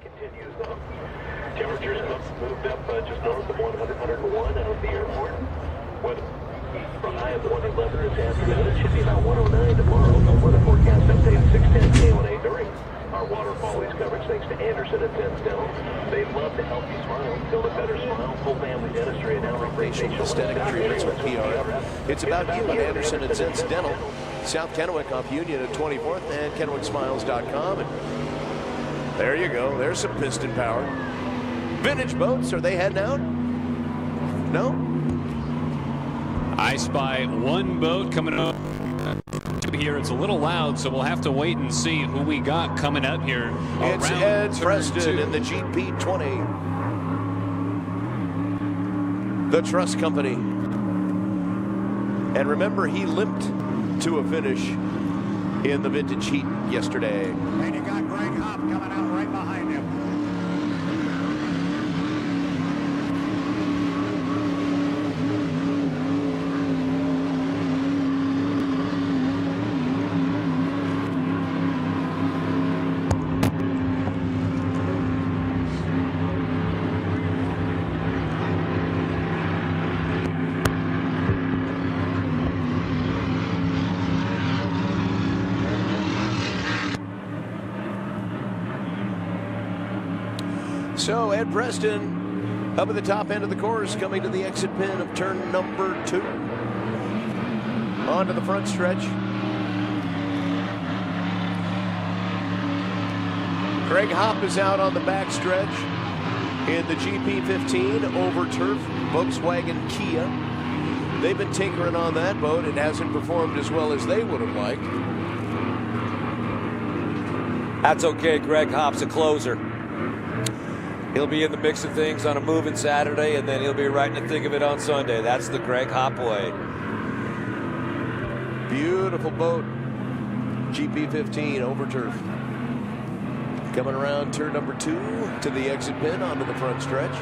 Continues though. Temperatures moved up just north of 101 out of the airport. With a high of 111 this afternoon, it should be about 109 tomorrow. The weather forecast update at 6:10 K1A during our water qualities coverage thanks to Anderson and Denzel. They love to help you smile. Build a better smile. Full family dentistry and now facial aesthetic treatments with PRF. It's about you at Anderson and Sense Dental. South Kennewick off Union at 24th and KennewickSmiles.com. And there you go. There's some piston power. Vintage boats, are they heading out? No? I spy one boat coming up here. It's a little loud, so we'll have to wait and see who we got coming up here. It's Ed Preston in the GP20. The Trust Company. And remember, he limped to a finish in the vintage heat yesterday. And you got Greg Hop coming out right behind him. So Ed Preston up at the top end of the course, coming to the exit pin of turn number 2. Onto the front stretch. Greg Hop is out on the back stretch in the GP15 over turf Volkswagen Kia. They've been tinkering on that boat. It hasn't performed as well as they would have liked. That's okay. Greg Hop's a closer. He'll be in the mix of things on a moving Saturday, and then he'll be right in the thick of it on Sunday. That's the Greg Hop way. Beautiful boat. GP15 over turf. Coming around turn number 2 to the exit pin onto the front stretch.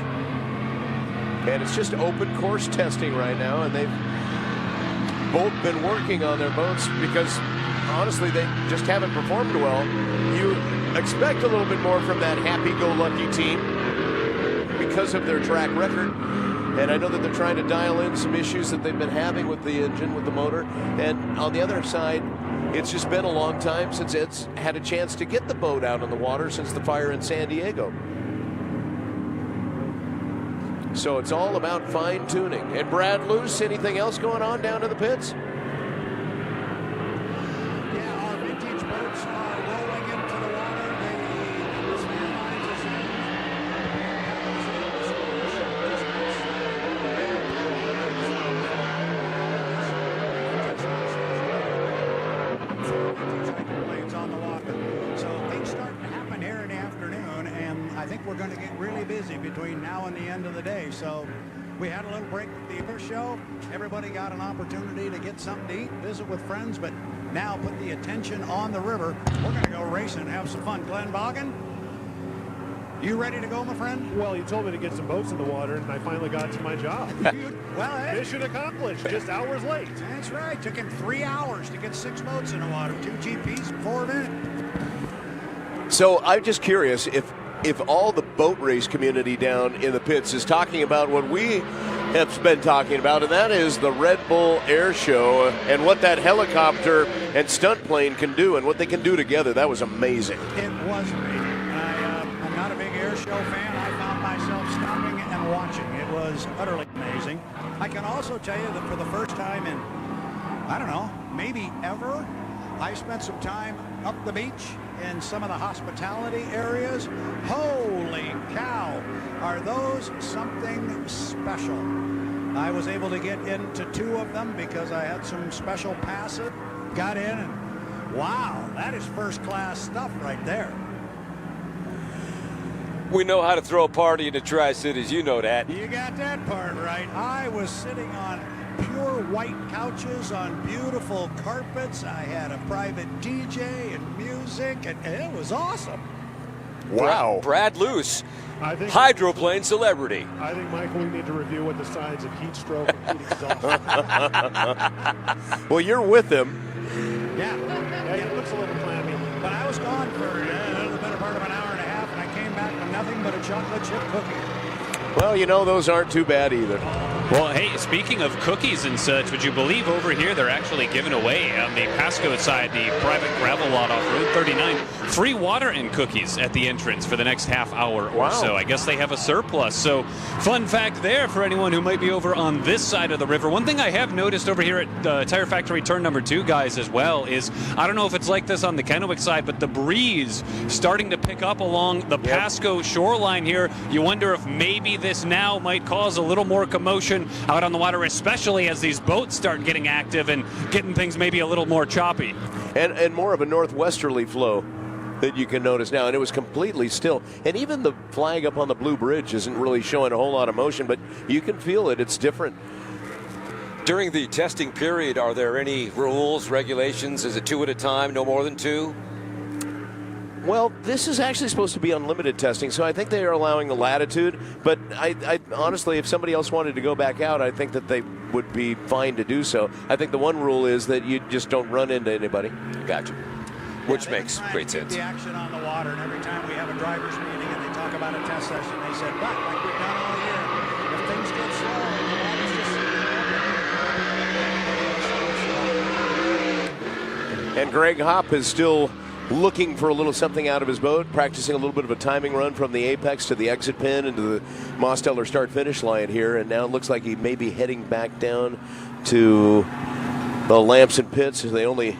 And it's just open course testing right now, and they've both been working on their boats because honestly they just haven't performed well. You expect a little bit more from that happy-go-lucky team because of their track record, and I know that they're trying to dial in some issues that they've been having with the engine, with the motor, and on the other side, it's just been a long time since Ed's had a chance to get the boat out on the water since the fire in San Diego. So it's all about fine-tuning. And Brad Luce, anything else going on down in the pits? Yeah, our vintage boats are rolling into the water. This man lines us blades on the water. So things start to happen here in the afternoon, and I think we're going to get really busy between now and the end of the day. So we had a little break with the air show. Everybody got an opportunity to get something to eat, visit with friends, but now put the attention on the river. We're going to go racing and have some fun. Glenn Boggin, you ready to go, my friend? Well, you told me to get some boats in the water, and I finally got to my job. Well, hey. Mission accomplished, just hours late. That's right. Took him 3 hours to get 6 boats in the water. 2 GPs, 4 minutes. So I'm just curious if all the boat race community down in the pits is talking about what we have been talking about, and that is the Red Bull Air Show and what that helicopter and stunt plane can do and what they can do together. That was amazing. It was great. I'm not a big air show fan. I found myself stopping and watching. It was utterly amazing. I can also tell you that for the first time in, I don't know, maybe ever, I spent some time up the beach in some of the hospitality areas. Holy cow, are those something special? I was able to get into 2 of them because I had some special passes. Got in, and wow, that is first class stuff right there. We know how to throw a party in the Tri-Cities. You know that. You got that part right. I was sitting on pure white couches on beautiful carpets. I had a private DJ and music, and it was awesome. Wow. Brad Luce, I think, hydroplane celebrity. I think, Michael, we need to review what the signs of heat stroke and heat exhaustion. Well, you're with him. Yeah. Yeah, it looks a little clammy. But I was gone for a little better part of an hour and a half, and I came back back with nothing but a chocolate chip cookie. Well, you know, those aren't too bad either. Well, hey, speaking of cookies and such, would you believe over here they're actually giving away on the Pasco side, the private gravel lot off Route 39, free water and cookies at the entrance for the next half hour or so. I guess they have a surplus. So, fun fact there for anyone who might be over on this side of the river. One thing I have noticed over here at the Tire Factory turn number 2, guys, as well, is I don't know if it's like this on the Kennewick side, but the breeze starting to pick up along the Pasco shoreline here. You wonder if maybe this now might cause a little more commotion out on the water, especially as these boats start getting active and getting things maybe a little more choppy. And more of a northwesterly flow that you can notice now, and it was completely still. And even the flag up on the Blue Bridge isn't really showing a whole lot of motion, but you can feel it. It's different. During the testing period, are there any rules, regulations? Is it 2 at a time, no more than 2? Well, this is actually supposed to be unlimited testing, so I think they are allowing the latitude. But I honestly, if somebody else wanted to go back out, I think that they would be fine to do so. I think the one rule is that you just don't run into anybody. Gotcha. Which makes great sense. The action on the water, and every time we have a drivers meeting and they talk about a test session, they said, but like we've done all year, if things get slow, the water's just... And Greg Hop is still looking for a little something out of his boat, practicing a little bit of a timing run from the apex to the exit pin into the Mosteller start-finish line here, and now it looks like he may be heading back down to the Lamson pits. They only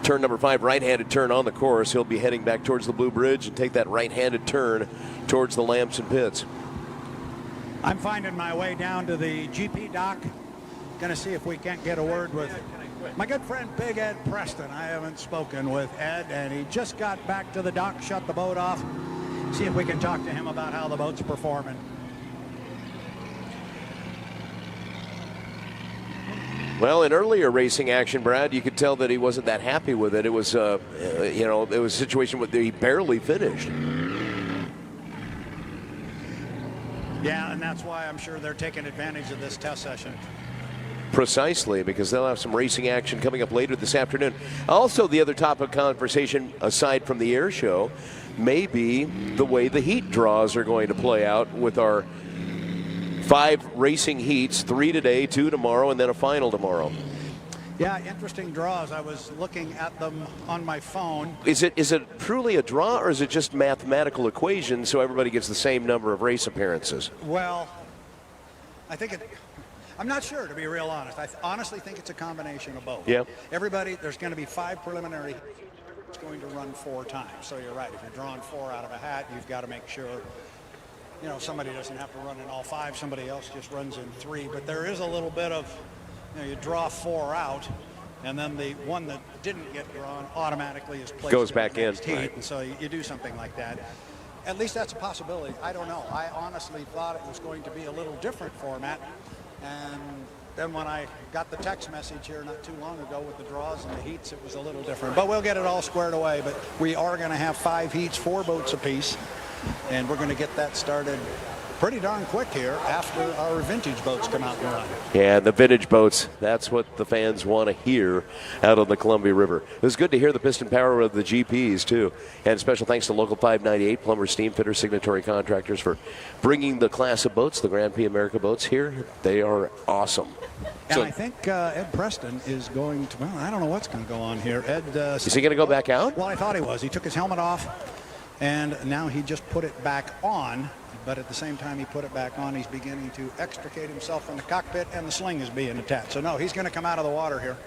turn number 5, right-handed turn on the course. He'll be heading back towards the Blue Bridge and take that right-handed turn towards the Lamson pits. I'm finding my way down to the GP dock. Going to see if we can't get a word with my good friend Big Ed Preston. I haven't spoken with Ed, and he just got back to the dock, shut the boat off. See if we can talk to him about how the boat's performing. Well, in earlier racing action, Brad, you could tell that he wasn't that happy with it. It was, it was a situation where he barely finished. Yeah, and that's why I'm sure they're taking advantage of this test session. Precisely, because they'll have some racing action coming up later this afternoon. Also, the other topic of conversation, aside from the air show, may be the way the heat draws are going to play out with our 5 racing heats, 3 today, 2 tomorrow, and then a final tomorrow. Yeah, interesting draws. I was looking at them on my phone. Is it truly a draw, or is it just mathematical equations so everybody gets the same number of race appearances? Well, I think I'm not sure, to be real honest. I honestly think it's a combination of both. Yeah. Everybody, there's going to be 5 preliminary. It's going to run 4 times. So you're right. If you're drawing 4 out of a hat, you've got to make sure, somebody doesn't have to run in all 5. Somebody else just runs in 3. But there is a little bit of, you draw 4 out, and then the one that didn't get drawn automatically is placed. Goes back in. Heat, right. And so you do something like that. At least that's a possibility. I don't know. I honestly thought it was going to be a little different format. And then when I got the text message here not too long ago with the draws and the heats, it was a little different. But we'll get it all squared away. But we are going to have 5 heats, 4 boats apiece. And we're going to get that started pretty darn quick here after our vintage boats come out and run. Yeah, the vintage boats, that's what the fans want to hear out on the Columbia River. It was good to hear the piston power of the GPs, too. And special thanks to Local 598, Plumber, Steam Fitter, Signatory Contractors for bringing the class of boats, the Grand Prix America boats here. They are awesome. And I think Ed Preston is going to, well, I don't know what's going to go on here. Ed, is he going to go back out? Well, I thought he was. He took his helmet off, and now he just put it back on. But at the same time he put it back on, he's beginning to extricate himself from the cockpit, and the sling is being attached. So, no, he's going to come out of the water here.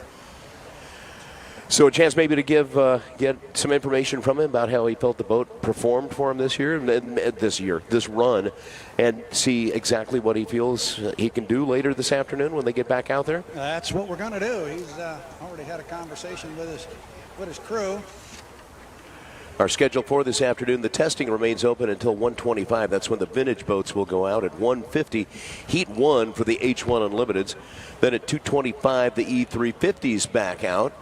So a chance maybe to get some information from him about how he felt the boat performed for him this run, and see exactly what he feels he can do later this afternoon when they get back out there. That's what we're going to do. He's already had a conversation with his crew. Our schedule for this afternoon, the testing remains open until 1:25. That's when the vintage boats will go out. At 1:50, Heat 1 for the H1 Unlimiteds. Then at 2:25, the E350s back out.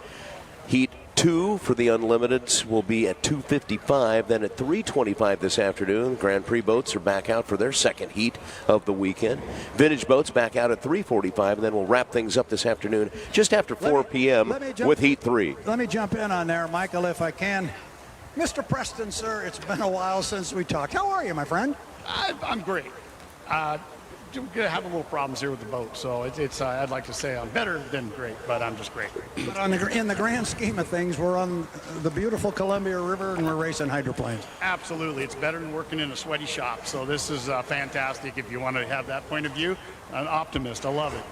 Heat 2 for the Unlimiteds will be at 2:55. Then at 3:25 this afternoon, Grand Prix boats are back out for their second heat of the weekend. Vintage boats back out at 3:45, and then we'll wrap things up this afternoon just after 4 p.m. with Heat 3. Let me jump in on there, Michael, if I can. Mr. Preston, sir, it's been a while since we talked. How are you, my friend? I'm great. We're gonna have a little problems here with the boat, so it's I'd like to say I'm better than great, but I'm just great. But in the grand scheme of things, we're on the beautiful Columbia River and we're racing hydroplanes. Absolutely, it's better than working in a sweaty shop. So this is fantastic. If you want to have that point of view, an optimist. I love it.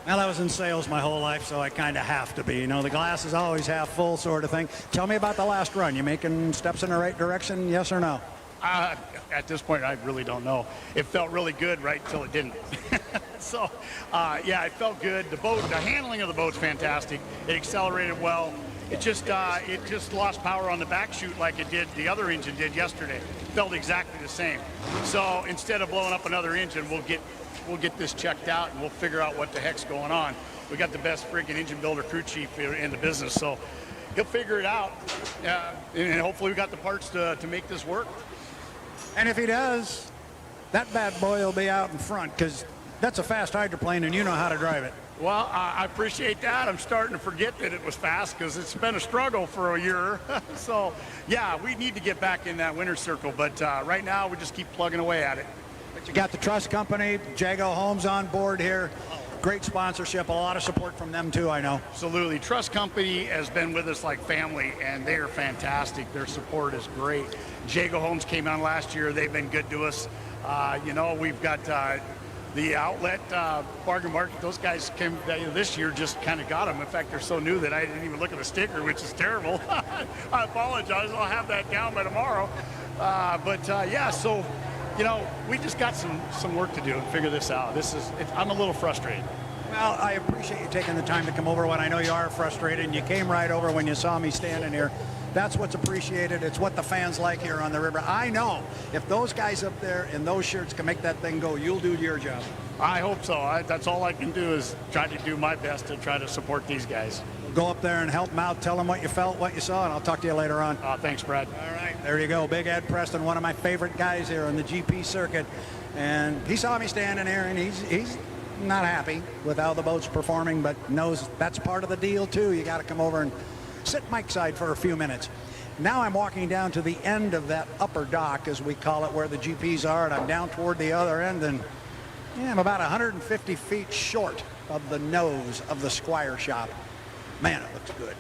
Well, I was in sales my whole life, so I kind of have to be. You know, the glass is always half full sort of thing. Tell me about the last run. You making steps in the right direction, yes or no? At this point, I really don't know. It felt really good right until it didn't. So, yeah, it felt good. The handling of the boat's fantastic. It accelerated well. It just lost power on the back chute like it did, the other engine did yesterday. It felt exactly the same. So instead of blowing up another engine, we'll get this checked out and we'll figure out what the heck's going on. We got the best freaking engine builder crew chief in the business, so he'll figure it out. And hopefully we got the parts to make this work. And if he does, that bad boy will be out in front because that's a fast hydroplane and you know how to drive it. Well, I appreciate that. I'm starting to forget that it was fast because it's been a struggle for a year. So, yeah, we need to get back in that winner's circle. But right now, we just keep plugging away at it. But you got the Trust Company, Jago Homes on board here. Great sponsorship, a lot of support from them too, I know. Absolutely. Trust Company has been with us like family, and they are fantastic. Their support is great. Jago Homes came on last year. They've been good to us. We've got the outlet bargain market. Those guys came this year, just kind of got them. In fact, they're so new that I didn't even look at the sticker, which is terrible. I apologize. I'll have that down by tomorrow. So we just got some work to do and figure this out. I'm a little frustrated. Well, I appreciate you taking the time to come over when I know you are frustrated, and you came right over when you saw me standing here. That's what's appreciated. It's what the fans like here on the river. I know if those guys up there in those shirts can make that thing go, you'll do your job. I hope so. That's all I can do is try to do my best to try to support these guys. Go up there and help them out. Tell them what you felt, what you saw, and I'll talk to you later on. Thanks, Brad. All right, there you go. Big Ed Preston, one of my favorite guys here on the GP circuit. And he saw me standing here, and he's not happy with how the boat's performing, but knows that's part of the deal, too. You got to come over and sit Mike's side for a few minutes. Now I'm walking down to the end of that upper dock, as we call it, where the GPs are, and I'm down toward the other end, and I'm about 150 feet short of the nose of the Squire shop. Man, it looks good.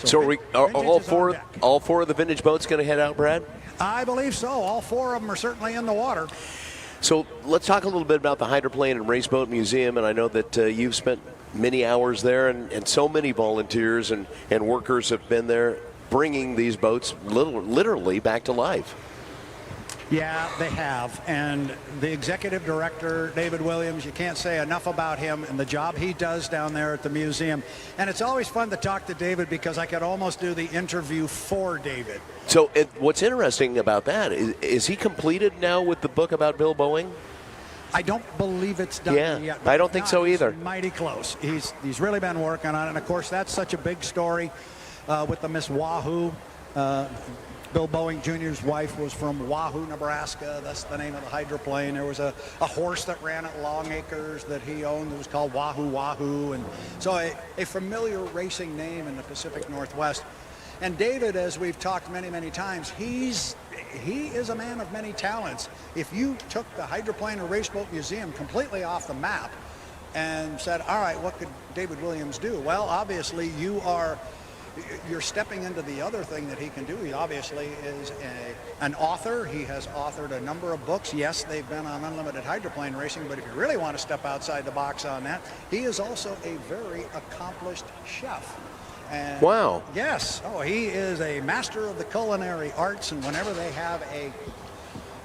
So are all four of the vintage boats going to head out, Brad? I believe so. All four of them are certainly in the water. So let's talk a little bit about the Hydroplane and Raceboat Museum, and I know that you've spent many hours there, and so many volunteers and workers have been there bringing these boats literally back to life. Yeah, they have. And the executive director, David Williams, you can't say enough about him and the job he does down there at the museum. And it's always fun to talk to David because I could almost do the interview for David. So what's interesting about that is he completed now with the book about Bill Boeing? I don't believe it's done yet. I don't think so either. Mighty close. He's really been working on it. And, of course, that's such a big story with the Miss Wahoo. Bill Boeing Jr.'s wife was from Wahoo, Nebraska. That's the name of the hydroplane. There was a horse that ran at Long Acres that he owned that was called Wahoo Wahoo. And so a familiar racing name in the Pacific Northwest. And David, as we've talked many, many times, he is a man of many talents. If you took the Hydroplane and Raceboat Museum completely off the map and said, all right, what could David Williams do? Well, obviously you're stepping into the other thing that he can do. He obviously is an author. He has authored a number of books. Yes, they've been on unlimited hydroplane racing, but if you really want to step outside the box on that, he is also a very accomplished chef. And wow. Yes. Oh, he is a master of the culinary arts, and whenever they have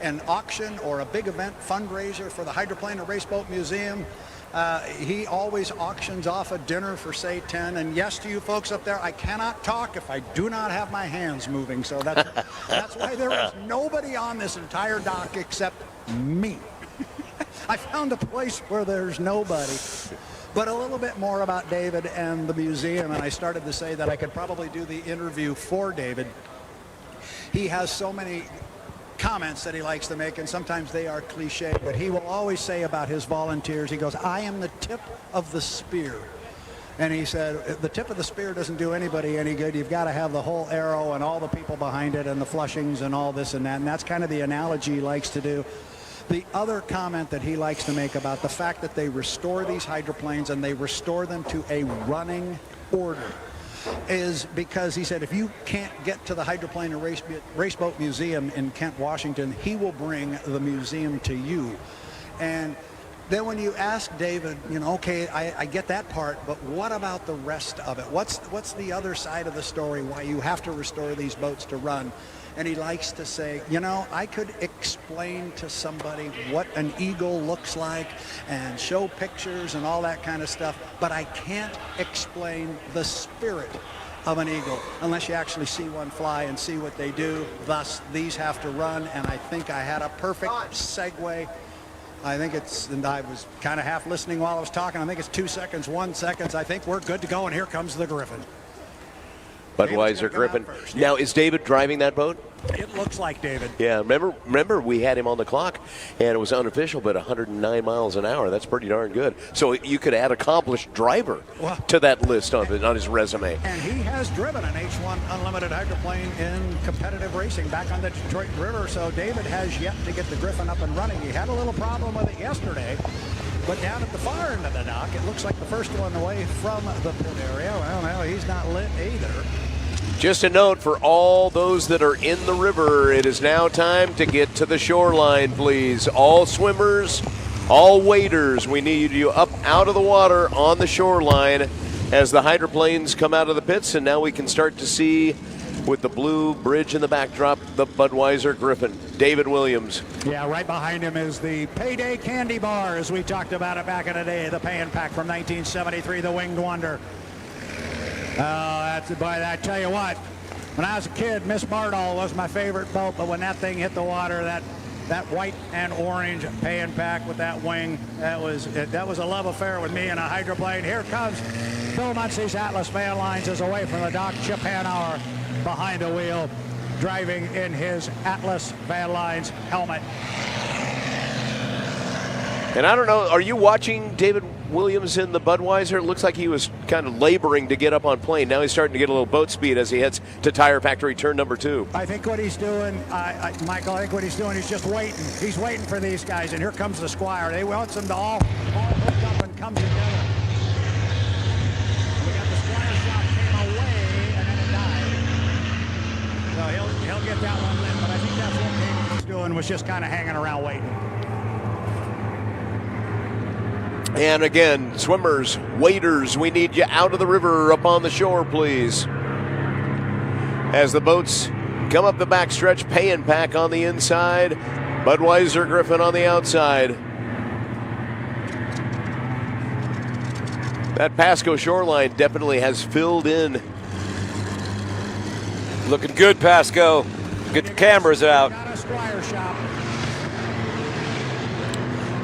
an auction or a big event fundraiser for the Hydroplane and Raceboat Museum, he always auctions off a dinner for, say, 10. And yes, to you folks up there, I cannot talk if I do not have my hands moving. So that's why there is nobody on this entire dock except me. I found a place where there's nobody. But a little bit more about David and the museum, and I started to say that I could probably do the interview for David. He has so many comments that he likes to make, and sometimes they are cliche, but he will always say about his volunteers, he goes, I am the tip of the spear. And he said, the tip of the spear doesn't do anybody any good. You've got to have the whole arrow and all the people behind it and the flushings and all this and that. And that's kind of the analogy he likes to do. The other comment that he likes to make about the fact that they restore these hydroplanes and they restore them to a running order is because he said if you can't get to the Hydroplane and Race Boat Museum in Kent, Washington, he will bring the museum to you. And then when you ask David, you know, okay, I get that part, but what about the rest of it? What's the other side of the story, why you have to restore these boats to run? And he likes to say, you know, I could explain to somebody what an eagle looks like and show pictures and all that kind of stuff, but I can't explain the spirit of an eagle unless you actually see one fly and see what they do. Thus, these have to run, and I think I had a perfect segue. I think it's, and I was kind of half listening while I was talking, I think it's 2 seconds, 1 second. I think we're good to go, and here comes the Griffin. Budweiser Griffin. Now, is David driving that boat? It looks like David. Yeah, remember we had him on the clock, and it was unofficial, but 109 miles an hour. That's pretty darn good. So you could add accomplished driver to that list on his resume. And he has driven an H1 unlimited hydroplane in competitive racing back on the Detroit River, so David has yet to get the Griffin up and running. He had a little problem with it yesterday, but down at the far end of the dock, it looks like the first one away from the pit area. Well, no, he's not lit either. Just a note for all those that are in the river, it is now time to get to the shoreline, please. All swimmers, all waders, we need you up out of the water on the shoreline as the hydroplanes come out of the pits, and now we can start to see, with the blue bridge in the backdrop, the Budweiser Griffin. David Williams. Yeah, right behind him is the Payday Candy Bar, as we talked about it back in the day, the Pay and Pack from 1973, the Winged Wonder. That's, boy, I tell you what, when I was a kid, Miss Bardall was my favorite boat, but when that thing hit the water, that white and orange Pay and Pack with that wing, that was a love affair with me and a hydroplane. Here comes Phil Muncie's Atlas Van Lines is away from the dock. Chip Hanauer behind the wheel, driving in his Atlas Van Lines helmet. And I don't know, are you watching David Williams in the Budweiser? It looks like he was kind of laboring to get up on plane. Now he's starting to get a little boat speed as he heads to Tire Factory turn number 2. I think what he's doing, Michael, I think what he's doing is just waiting. He's waiting for these guys, and here comes the Squire. They want them to all hook up and come together. We got the Squire shot came away, and then it died. So he'll get that one lit, but I think that's what David was doing, was just kind of hanging around waiting. And again, swimmers, waders, we need you out of the river up on the shore, please. As the boats come up the backstretch, Pay and Pack on the inside, Budweiser Griffin on the outside. That Pasco shoreline definitely has filled in. Looking good, Pasco. Get the cameras out. Got a Squire shop.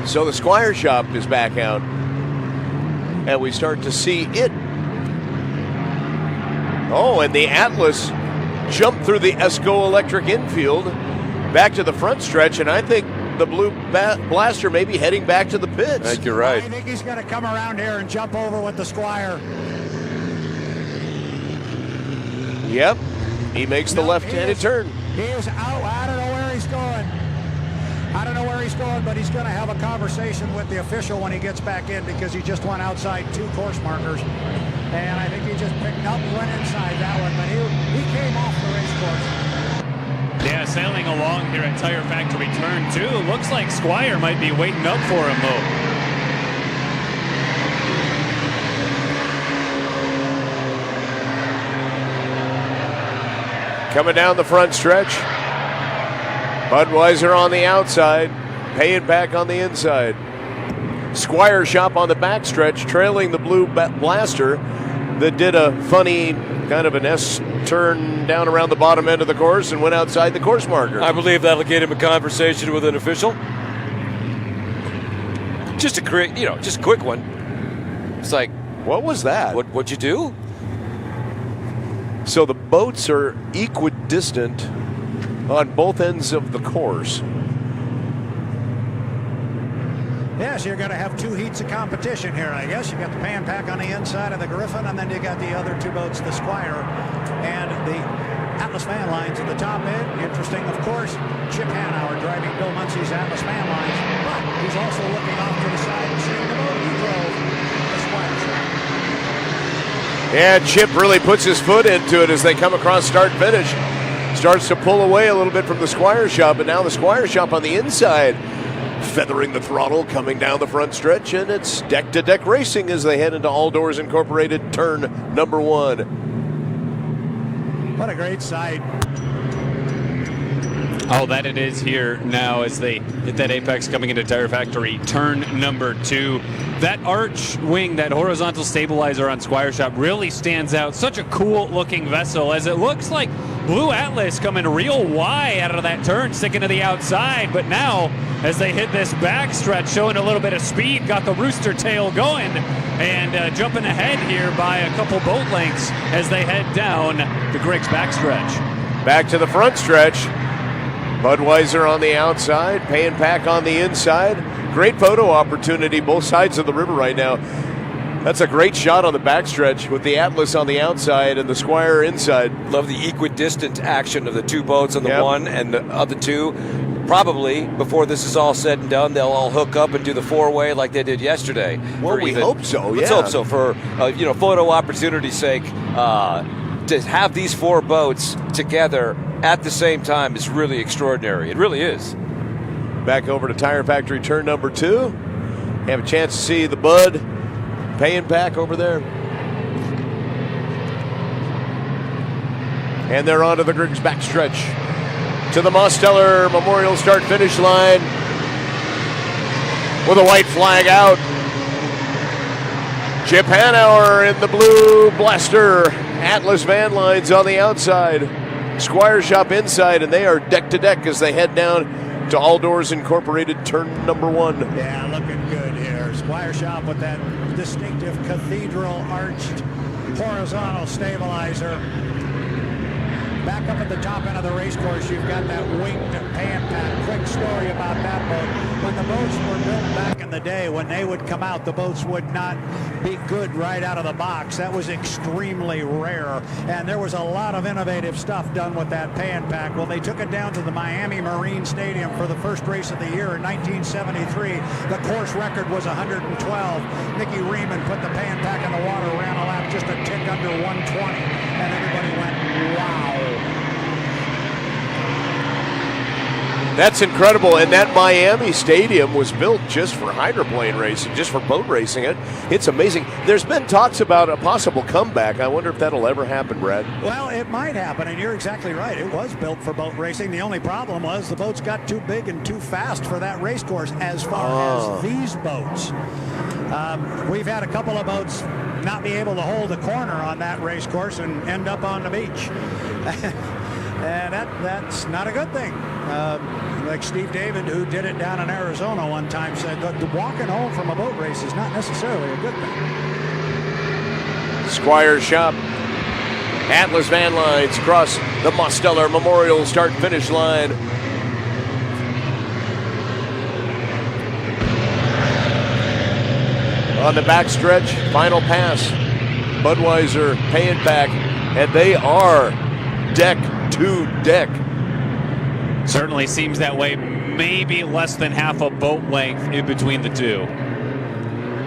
So the Squire shop is back out, and we start to see it. Oh, and the Atlas jumped through the Esco Electric infield back to the front stretch, and I think the Blue Blaster may be heading back to the pits. I think you're right. I think he's going to come around here and jump over with the Squire. Yep, he makes the left-handed turn. He is out. I don't know where he's going. I don't know where he's going, but he's going to have a conversation with the official when he gets back in, because he just went outside 2 course markers. And I think he just picked up, went inside that one, but he came off the race course. Yeah, sailing along here at Tire Factory turn 2. Looks like Squire might be waiting up for him, though. Coming down the front stretch. Budweiser on the outside, Pay and Pack on the inside. Squire shop on the backstretch, trailing the Blue Blaster that did a funny kind of an S turn down around the bottom end of the course and went outside the course marker. I believe that'll get him a conversation with an official. Just a quick one. It's like, what was that? What'd you do? So the boats are equidistant on both ends of the course. Yes, you're going to have 2 heats of competition here, I guess. You got the Pan Pac on the inside of the Griffin, and then you got the other 2 boats, the Squire and the Atlas Van Lines at the top end. Interesting, of course, Chip Hanauer driving Bill Muncie's Atlas Van Lines, but he's also looking off to the side and seeing the boat he drove, the Squire shop. Yeah, Chip really puts his foot into it as they come across start-finish. Starts to pull away a little bit from the Squire shop, but now the Squire shop on the inside, feathering the throttle, coming down the front stretch, and it's deck-to-deck racing as they head into All Doors Incorporated turn number 1. What a great sight. Oh, that it is here now as they hit that apex coming into Tire Factory, turn number 2. That arch wing, that horizontal stabilizer on Squire Shop really stands out. Such a cool looking vessel as it looks like Blue Atlas coming real wide out of that turn, sticking to the outside. But now, as they hit this backstretch, showing a little bit of speed, got the rooster tail going and jumping ahead here by a couple boat lengths as they head down the Griggs backstretch. Back to the front stretch. Budweiser on the outside, Pan Pac on the inside. Great photo opportunity both sides of the river right now. That's a great shot on the backstretch with the Atlas on the outside and the Squire inside. Love the equidistant action of the 2 boats on the one and the other 2. Probably, before this is all said and done, they'll all hook up and do the 4-way like they did yesterday. Well, we hope so, Let's hope so. For, photo opportunity's sake, to have these 4 boats together at the same time is really extraordinary. It really is. Back over to Tire Factory turn number 2. Have a chance to see the Bud Pan Pac over there. And they're onto the Griggs backstretch to the Mosteller Memorial start-finish line with a white flag out. Chip Hanauer in the blue Blaster. Atlas Van Lines on the outside. Squire Shop inside, and they are deck-to-deck as they head down to All Doors Incorporated turn number 1. Yeah, looking good here. Squire Shop with that distinctive cathedral arched horizontal stabilizer. Back up at the top end of the race course, you've got that winged Pan Pac. Quick story about that boat. When the boats were built back in the day, when they would come out, the boats would not be good right out of the box. That was extremely rare, and there was a lot of innovative stuff done with that Pan Pac. Well, they took it down to the Miami Marine Stadium for the first race of the year in 1973. The course record was 112. Mickey Riemann put the Pan Pac in the water, ran a lap just a tick under 120, and everybody went, wow. That's incredible, and that Miami Stadium was built just for hydroplane racing, just for boat racing. It's amazing. There's been talks about a possible comeback. I wonder if that'll ever happen, Brad. Well, it might happen, and you're exactly right. It was built for boat racing. The only problem was the boats got too big and too fast for that race course as far as these boats. We've had a couple of boats not be able to hold a corner on that race course and end up on the beach. And that's not a good thing. Like Steve David, who did it down in Arizona one time, said that walking home from a boat race is not necessarily a good thing. Squire Shop, Atlas Van Lines across the Mosteller Memorial start-finish line. On the backstretch, final pass, Budweiser, Pan Pac, and they are deck to deck. Certainly seems that way. Maybe less than half a boat length in between the 2.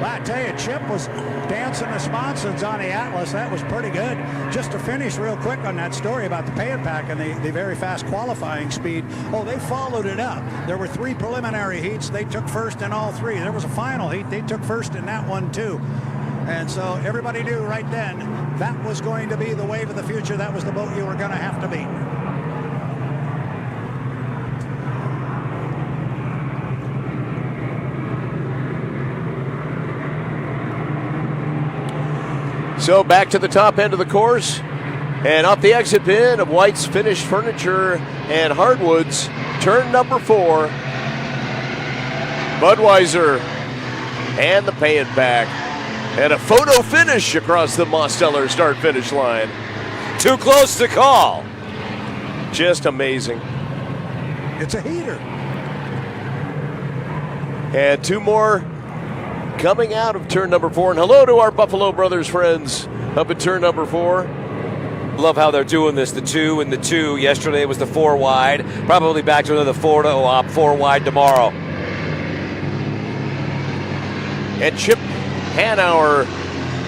Well, I tell you, Chip was dancing the sponsons on the Atlas. That was pretty good. Just to finish real quick on that story about the Pan Pac and the very fast qualifying speed. Oh, they followed it up. There were 3 preliminary heats. They took first in all 3. There was a final heat. They took first in that one, too. And so everybody knew right then that was going to be the wave of the future. That was the boat you were going to have to beat. So back to the top end of the course and up the exit pin of White's Finished Furniture and Hardwoods, turn number 4. Budweiser and the Pan Pac. And a photo finish across the Mosteller start-finish line. Too close to call. Just amazing. It's a heater. And two more coming out of turn number 4. And hello to our Buffalo Brothers friends up at turn number 4. Love how they're doing this, the 2 and the 2. Yesterday was the 4 wide. Probably back to another 4 wide tomorrow. And Chip Hanauer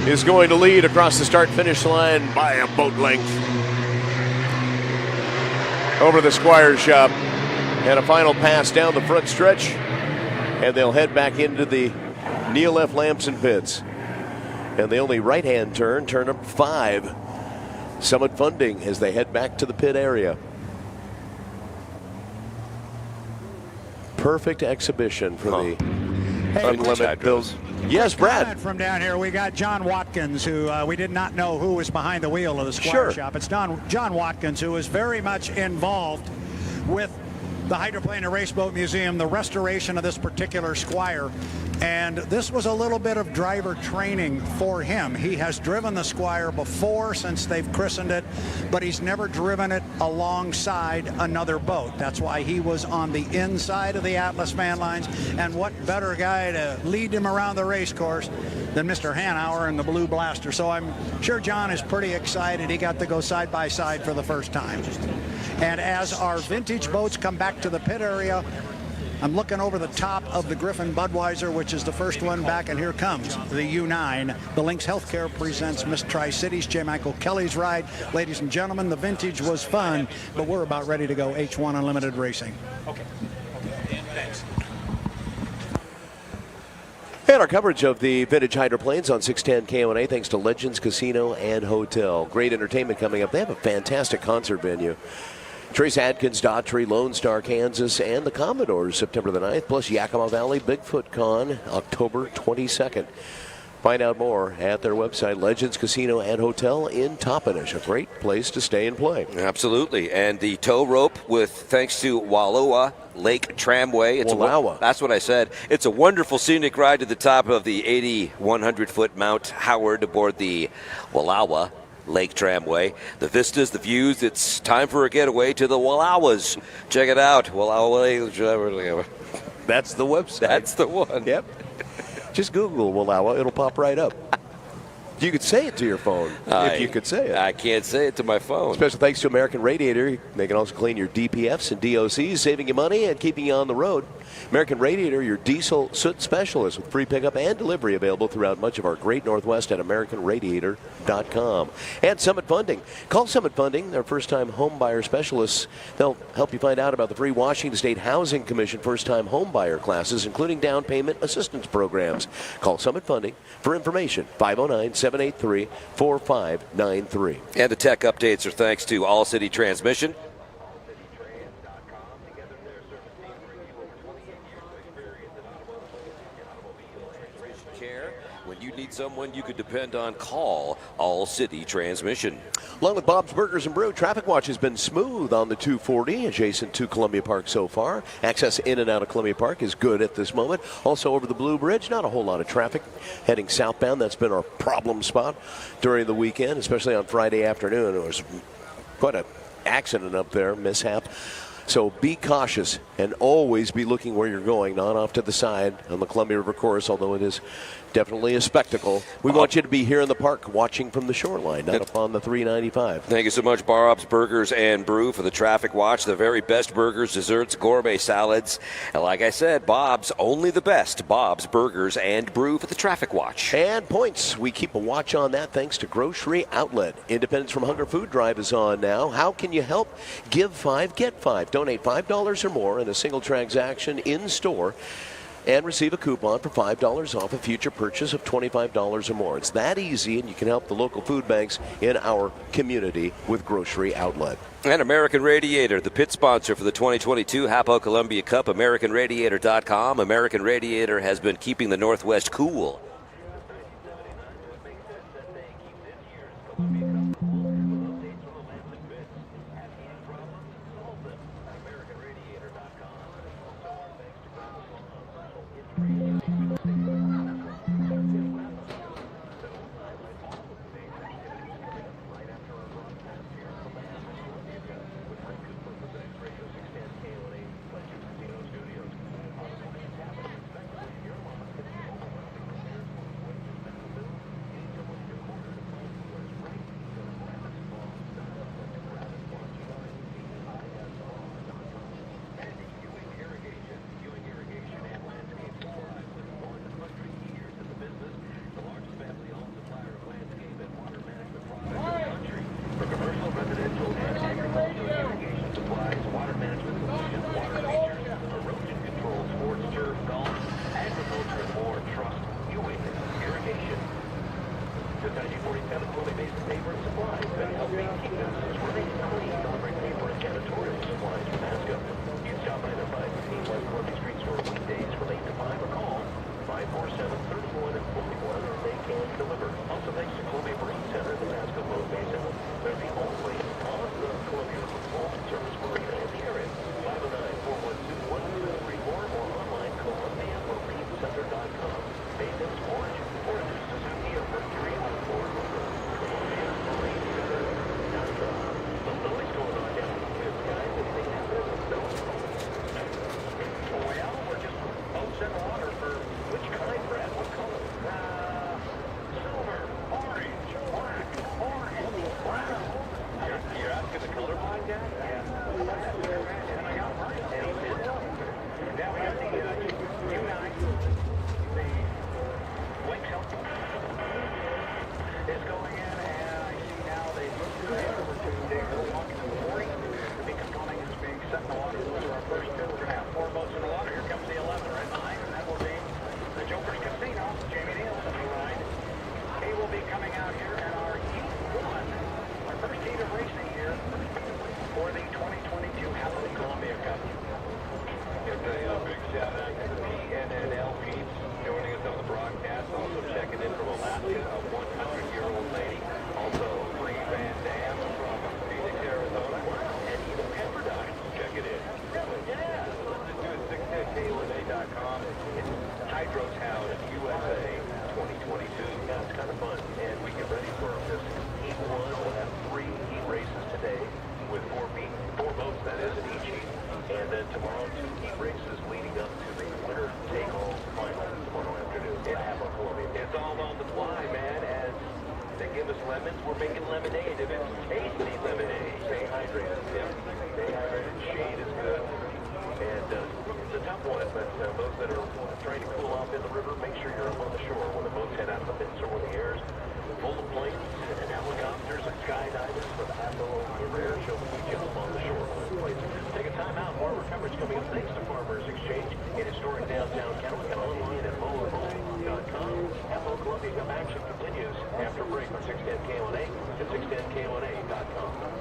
is going to lead across the start-finish line by a boat length over the Squire shop. And a final pass down the front stretch. And they'll head back into the Neil F. Lamson pits. And the only right-hand turn number 5. Summit Funding as they head back to the pit area. Perfect exhibition for the Unlimited Bills. Yes, Brad. From down here, we got John Watkins, who we did not know who was behind the wheel of the Squire shop. It's John Watkins, who is very much involved with the Hydroplane and Raceboat Museum, the restoration of this particular Squire. And this was a little bit of driver training for him. He has driven the Squire before since they've christened it, but he's never driven it alongside another boat. That's why he was on the inside of the Atlas Van Lines. And what better guy to lead him around the race course than Mr. Hanauer and the Blue Blaster. So I'm sure John is pretty excited. He got to go side by side for the first time. And as our vintage boats come back to the pit area, I'm looking over the top of the Griffin Budweiser, which is the first one back, and here comes the U9. The Lynx Healthcare presents Miss Tri-Cities, J. Michael Kelly's ride. Ladies and gentlemen, the vintage was fun, but we're about ready to go H1 Unlimited Racing. Okay. Thanks. And our coverage of the vintage hydroplanes on 610 KONA, thanks to Legends Casino and Hotel. Great entertainment coming up. They have a fantastic concert venue. Trace Adkins, Daughtry, Lone Star, Kansas, and the Commodores, September the 9th, plus Yakima Valley Bigfoot Con, October 22nd. Find out more at their website, Legends Casino and Hotel in Toppenish. A great place to stay and play. Absolutely. And the tow rope with, thanks to Wallowa Lake Tramway. That's what I said. It's a wonderful scenic ride to the top of the 100-foot Mount Howard aboard the Wallowa Lake Tramway. The vistas, the views, it's time for a getaway to the Wallowas. Check it out. Wallowa. That's the website. That's the one. Yep. Just Google Wallowa. It'll pop right up. You could say it to your phone if you could say it. I can't say it to my phone. Special thanks to American Radiator. They can also clean your DPFs and DOCs, saving you money and keeping you on the road. American Radiator, your diesel soot specialist, with free pickup and delivery available throughout much of our great Northwest at AmericanRadiator.com. And Summit Funding. Call Summit Funding, their first-time home buyer specialists. They'll help you find out about the free Washington State Housing Commission first-time home buyer classes, including down payment assistance programs. Call Summit Funding for information, 509-783-4593. And the tech updates are thanks to All City Transmission. When you need someone you could depend on, call All City Transmission. Along with Bob's Burgers and Brew, traffic watch has been smooth on the 240 adjacent to Columbia Park so far. Access in and out of Columbia Park is good at this moment. Also over the Blue Bridge, not a whole lot of traffic heading southbound. That's been our problem spot during the weekend, especially on Friday afternoon. It was quite an accident up there, mishap. So be cautious and always be looking where you're going, not off to the side on the Columbia River course, although it is definitely a spectacle. We want you to be here in the park watching from the shoreline, not up on the 395. Thank you so much, Bob's Burgers and Brew, for the traffic watch. The very best burgers, desserts, gourmet salads. And like I said, Bob's, only the best. Bob's Burgers and Brew for the traffic watch. And points. We keep a watch on that thanks to Grocery Outlet. Independence from Hunger food drive is on now. How can you help? Give 5, get 5. Donate $5 or more in a single transaction in store and receive a coupon for $5 off a future purchase of $25 or more. It's that easy, and you can help the local food banks in our community with Grocery Outlet. And American Radiator, the pit sponsor for the 2022 HAPO Columbia Cup, AmericanRadiator.com. American Radiator has been keeping the Northwest cool. And then tomorrow, 2 heat races leading up to the winner take-all final tomorrow afternoon in HAPO Columbia. It's all on the fly, man. As they give us lemons, we're making lemonade. If it's tasty lemonade, stay hydrated. Yeah, stay hydrated. Shade is good. And it's a tough one, but those that are trying to cool off in the river, make sure you're up on the shore when the boats head out of the pits or when the air's full of planes and helicopters and skydivers for the HAPO River Air Show. We jump on the shore when it's places. Take a time out. More coverage coming up thanks to Farmers Exchange in historic downtown Kennewick and online at mowerbowl.com. HAPO Columbia Cup action continues after break on 610 K1A and 610 K1A.com.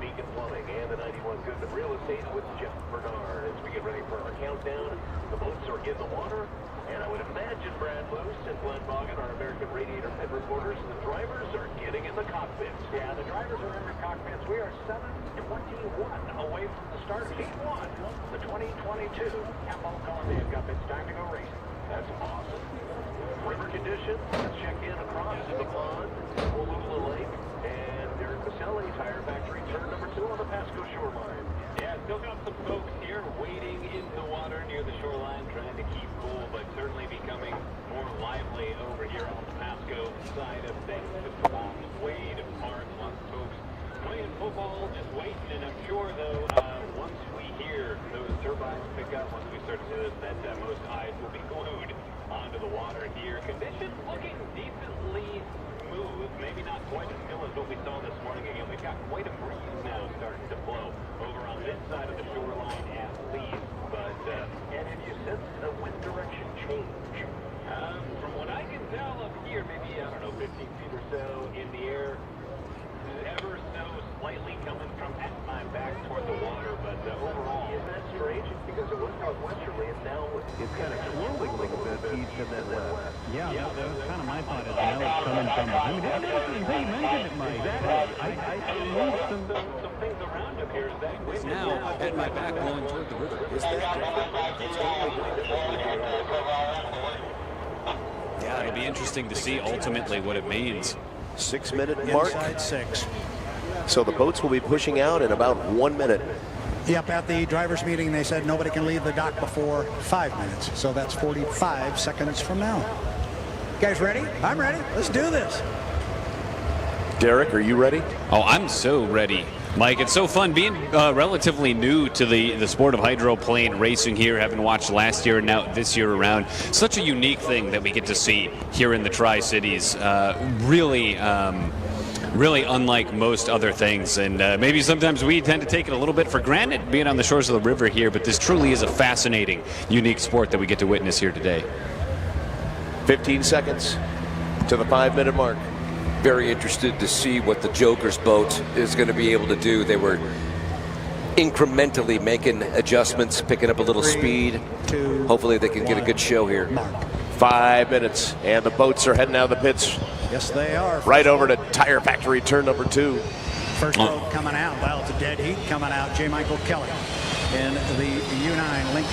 Beacon Plumbing and the 91 Goodman Real Estate with Jeff Bernard. As we get ready for our countdown, the boats are in the water, and I would imagine Brad Luce and Glenn Bogan, our American Radiator Pit reporters, the drivers are getting in the cockpits. Yeah, the drivers are in the cockpits. We are 7:21 away from the start of Heat 1, the 2022 HAPO Columbia Cup. It's time to go racing. That's awesome. River conditions, let's check in across the pond, Wallula Lake, and Derek Maselli, Tire Factory, turn number 2 on the Pasco shoreline. Yeah, still got some folks here wading in the water near the shoreline, trying to keep cool, but certainly becoming more lively over here on the Pasco side of things. The ponds wade apart, lots of folks playing football, just waiting, and I'm sure, though, once we hear those turbines pick up, once we start to see this, that most eyes will be glued onto the water here. Conditions looking decently smooth, maybe not quite as still as what we saw this morning. Again, we've got quite a breeze now starting to blow over on this side of the shoreline at least, but And have you sensed a wind direction change? from what I can tell up here, maybe, I don't know, 15 feet or so in the air, ever so slightly coming from at my back toward the water, but overall. Isn't that strange? Because it was northwesterly, and now it's kind of swirling a little bit east and then west. Yeah, that was kind of my thought as well. It's coming from. I mean, they mentioned it, Mike. I moved Some things around up here. Is that wind Now at my back blowing toward the river. Is that Yeah, it'll be interesting to see ultimately what it means. 6-minute mark. inside 6. So the boats will be pushing out in about 1 minute. Yep, at the drivers' meeting, they said nobody can leave the dock before 5 minutes. So that's 45 seconds from now. You guys ready? I'm ready. Let's do this. Derek, are you ready? Oh, I'm so ready. Mike, it's so fun being relatively new to the sport of hydroplane racing here, having watched last year and now this year around. Such a unique thing that we get to see here in the Tri-Cities. Really unlike most other things, and maybe sometimes we tend to take it a little bit for granted being on the shores of the river here, but this truly is a fascinating, unique sport that we get to witness here today. 15 seconds to the 5-minute mark. Very interested to see what the Joker's boat is going to be able to do. They were incrementally making adjustments, picking up a little speed. Hopefully they can get a good show here. 5 minutes, and the boats are heading out of the pits. Yes, they are. Right over to Tire Factory, turn number 2. First boat coming out. Well, it's a dead heat coming out. J. Michael Kelly in the U9. Lynx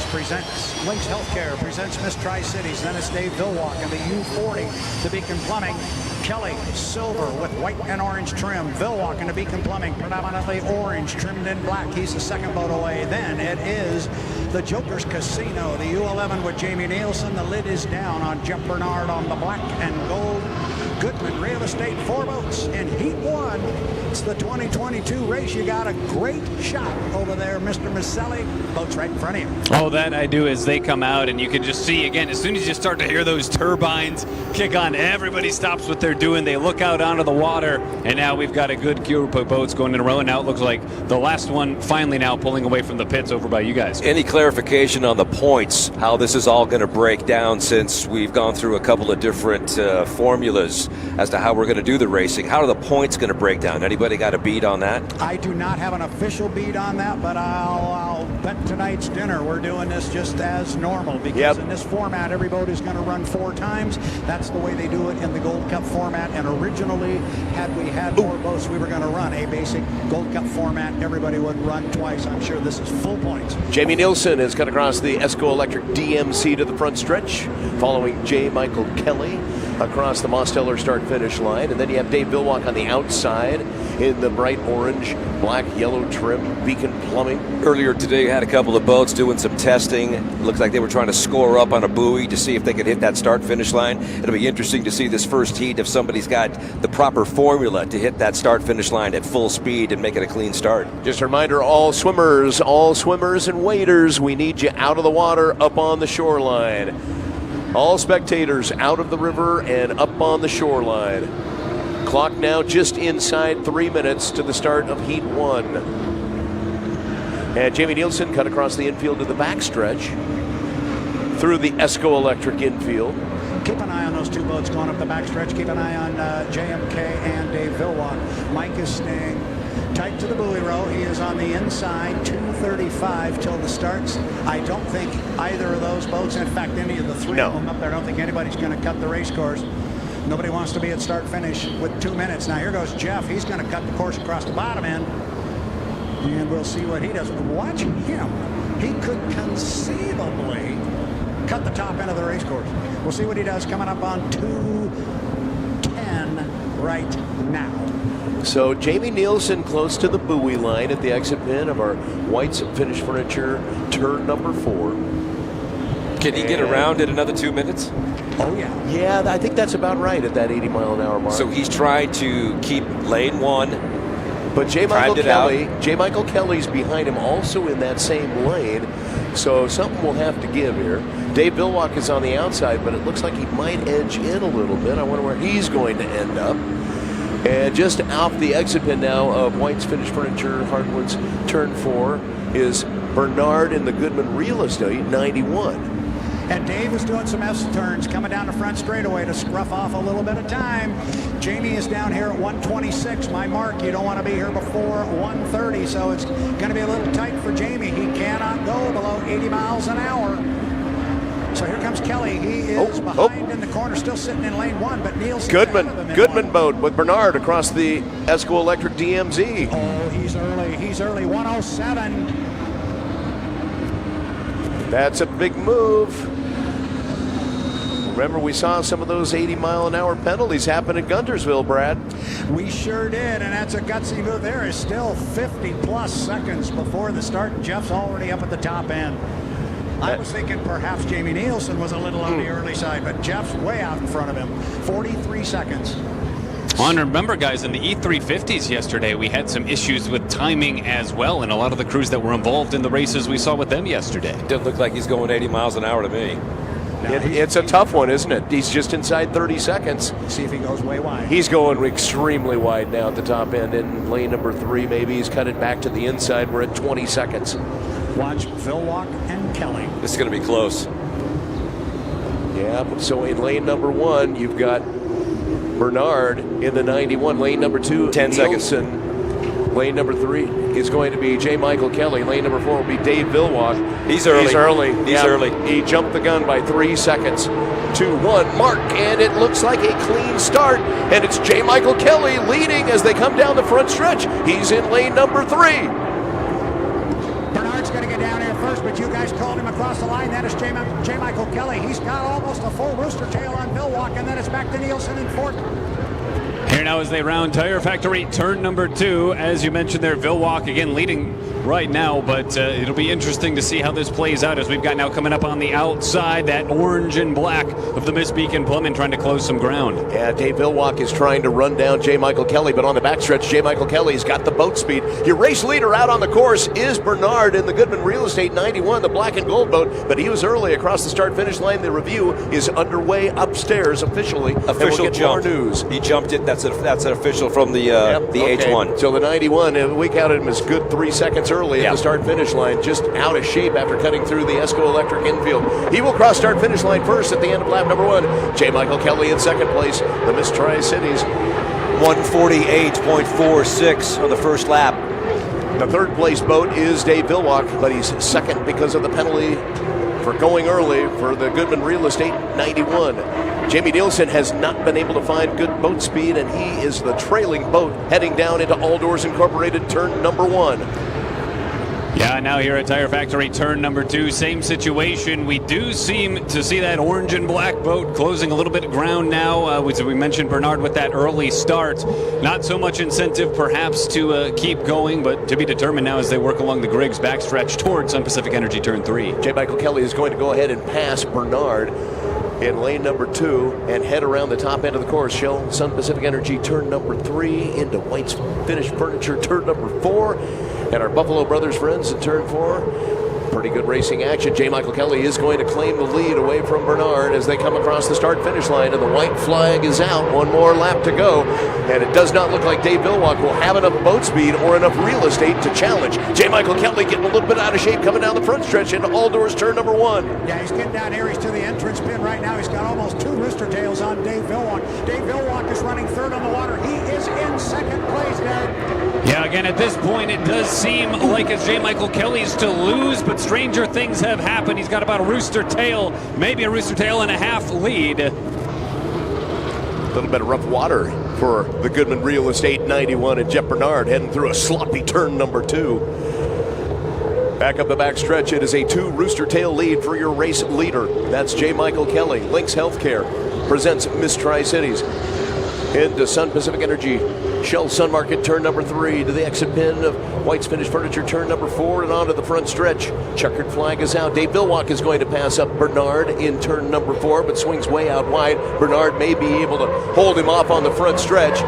Healthcare presents Miss Tri-Cities. Then it's Dave Villwock in the U40. The Beacon Plumbing. Kelly, silver with white and orange trim. Villwock in the Beacon Plumbing, predominantly orange, trimmed in black. He's the second boat away. Then it is the Joker's Casino, the U11 with Jamie Nielsen. The lid is down on Jeff Bernard on the black and gold. Goodman Real Estate, 4 boats in Heat 1. It's the 2022 race. You got a great shot over there, Mr. Maselli. Boat's right in front of you. Oh, that I do as they come out, and you can just see, again, as soon as you start to hear those turbines kick on, everybody stops what they're doing. They look out onto the water, and now we've got a good group of boats going in a row, and now it looks like the last one finally now pulling away from the pits over by you guys. Any clarification on the points, how this is all going to break down, since we've gone through a couple of different formulas as to how we're going to do the racing? How are the points going to break down? Anybody got a beat on that? I do not have an official beat on that, but I'll bet tonight's dinner we're doing this just as normal, because in this format, every boat is going to run 4 times. That's the way they do it in the Gold Cup format, and originally, had we had more boats, we were going to run a basic Gold Cup format. Everybody would run twice. I'm sure this is full points. Jamie Nielsen has cut across the Esco Electric DMC to the front stretch, following J. Michael Kelly across the Mosteller start-finish line. And then you have Dave Villwock on the outside in the bright orange, black, yellow trim, Beacon Plumbing. Earlier today, you had a couple of boats doing some testing. Looks like they were trying to score up on a buoy to see if they could hit that start-finish line. It'll be interesting to see this first heat if somebody's got the proper formula to hit that start-finish line at full speed and make it a clean start. Just a reminder, all swimmers and waders, we need you out of the water, up on the shoreline. All spectators out of the river and up on the shoreline. Clock now just inside 3 minutes to the start of Heat 1. And Jamie Nielsen cut across the infield to the backstretch through the Esco Electric infield. Keep an eye on those 2 boats going up the backstretch. Keep an eye on JMK and Dave Villwock. Mike is staying tight to the buoy row. He is on the inside, 2:35 till the starts. I don't think either of those boats, in fact, any of the three of them up there, I don't think anybody's going to cut the race course. Nobody wants to be at start finish with 2 minutes. Now here goes Jeff. He's going to cut the course across the bottom end. And we'll see what he does. Watching him, he could conceivably cut the top end of the race course. We'll see what he does coming up on 2:10 right now. So Jamie Nielsen close to the buoy line at the exit pin of our White's Finish Furniture turn number 4. Can he get around in another 2 minutes? Oh, yeah. Yeah, I think that's about right at that 80-mile-an-hour mark. So he's trying to keep lane 1. But J. Michael Kelly's behind him, also in that same lane. So something will have to give here. Dave Villwock is on the outside, but it looks like he might edge in a little bit. I wonder where he's going to end up. And just off the exit pin now of White's Finish Furniture Hardwoods turn 4 is Bernard in the Goodman Real Estate 91. And Dave is doing some S-turns coming down the front straightaway to scruff off a little bit of time. Jamie is down here at 1:26, my mark. You don't want to be here before 1:30, so it's going to be a little tight for Jamie. He cannot go below 80 miles an hour. So here comes Kelly. He is behind in the corner, still sitting in lane 1, but Nielsen Goodman boat with Bernard across the Esco Electric DMZ. Oh, he's early. He's early. 1:07. That's a big move. Remember, we saw some of those 80-mile-an-hour penalties happen at Guntersville, Brad. We sure did, and that's a gutsy move. There is still 50-plus seconds before the start, and Jeff's already up at the top end. I was thinking perhaps Jamie Nielsen was a little on the early side, but Jeff's way out in front of him. 43 seconds. And remember, guys, in the E350s yesterday, we had some issues with timing as well, and a lot of the crews that were involved in the races we saw with them yesterday. It doesn't look like he's going 80 miles an hour to me. It's a tough one, isn't it? He's just inside 30 seconds. See if he goes way wide. He's going extremely wide now at the top end in lane number 3. Maybe he's cut it back to the inside. We're at 20 seconds. Watch Villwock and Kelly. This is going to be close. Yeah, so in lane number 1, you've got Bernard in the 91. Lane number 2, 10 seconds. Lane number 3 is going to be J. Michael Kelly. Lane number 4 will be Dave Villwock. He's early. He's early. He jumped the gun by 3 seconds. 2-1 mark, and it looks like a clean start. And it's J. Michael Kelly leading as they come down the front stretch. He's in lane number 3. Bernard's going to get down here first, but you guys called him across the line. That is J. Michael Kelly. He's got almost a full rooster tail on Villwock, and then it's back to Nielsen in 4th. Here now as they round Tire Factory turn number 2. As you mentioned there, Villwock again leading right now, but it'll be interesting to see how this plays out as we've got now coming up on the outside that orange and black of the Miss Beacon Plummen trying to close some ground. Yeah, Dave Villwock is trying to run down J. Michael Kelly, but on the backstretch, J. Michael Kelly's got the boat speed. Your race leader out on the course is Bernard in the Goodman Real Estate 91, the black and gold boat, but he was early across the start-finish line. The review is underway upstairs officially. Official we'll jump. More news. He jumped it. That's an official from the H1. So the 91, we counted him as good 3 seconds early at the start-finish line, just out of shape after cutting through the Esco Electric infield. He will cross start-finish line first at the end of lap number 1. J. Michael Kelly in second place. The Miss Tri-Cities. 148.46 on the first lap. The third place boat is Dave Villwock, but he's second because of the penalty for going early for the Goodman Real Estate 91. Jamie Nielsen has not been able to find good boat speed, and he is the trailing boat heading down into All Doors Incorporated turn number 1. Yeah, now here at Tire Factory turn number 2, same situation. We do seem to see that orange and black boat closing a little bit of ground now. We mentioned Bernard with that early start. Not so much incentive perhaps to keep going, but to be determined now as they work along the Griggs backstretch towards Sun Pacific Energy turn 3. J. Michael Kelly is going to go ahead and pass Bernard in lane number 2 and head around the top end of the course. Shell Sun Pacific Energy turn number 3 into White's Finish Furniture turn number 4. And our Buffalo Brothers friends in turn 4 Pretty good racing action. J. Michael Kelly is going to claim the lead away from Bernard as they come across the start-finish line, and the white flag is out. One more lap to go, and it does not look like Dave Villwock will have enough boat speed or enough real estate to challenge. J. Michael Kelly getting a little bit out of shape coming down the front stretch into all doors turn number 1. Yeah, he's getting down here. He's to the entrance pin right now. He's got almost 2 rooster tails on Dave Villwock. Dave Villwock is running third on the water. He is in second place now. Yeah, again, at this point, it does seem like it's J. Michael Kelly's to lose, but stranger things have happened. He's got about a rooster tail, maybe a rooster tail and a half lead. A little bit of rough water for the Goodman Real Estate 91 and Jeff Bernard heading through a sloppy turn number 2. Back up the back stretch, it is a 2 rooster tail lead for your race leader. That's J. Michael Kelly. Lynx Healthcare presents Miss Tri-Cities. Into Sun Pacific Energy, Shell Sun Market turn number 3 to the exit pin of White's Finished Furniture turn number 4 and onto the front stretch. Checkered flag is out. Dave Villwock is going to pass up Bernard in turn number 4, but swings way out wide. Bernard may be able to hold him off on the front stretch.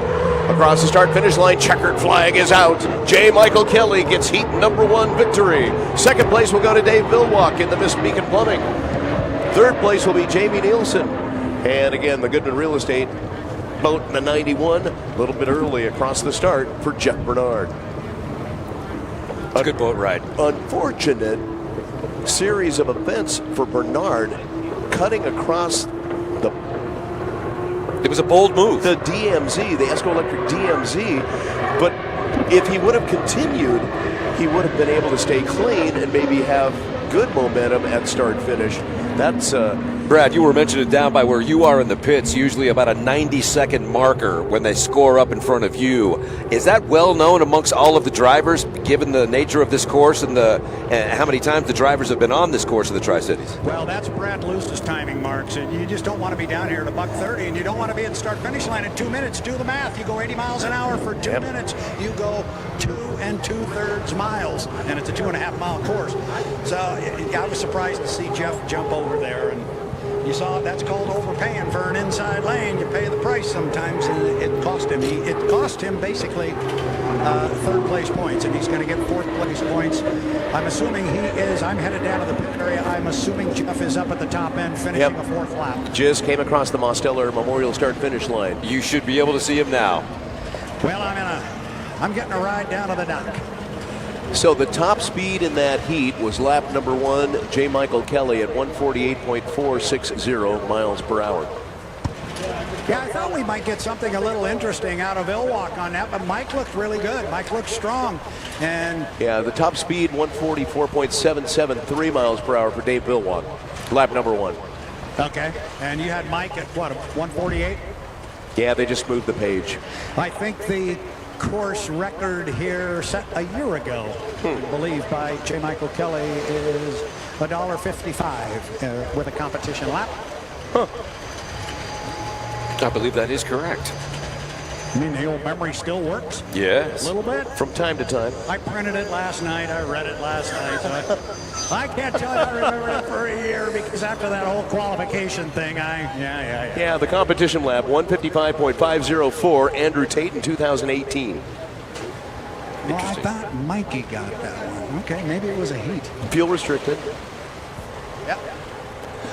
Across the start-finish line, checkered flag is out. J. Michael Kelly gets heat number 1 victory. Second place will go to Dave Villwock in the Miss Beacon Plumbing. Third place will be Jamie Nielsen. And again, the Goodman Real Estate boat in the 91, a little bit early across the start for Jeff Bernard. A good boat ride. Unfortunate series of events for Bernard, cutting across the... It was a bold move. The DMZ, the Esco Electric DMZ, but if he would have continued, he would have been able to stay clean and maybe have good momentum at start-finish. That's... Brad, you were mentioning down by where you are in the pits, usually about a 90-second marker when they score up in front of you. Is that well known amongst all of the drivers, given the nature of this course and how many times the drivers have been on this course of the Tri-Cities? Well, that's Brad Luce's timing marks. And you just don't want to be down here at $1:30, and you don't want to be at the start-finish line in 2 minutes. Do the math. You go 80 miles an hour for 2 minutes. You go 2 2/3 miles, and it's a 2.5-mile course. So I was surprised to see Jeff jump over there, and you saw that's called overpaying for an inside lane. You pay the price sometimes, and it cost him. It cost him basically 3rd place points, and he's going to get 4th place points. I'm assuming he is. I'm headed down to the pit area. I'm assuming Jeff is up at the top end, finishing a 4th lap. Just came across the Mosteller Memorial start-finish line. You should be able to see him now. Well, I'm getting a ride down to the dock. So the top speed in that heat was lap number 1, J. Michael Kelly at 148.460 miles per hour. Yeah, I thought we might get something a little interesting out of Villwock on that, but Mike looked really good. Mike looked strong. And yeah, the top speed 144.773 miles per hour for Dave Villwock, lap number 1. Okay, and you had Mike at what, 148? Yeah, they just moved the page. I think the course record here set a year ago, I believe, by J. Michael Kelly is $1.55 with a competition lap. Huh. I believe that is correct. I mean, the old memory still works? Yes. A little bit? From time to time. I printed it last night. I read it last night. So I can't tell you I remember it for a year because after that whole qualification thing, Yeah, the competition lap, 155.504, Andrew Tate in 2018. Well, I thought Mikey got that one. Okay, maybe it was a heat. Fuel restricted. Yep.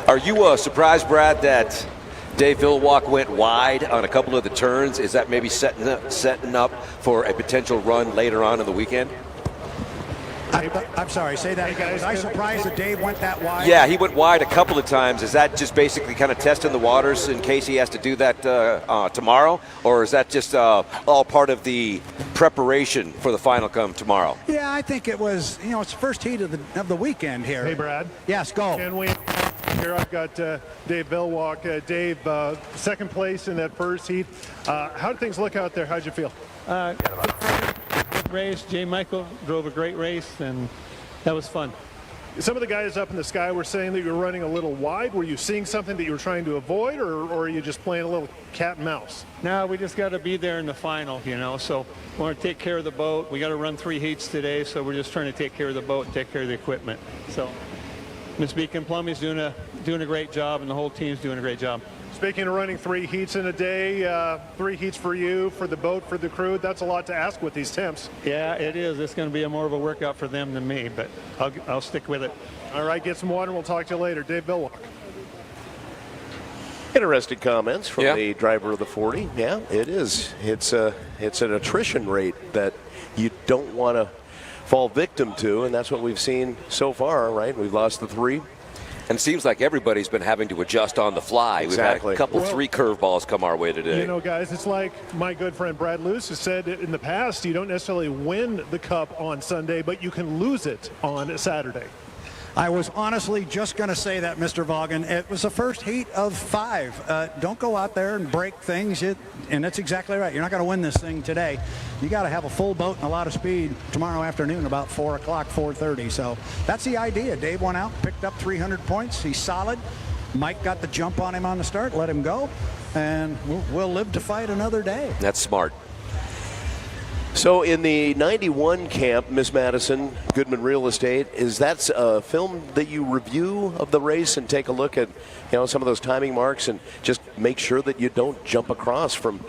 Are you surprised, Brad, that Dave Villwock went wide on a couple of the turns? Is that maybe setting up for a potential run later on in the weekend? I'm sorry, say that again. Was I surprised that Dave went that wide? Yeah, he went wide a couple of times. Is that just basically kind of testing the waters in case he has to do that tomorrow? Or is that just all part of the preparation for the final come tomorrow? Yeah, I think it was, it's the first heat of the weekend here. Hey, Brad. Yes, go. Can we? Here I've got Dave Villwock. Dave, second place in that first heat. How did things look out there? How'd you feel? Race. J. Michael drove a great race, and that was fun. Some of the guys up in the sky were saying that you were running a little wide. Were you seeing something that you were trying to avoid, or are you just playing a little cat and mouse? No, we just got to be there in the final, so we want to take care of the boat. We got to run 3 heats today, so we're just trying to take care of the boat and take care of the equipment. So Miss Beacon Plumbing's doing a great job, and the whole team's doing a great job. Speaking of running 3 heats in a day, 3 heats for you, for the boat, for the crew, that's a lot to ask with these temps. Yeah, it is. It's going to be more of a workout for them than me, but I'll stick with it. All right, get some water. We'll talk to you later. Dave Villwock. Interesting comments from the driver of the 40. Yeah, it is. It's an attrition rate that you don't want to fall victim to, and that's what we've seen so far, right? We've lost the 3. And it seems like everybody's been having to adjust on the fly. Exactly. We've had a couple 3 curveballs come our way today. You know, guys, it's like my good friend Brad Luce has said in the past, you don't necessarily win the Cup on Sunday, but you can lose it on Saturday. I was honestly just going to say that, Mr. Vaughan. It was the first heat of 5. Don't go out there and break things. And that's exactly right. You're not going to win this thing today. You got to have a full boat and a lot of speed tomorrow afternoon about 4 o'clock, 4:30. So that's the idea. Dave went out, picked up 300 points. He's solid. Mike got the jump on him on the start, let him go. And we'll live to fight another day. That's smart. So in the 91 camp, Miss Madison, Goodman Real Estate, is that a film that you review of the race and take a look at, some of those timing marks and just make sure that you don't jump across from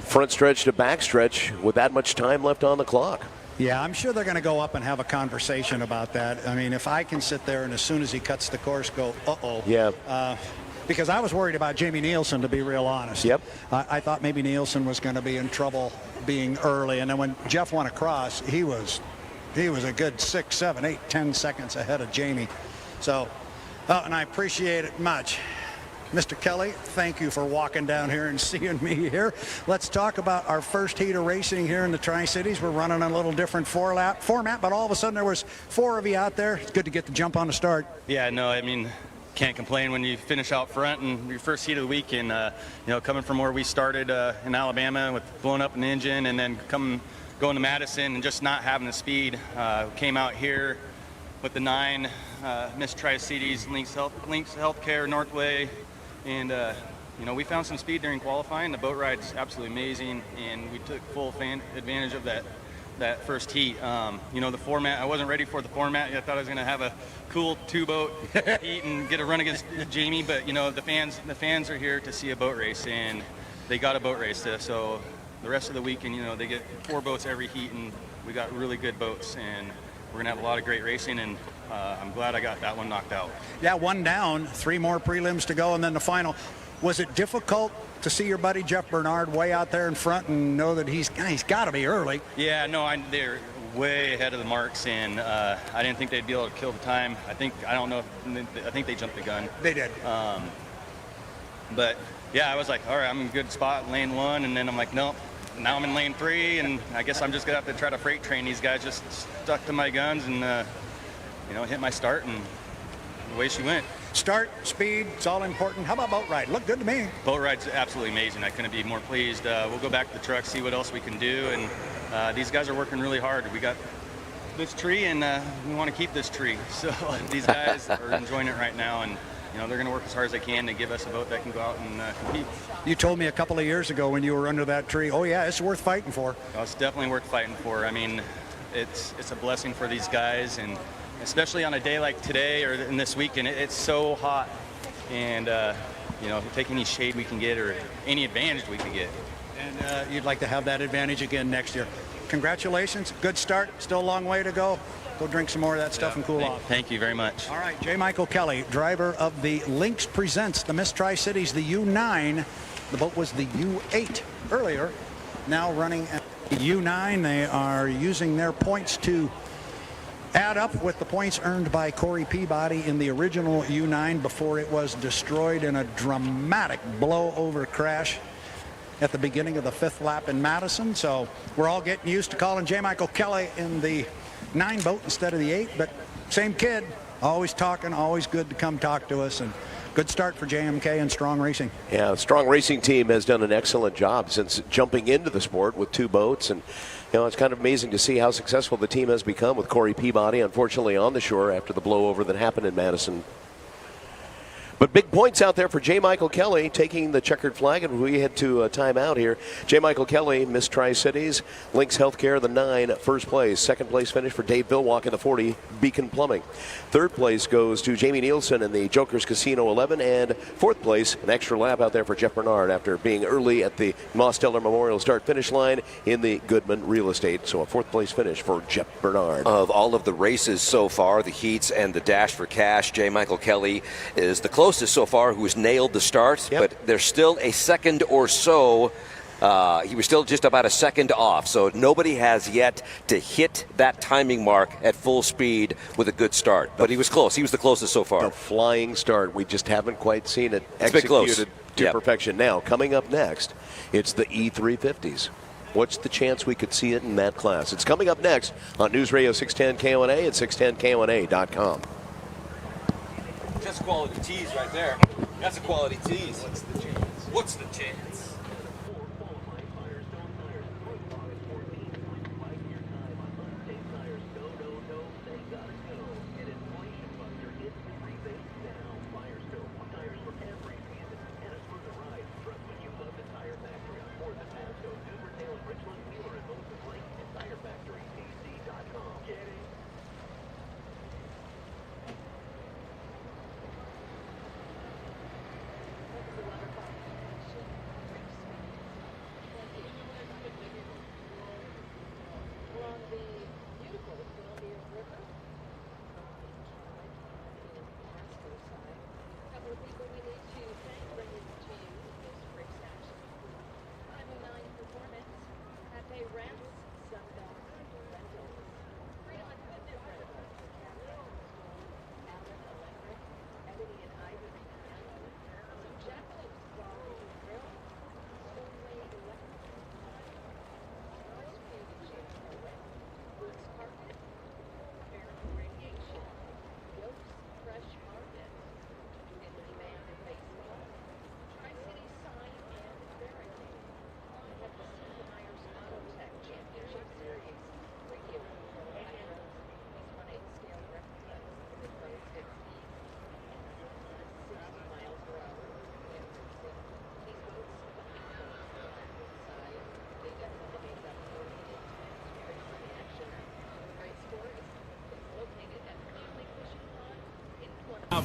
front stretch to back stretch with that much time left on the clock? Yeah, I'm sure they're going to go up and have a conversation about that. I mean, if I can sit there and as soon as he cuts the course go, uh-oh. Yeah. Because I was worried about Jamie Nielsen, to be real honest. Yep. I thought maybe Nielsen was going to be in trouble being early. And then when Jeff went across, he was a good 6, 7, 8, 10 seconds ahead of Jamie. So, and I appreciate it much. Mr. Kelly, thank you for walking down here and seeing me here. Let's talk about our first heat of racing here in the Tri-Cities. We're running a little different format, but all of a sudden there was 4 of you out there. It's good to get the jump on the start. Yeah, no, I mean, can't complain when you finish out front and your first heat of the week. And coming from where we started in Alabama with blowing up an engine, and then going to Madison and just not having the speed, came out here with the 9 Miss Tri-Cities, Links Healthcare, Northway, and we found some speed during qualifying. The boat ride's absolutely amazing, and we took full advantage of that first heat. The format, I wasn't ready for the format. I thought I was going to have a cool 2-boat heat and get a run against Jamie, but the fans are here to see a boat race, and they got a boat race. So the rest of the weekend, they get 4 boats every heat, and we got really good boats, and we're going to have a lot of great racing, and I'm glad I got that one knocked out. Yeah, 1 down, 3 more prelims to go, and then the final. Was it difficult to see your buddy Jeff Bernard way out there in front and know that he's got to be early? Yeah, no, they're way ahead of the marks, and I didn't think they'd be able to kill the time. I think they jumped the gun. They did. But yeah, I was like, all right, I'm in a good spot, lane 1, and then I'm like, nope. Now I'm in lane 3, and I guess I'm just gonna have to try to freight train these guys. Just stuck to my guns and hit my start, and away she went. Start, speed, it's all important. How about boat ride? Looked good to me. Boat ride's absolutely amazing. I couldn't be more pleased. We'll go back to the truck, see what else we can do, and these guys are working really hard. We got this tree, and we want to keep this tree. So these guys are enjoying it right now, and they're going to work as hard as they can to give us a boat that can go out and compete. You told me a couple of years ago when you were under that tree, oh yeah, it's worth fighting for. Oh, it's definitely worth fighting for. I mean, it's a blessing for these guys, and especially on a day like today or in this weekend, it's so hot, and take any shade we can get or any advantage we can get. And you'd like to have that advantage again next year. Congratulations, good start, still a long way to go. Go drink some more of that stuff and cool off. Thank you very much. All right, J. Michael Kelly, driver of the Lynx Presents the Miss Tri-Cities, the U9. The boat was the U8 earlier, now running at the U9. They are using their points to add up with the points earned by Corey Peabody in the original U9 before it was destroyed in a dramatic blow-over crash at the beginning of the 5th lap in Madison. So we're all getting used to calling J. Michael Kelly in the 9 boat instead of the 8, but same kid, always talking, always good to come talk to us, and good start for JMK and Strong Racing. Yeah, the Strong Racing team has done an excellent job since jumping into the sport with 2 boats, and it's kind of amazing to see how successful the team has become with Corey Peabody, unfortunately on the shore after the blowover that happened in Madison. But big points out there for J. Michael Kelly taking the checkered flag, and we head to a timeout here. J. Michael Kelly, Miss Tri-Cities, Lynx Healthcare, the 9, first place. Second place finish for Dave Villwock in the 40, Beacon Plumbing. Third place goes to Jamie Nielsen in the Jokers Casino 11, and fourth place, an extra lap out there for Jeff Bernard after being early at the Mosteller Memorial start-finish line in the Goodman Real Estate. So a fourth place finish for Jeff Bernard. Of all of the races so far, the heats and the dash for cash, J. Michael Kelly is the closest so far who's nailed the start, but there's still a second or so. He was still just about a second off, so nobody has yet to hit that timing mark at full speed with a good start. But he was close. He was the closest so far. The flying start. We just haven't quite seen it executed to perfection. Now, coming up next, it's the E350s. What's the chance we could see it in that class? It's coming up next on News Radio 610 KONA and 610KONA.com. That's quality tease right there. That's a quality tease. What's the chance? What's the chance?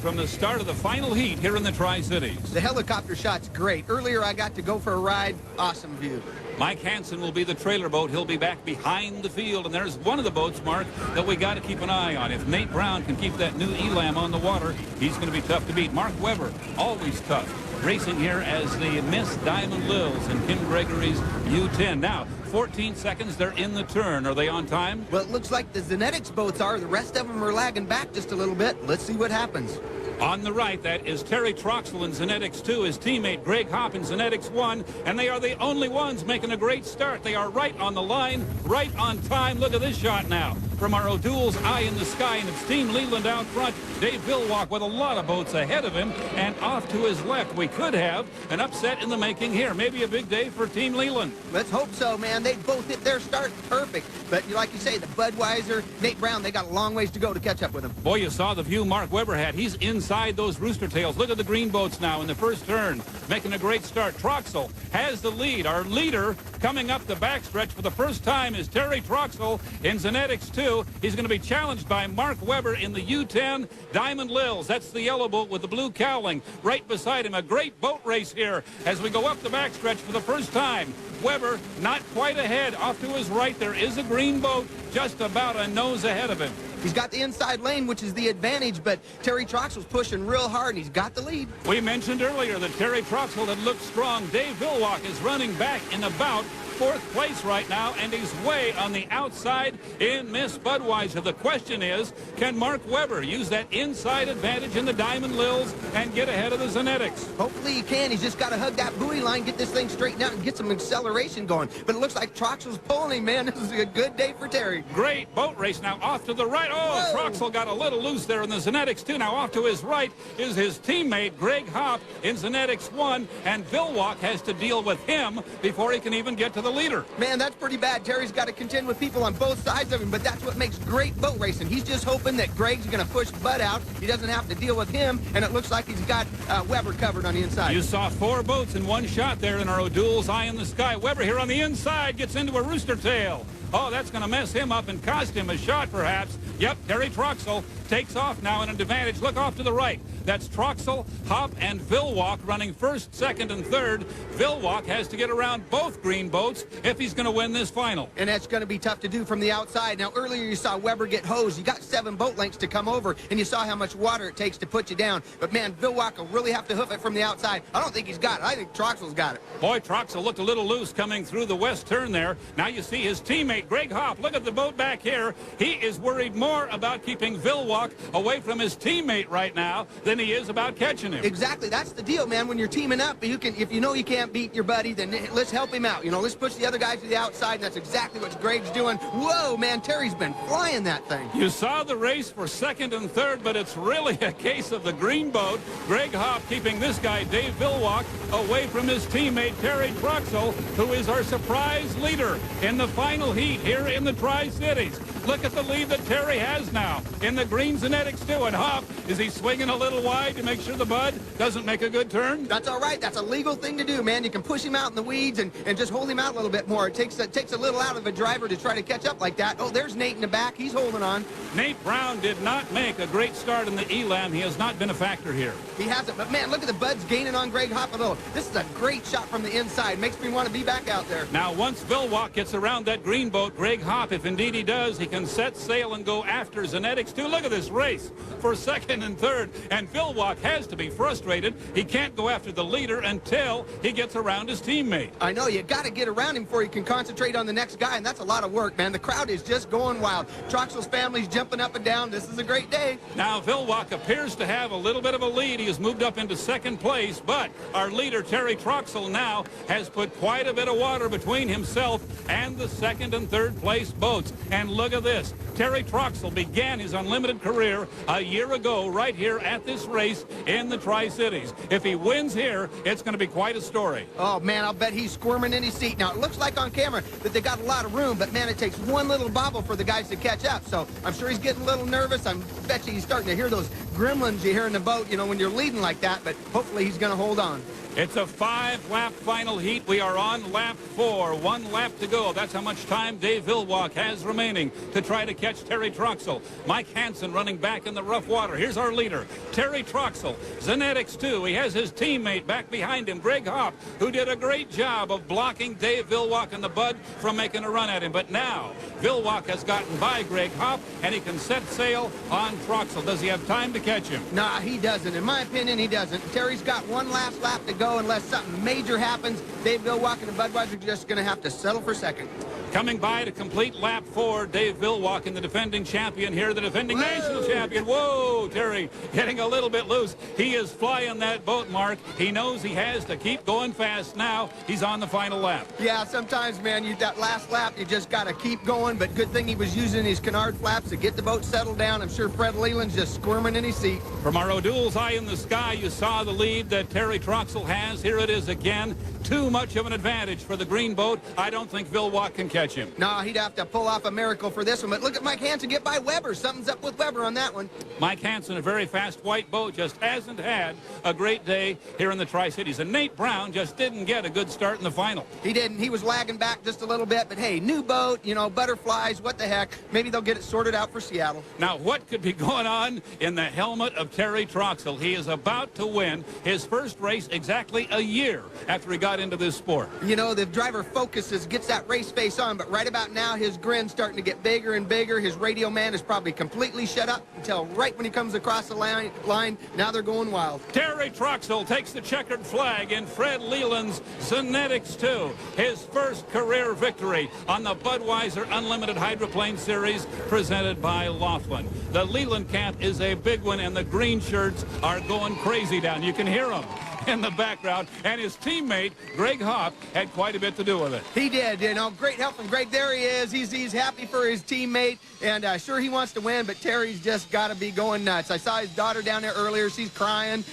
From the start of the final heat here in the Tri-Cities. The helicopter shot's great. Earlier I got to go for a ride. Awesome view. Mike Hansen will be the trailer boat. He'll be back behind the field. And there's one of the boats, Mark, that we got to keep an eye on. If Nate Brown can keep that new Elam on the water, he's going to be tough to beat. Mark Webber, always tough. Racing here as the Miss Diamond Lils and Kim Gregory's U10. Now, 14 seconds, they're in the turn. Are they on time? Well, it looks like the Zenetics boats are. The rest of them are lagging back just a little bit. Let's see what happens. On the right, that is Terry Troxel in Zenetics 2, his teammate Greg Hopp in Zenetics 1, and they are the only ones making a great start. They are right on the line, right on time. Look at this shot now from our O'Doul's Eye in the Sky, and it's Team Leland out front. Dave Villwock with a lot of boats ahead of him, and off to his left. We could have an upset in the making here. Maybe a big day for Team Leland. Let's hope so, man. They both hit their start perfect. But like you say, the Budweiser, Nate Brown, they got a long ways to go to catch up with them. Boy, you saw the view Mark Webber had. He's inside those rooster tails. Look at the green boats now in the first turn, making a great start. Troxel has the lead. Our leader coming up the backstretch for the first time is Terry Troxel in Zenetics 2. He's going to be challenged by Mark Webber in the U10 Diamond Lils. That's the yellow boat with the blue cowling right beside him. A great boat race here as we go up the backstretch for the first time. Webber not quite ahead. Off to his right, there is a green boat just about a nose ahead of him. He's got the inside lane, which is the advantage, but Terry Troxel's pushing real hard, and he's got the lead. We mentioned earlier that Terry Troxel had looked strong. Dave Villwock is running back in about fourth place right now, and he's way on the outside in Miss Budweiser. The question is, can Mark Webber use that inside advantage in the Diamond Lils and get ahead of the Zenetics? Hopefully he can. He's just got to hug that buoy line, get this thing straightened out, and get some acceleration going. But it looks like Troxel's pulling him, man. This is a good day for Terry. Great boat race now off to the right. Oh, Troxel got a little loose there in the Zenetics 2. Now off to his right is his teammate Greg Hopp in Zenetics 1, and Villwock has to deal with him before he can even get to the the leader. Man, that's pretty bad. Terry's got to contend with people on both sides of him, but that's what makes great boat racing. He's just hoping that Greg's going to push Bud out. He doesn't have to deal with him, and it looks like he's got Weber covered on the inside. You saw 4 boats in one shot there in our O'Doul's Eye in the Sky. Weber here on the inside gets into a rooster tail. Oh, that's going to mess him up and cost him a shot, perhaps. Yep, Terry Troxel takes off now in an advantage. Look off to the right. That's Troxel, Hop, and Villwock running first, second, and third. Villwock has to get around both green boats if he's going to win this final. And that's going to be tough to do from the outside. Now, earlier you saw Weber get hosed. You got 7 boat lengths to come over, and you saw how much water it takes to put you down. But, man, Villwock will really have to hoof it from the outside. I don't think he's got it. I think Troxel's got it. Boy, Troxel looked a little loose coming through the west turn there. Now you see his teammate, Greg Hop. Look at the boat back here. He is worried more about keeping Villwock away from his teammate right now than he is about catching him. Exactly. That's the deal, man. When you're teaming up, if you know you can't beat your buddy, then let's help him out. You know, let's push the other guys to the outside, and that's exactly what Greg's doing. Whoa, man, Terry's been flying that thing. You saw the race for second and third, but it's really a case of the green boat. Greg Hop keeping this guy, Dave Villwock, away from his teammate, Terry Troxel, who is our surprise leader in the final heat here in the Tri-Cities. Look at the lead that Terry has now in the green Zenetics too. And Hop, is he swinging a little wide to make sure the Bud doesn't make a good turn? That's all right. That's a legal thing to do, man. You can push him out in the weeds and just hold him out a little bit more. It takes a little out of a driver to try to catch up like that. Oh, there's Nate in the back. He's holding on. Nate Brown did not make a great start in the Elam. He has not been a factor here. He hasn't. But, man, look at the Buds gaining on Greg Hop a little. This is a great shot from the inside. Makes me want to be back out there. Now, once Villwock gets around that green boat, Greg Hop, if indeed he does, he can set sail and go after Zenetics too. Look at this race for second and third, and Villwock has to be frustrated. He can't go after the leader until he gets around his teammate. I know, you got to get around him before you can concentrate on the next guy, and that's a lot of work, man. The crowd is just going wild. Troxel's family's jumping up and down. This is a great day. Now, Villwock appears to have a little bit of a lead. He has moved up into second place, but our leader, Terry Troxel, now has put quite a bit of water between himself and the second and third place boats. And look at this. Terry Troxel began his unlimited career a year ago right here at this race in the Tri-Cities. If he wins here, it's going to be quite a story. Oh, man, I'll bet he's squirming in his seat. Now, it looks like on camera that they got a lot of room, but, man, it takes one little bobble for the guys to catch up. So I'm sure he's getting a little nervous. I bet you he's starting to hear those gremlins you hear in the boat, you know, when you're leading like that, but hopefully he's going to hold on. It's a 5-lap final heat. We are on lap 4. 1 lap to go. That's how much time Dave Villwock has remaining to try to catch Terry Troxel. Mike Hansen running back in the rough water. Here's our leader, Terry Troxel. Zenetics, too. He has his teammate back behind him, Greg Hop, who did a great job of blocking Dave Villwock and the Bud from making a run at him. But now, Villwock has gotten by Greg Hop, and he can set sail on Troxel. Does he have time to catch him? Nah, he doesn't. In my opinion, he doesn't. Terry's got one last lap to go. Unless something major happens, Dave Villwock and the Budweiser are just going to have to settle for second. Coming by to complete lap 4, Dave Villwock and the defending champion here, the defending national champion. Whoa, Terry getting a little bit loose. He is flying that boat, Mark. He knows he has to keep going fast now. He's on the final lap. Yeah, sometimes, man, that last lap, you just got to keep going, but good thing he was using his canard flaps to get the boat settled down. I'm sure Fred Leland's just squirming in his seat. From our O'Doul's Eye in the Sky, you saw the lead that Terry Troxel has. Here it is again. Too much of an advantage for the green boat. I don't think Villwock can catch him. No, he'd have to pull off a miracle for this one. But look at Mike Hansen get by Weber. Something's up with Weber on that one. Mike Hansen, a very fast white boat, just hasn't had a great day here in the Tri-Cities. And Nate Brown just didn't get a good start in the final. He didn't. He was lagging back just a little bit. But, hey, new boat, you know, butterflies, what the heck. Maybe they'll get it sorted out for Seattle. Now, what could be going on in the helmet of Terry Troxel? He is about to win his first race exactly a year after he got into this sport. You know, the driver focuses, gets that race face on, but right about now, his grin's starting to get bigger and bigger. His radio man is probably completely shut up until right when he comes across the line. Now they're going wild. Terry Troxel takes the checkered flag in Fred Leland's Zenetics 2. His first career victory on the Budweiser Unlimited Hydroplane Series presented by Laughlin. The Leland camp is a big one, and the green shirts are going crazy down. You can hear them in the background, and his teammate Greg Hop had quite a bit to do with it. He did, you know. Great help from Greg. There he is. He's happy for his teammate, and sure he wants to win, but Terry's just got to be going nuts. I saw his daughter down there earlier. She's crying.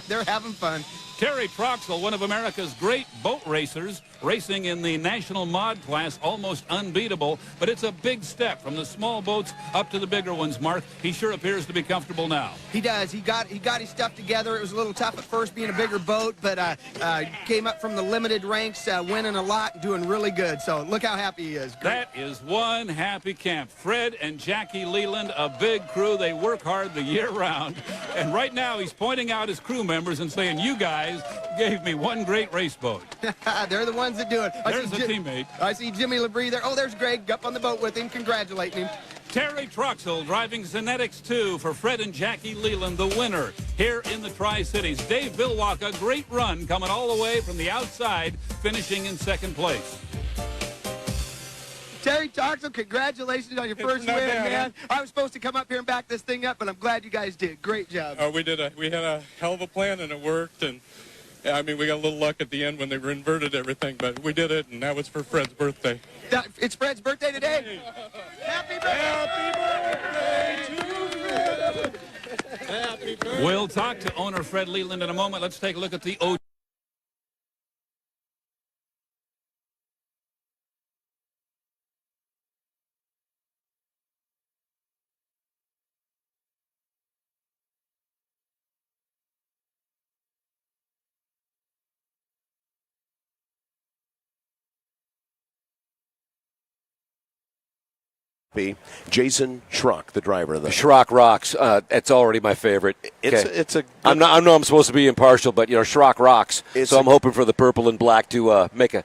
They're having fun. Terry Troxel, one of America's great boat racers, racing in the national mod class, almost unbeatable, but it's a big step from the small boats up to the bigger ones, Mark. He sure appears to be comfortable now. He does. He got his stuff together. It was a little tough at first being a bigger boat, but came up from the limited ranks, winning a lot, doing really good. So look how happy he is. Great. That is one happy camp. Fred and Jackie Leland, a big crew. They work hard the year round. And right now he's pointing out his crew members and saying, you guys gave me one great race boat. They're the ones that do it. There's a teammate. I see Jimmy LeBrie there. Oh, there's Greg up on the boat with him, congratulating him. Terry Troxell driving Zenetics 2 for Fred and Jackie Leland, the winner here in the Tri-Cities. Dave Villwock, a great run coming all the way from the outside, finishing in second place. Terry Troxell, congratulations on your first win, man. I was supposed to come up here and back this thing up, but I'm glad you guys did. Great job. We had a hell of a plan, and it worked. And I mean, we got a little luck at the end when they inverted everything, but we did it, and that was for Fred's birthday. It's Fred's birthday today. Happy birthday to Fred. Happy birthday. We'll talk to owner Fred Leland in a moment. Let's take a look at the O. Jason Schrock, the driver of the Schrock rocks. It's already my favorite. It's a. I know I'm supposed to be impartial, but Schrock rocks. So I'm hoping for the purple and black to make a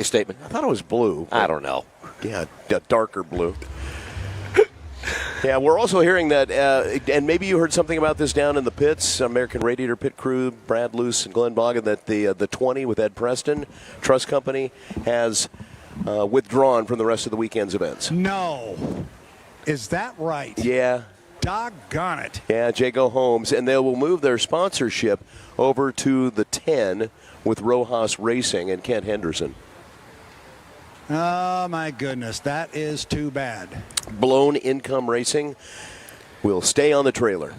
statement. I thought it was blue. I don't know. Yeah, darker blue. Yeah, we're also hearing that, and maybe you heard something about this down in the pits, American Radiator Pit Crew, Brad Luce and Glenn Boggin, that the 20 with Ed Preston Trust Company has withdrawn from the rest of the weekend's events. No. Is that right? Yeah. Doggone it. Yeah, Jago Holmes, and they will move their sponsorship over to the 10 with Rojas Racing and Kent Henderson. Oh, my goodness. That is too bad. Blown Income Racing will stay on the trailer.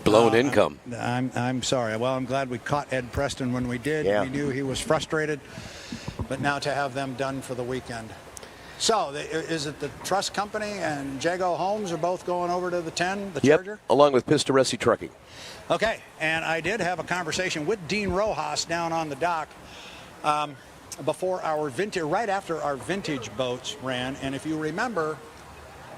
Blown Income. I'm sorry. Well, I'm glad we caught Ed Preston when we did. Yeah. We knew he was frustrated. But now to have them done for the weekend. So, is it the Trust Company and Jago Holmes are both going over to the 10, the Charger? Along with Pistoresi Trucking. Okay, and I did have a conversation with Dean Rojas down on the dock before our vintage, right after our vintage boats ran. And if you remember,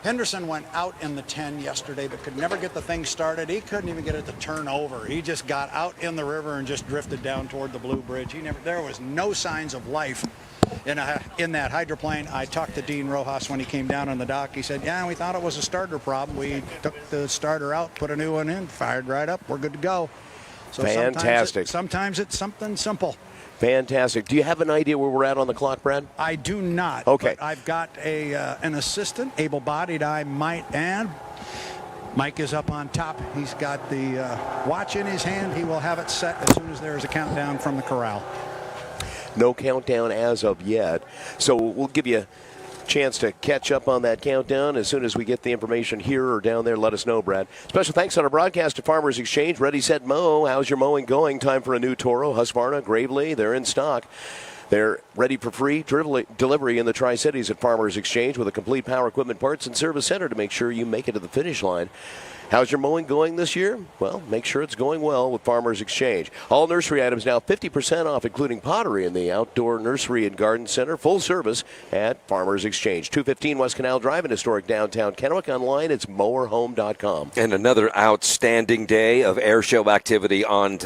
Henderson went out in the 10 yesterday, but could never get the thing started. He couldn't even get it to turn over. He just got out in the river and just drifted down toward the Blue Bridge. There was no signs of life in that hydroplane. I talked to Dean Rojas when he came down on the dock. He said, yeah, we thought it was a starter problem. We took the starter out, put a new one in, fired right up. We're good to go. So fantastic. Sometimes it's something simple. Fantastic. Do you have an idea where we're at on the clock, Brad? I do not. Okay. But I've got an assistant, able-bodied, I might add. Mike is up on top. He's got the watch in his hand. He will have it set as soon as there is a countdown from the corral. No countdown as of yet. So we'll give you a chance to catch up on that countdown as soon as we get the information here or down there. Let us know, Brad. Special thanks on our broadcast to Farmers Exchange. Ready, set, mow. How's your mowing going? Time for a new Toro, Husqvarna, Gravely. They're in stock. They're ready for free delivery in the Tri-Cities at Farmers Exchange with a complete power equipment parts and service center to make sure you make it to the finish line. How's your mowing going this year? Well, make sure it's going well with Farmers Exchange. All nursery items now 50% off, including pottery in the outdoor nursery and garden center. Full service at Farmers Exchange. 215 West Canal Drive in historic downtown Kennewick. Online, it's mowerhome.com. And another outstanding day of air show activity on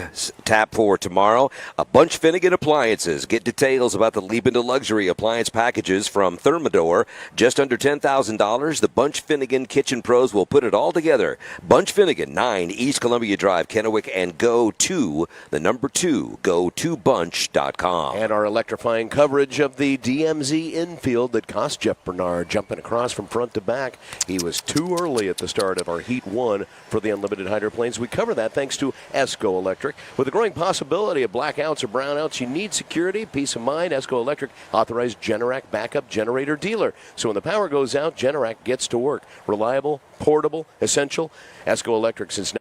tap for tomorrow. A Bunch Finnegan Appliances. Get details about the Leap into Luxury appliance packages from Thermador. Just under $10,000. The Bunch Finnegan Kitchen Pros will put it all together. Bunch Finnegan, 9 East Columbia Drive, Kennewick, and go to go2bunch.com. And our electrifying coverage of the DMZ infield that cost Jeff Bernard jumping across from front to back. He was too early at the start of our Heat 1 for the unlimited hydroplanes. We cover that thanks to ESCO Electric. With the growing possibility of blackouts or brownouts, you need security, peace of mind. ESCO Electric, authorized Generac backup generator dealer. So when the power goes out, Generac gets to work. Reliable, portable, essential. ESCO Electric since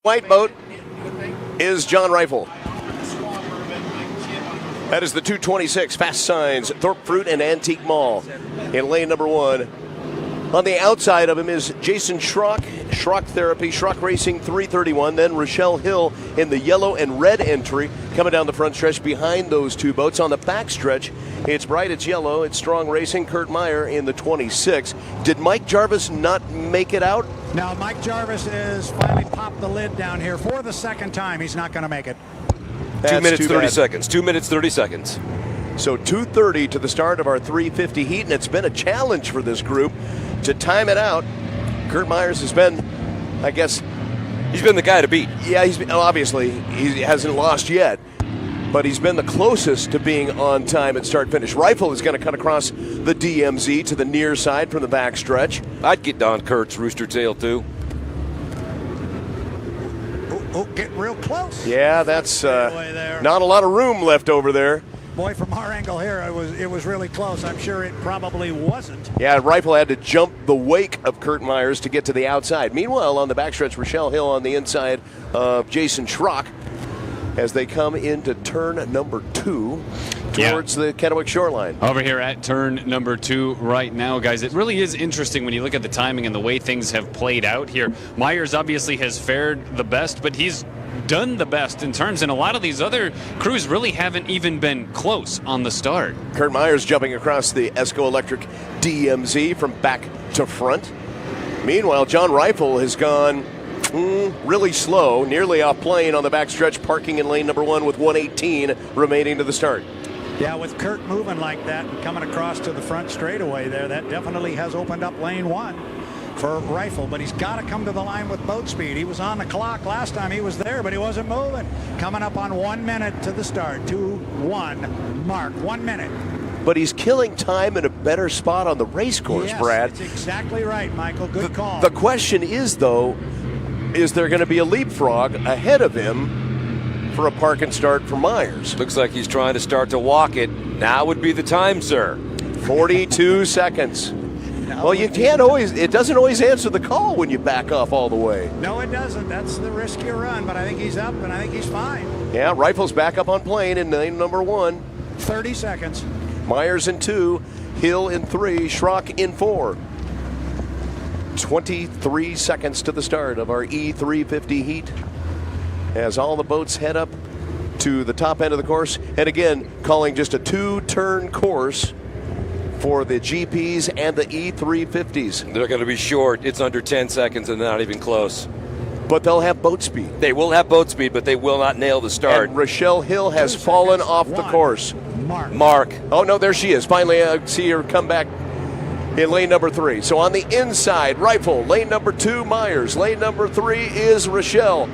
White boat is John Rifle. That is the 226 Fast Signs, Thorpe Fruit and Antique Mall in lane number 1. On the outside of him is Jason Schrock, Schrock Therapy, Schrock Racing 331. Then Rochelle Hill in the yellow and red entry coming down the front stretch behind those two boats. On the back stretch, it's bright, it's yellow, it's Strong Racing, Kurt Meyer in the 26. Did Mike Jarvis not make it out? Now, Mike Jarvis is finally popped the lid down here for the second time. He's not going to make it. 2 minutes, 30 seconds. 2 minutes, 30 seconds. So 2:30 to the start of our 350 heat, and it's been a challenge for this group to time it out. Kurt Myers has been, I guess, he's been the guy to beat. Yeah, he's been, obviously he hasn't lost yet, but he's been the closest to being on time at start finish. Rifle is going to cut across the DMZ to the near side from the back stretch. I'd get Don Kurt's rooster tail too. Oh, getting real close. Yeah, that's not a lot of room left over there. Boy, from our angle here, it was really close. I'm sure it probably wasn't. Yeah, Rifle had to jump the wake of Kurt Myers to get to the outside. Meanwhile, on the backstretch, Rochelle Hill on the inside of Jason Schrock as they come into turn number 2 towards the Kennewick shoreline. Over here at turn number 2 right now, guys. It really is interesting when you look at the timing and the way things have played out here. Myers obviously has fared the best, but he's done the best in turns, and a lot of these other crews really haven't even been close on the start. Kurt Myers jumping across the Esco Electric DMZ from back to front. Meanwhile, John Rifle has gone really slow, nearly off plane on the backstretch, parking in lane number 1 with 1:18 remaining to the start. Yeah, with Kurt moving like that and coming across to the front straightaway there, that definitely has opened up lane 1 for Rifle, but he's got to come to the line with boat speed. He was on the clock last time he was there, but he wasn't moving. Coming up on 1 minute to the start. 2-1 mark, 1 minute. But he's killing time in a better spot on the race course, yes, Brad. That's exactly right, Michael. Good call. The question is, though, is there going to be a leapfrog ahead of him for a park and start for Myers? Looks like he's trying to start to walk it. Now would be the time, sir. 42 seconds. Well, you can't always, it doesn't always answer the call when you back off all the way. No, it doesn't. That's the riskier run, but I think he's up, and I think he's fine. Yeah, Rifle's back up on plane in lane number 1. 30 seconds. Myers in 2, Hill in 3, Schrock in 4. 23 seconds to the start of our E350 heat as all the boats head up to the top end of the course. And again, calling just a 2-turn course for the GPs and the E350s. They're going to be short. It's under 10 seconds and not even close. But they'll have boat speed. They will have boat speed, but they will not nail the start. And Rochelle Hill has fallen off the course. Mark. Oh, no, there she is. Finally, I see her come back in lane number 3. So on the inside, Rifle. Lane number 2, Myers. Lane number 3 is Rochelle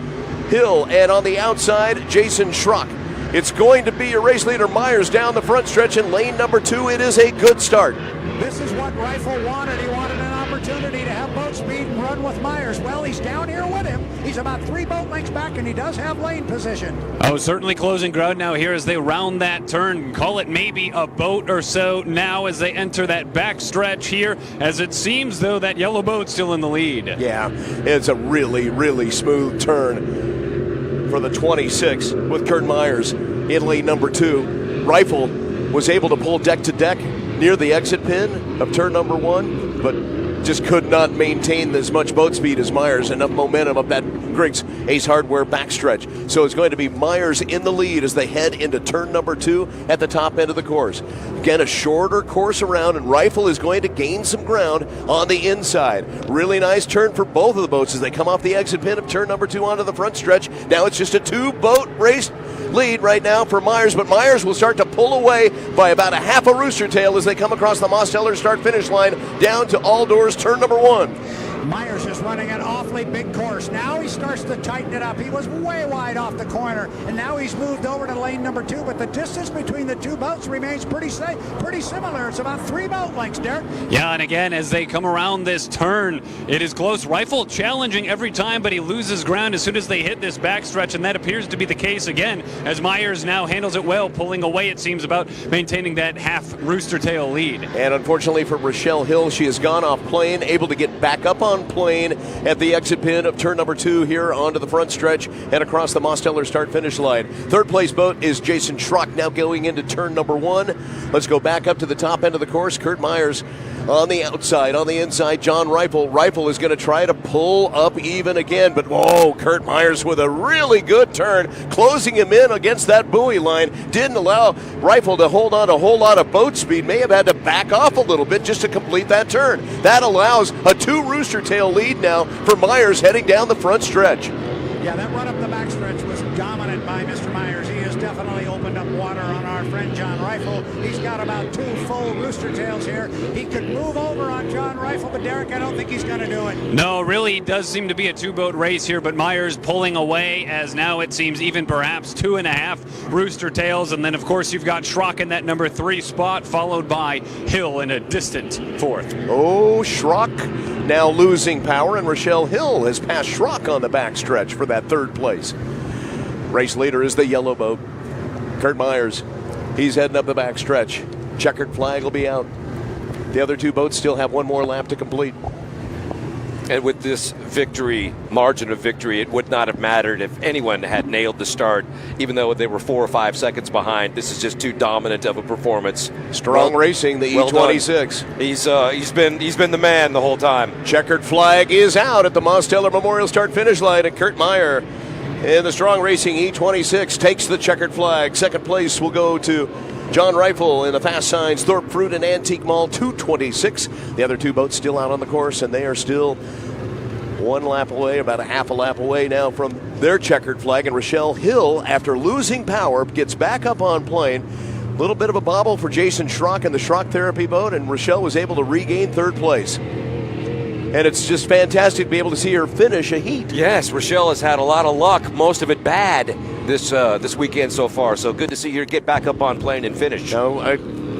Hill. And on the outside, Jason Schrock. It's going to be your race leader, Myers, down the front stretch in lane number 2. It is a good start. This is what Rifle wanted. He wanted an opportunity to have boat speed and run with Myers. Well, he's down here with him. He's about 3 boat lengths back, and he does have lane position. Oh, certainly closing ground now here as they round that turn. Call it maybe a boat or so now as they enter that back stretch here, as it seems, though, that yellow boat's still in the lead. Yeah, it's a really, really smooth turn for the 26 with Kurt Myers in lane number 2. Rifle was able to pull deck to deck near the exit pin of turn number 1, but just could not maintain as much boat speed as Myers. Enough momentum up that Griggs Ace Hardware backstretch. So it's going to be Myers in the lead as they head into turn number 2 at the top end of the course. Again, a shorter course around, and Rifle is going to gain some ground on the inside. Really nice turn for both of the boats as they come off the exit pin of turn number 2 onto the front stretch. Now it's just a 2-boat race lead right now for Myers, but Myers will start to pull away by about a half a rooster tail as they come across the Mosteller start-finish line down to All Doors turn number 1. Myers is running an awfully big course. Now he starts to tighten it up. He was way wide off the corner, and now he's moved over to lane number 2, but the distance between the 2 boats remains pretty similar. It's about 3 boat lengths, Derek. Yeah, and again, as they come around this turn, it is close. Rifle challenging every time, but he loses ground as soon as they hit this backstretch, and that appears to be the case again, as Myers now handles it well, pulling away, it seems, about maintaining that half rooster tail lead. And unfortunately for Rochelle Hill, she has gone off plane, able to get back up on on plane at the exit pin of turn number 2 here onto the front stretch and across the Mosteller start-finish line. Third place boat is Jason Schrock, now going into turn number 1. Let's go back up to the top end of the course. Kurt Myers on the outside. On the inside, John Rifle. Rifle is going to try to pull up even again, but Kurt Myers with a really good turn, closing him in against that buoy line. Didn't allow Rifle to hold on a whole lot of boat speed. May have had to back off a little bit just to complete that turn. That allows a 2 rooster tail lead now for Myers heading down the front stretch. Yeah, that run up the backstretch was dominant by Mr. Myers. He has definitely opened up water on our friend John Rifle. He's got about 2 full rooster tails here. He could move over on John Rifle, but Derek, I don't think he's going to do it. No, really does seem to be a 2-boat race here, but Myers pulling away as now it seems even perhaps 2.5 rooster tails. And then, of course, you've got Schrock in that number 3 spot, followed by Hill in a distant 4th. Schrock now losing power, and Rochelle Hill has passed Schrock on the backstretch for that 3rd place. Race leader is the yellow boat, Kurt Myers. He's heading up the backstretch. Checkered flag will be out. The other 2 boats still have 1 more lap to complete. And with this victory, margin of victory, it would not have mattered if anyone had nailed the start, even though they were 4 or 5 seconds behind. This is just too dominant of a performance. Strong racing, the E26. He's been the man the whole time. Checkered flag is out at the Mosteller Memorial start-finish line, and Kurt Meyer in the strong racing E26 takes the checkered flag. 2nd place will go to John Rifle in the Fast Signs Thorpe Fruit and Antique Mall 226. The other 2 boats still out on the course, and they are still 1 lap away, about a half a lap away now from their checkered flag. And Rochelle Hill, after losing power, gets back up on plane. A little bit of a bobble for Jason Schrock in the Schrock Therapy boat, and Rochelle was able to regain 3rd place. And it's just fantastic to be able to see her finish a heat. Yes, Rochelle has had a lot of luck, most of it bad this weekend so far. So good to see her get back up on plane and finish. No,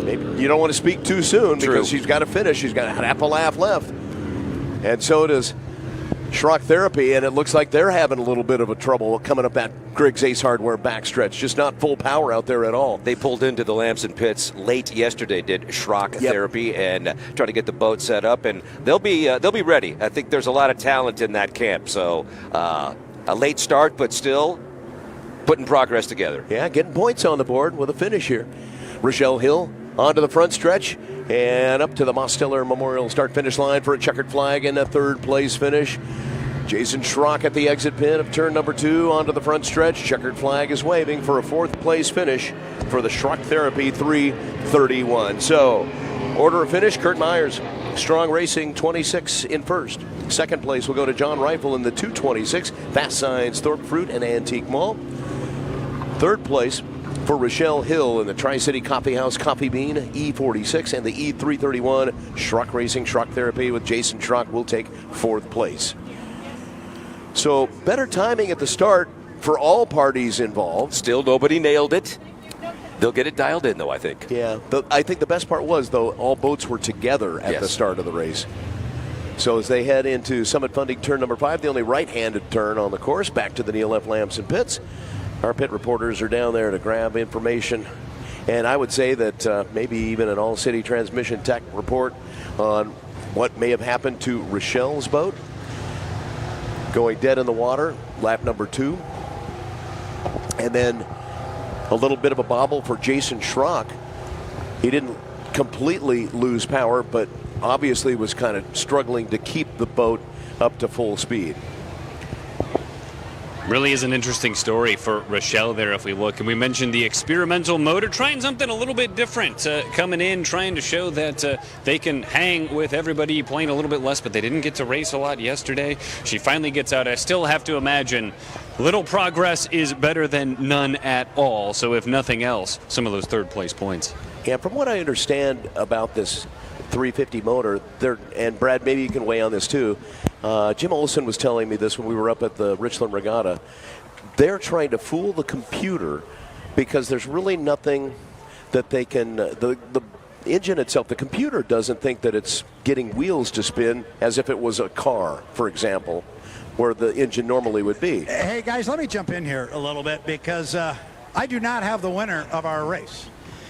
maybe you don't want to speak too soon. True. Because she's got to finish. She's got half a lap left. And so does Schrock Therapy, and it looks like they're having a little bit of a trouble coming up that Griggs Ace Hardware backstretch. Just not full power out there at all. They pulled into the Lamson pits late yesterday, did Schrock Therapy, and trying to get the boat set up, and they'll be ready. I think there's a lot of talent in that camp. So a late start, but still putting progress together. Yeah, getting points on the board with a finish here. Rochelle Hill onto the front stretch and up to the Mosteller Memorial start-finish line for a checkered flag and a 3rd place finish. Jason Schrock at the exit pin of turn number 2 onto the front stretch. Checkered flag is waving for a 4th place finish for the Schrock Therapy 331. So, order of finish, Kurt Myers, strong racing, 26 in 1st. 2nd place will go to John Rifle in the 226, Fast Signs Thorpe Fruit and Antique Mall. 3rd place for Rochelle Hill in the Tri-City Coffee House Coffee Bean E46, and the E331 Schrock Racing Schrock Therapy with Jason Schrock will take 4th place. So better timing at the start for all parties involved. Still nobody nailed it. They'll get it dialed in, though, I think. Yeah, I think the best part was, though, all boats were together at the start of the race. So as they head into Summit Funding turn number 5, the only right-handed turn on the course, back to the Neil F. Lamson pits. Our pit reporters are down there to grab information. And I would say that maybe even an all-city transmission tech report on what may have happened to Rochelle's boat. Going dead in the water, lap number 2. And then a little bit of a bobble for Jason Schrock. He didn't completely lose power, but obviously was kind of struggling to keep the boat up to full speed. Really is an interesting story for Rochelle there if we look. And we mentioned the experimental motor, trying something a little bit different, coming in, trying to show that they can hang with everybody, playing a little bit less, but they didn't get to race a lot yesterday. She finally gets out. I still have to imagine little progress is better than none at all. So if nothing else, some of those 3rd place points. Yeah, from what I understand about this 350 motor, and Brad, maybe you can weigh on this too. Jim Olson was telling me this when we were up at the Richland Regatta. They're trying to fool the computer because there's really nothing that they can, the engine itself, the computer doesn't think that it's getting wheels to spin as if it was a car, for example, where the engine normally would be. Hey guys, let me jump in here a little bit because I do not have the winner of our race.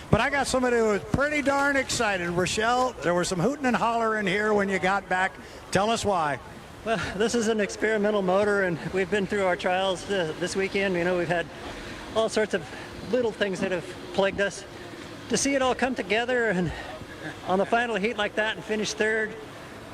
But I got somebody who was pretty darn excited. Rochelle, there was some hooting and hollering here when you got back. Tell us why. Well, this is an experimental motor, and we've been through our trials this weekend. You know, we've had all sorts of little things that have plagued us. To see it all come together and on the final heat like that and finish third,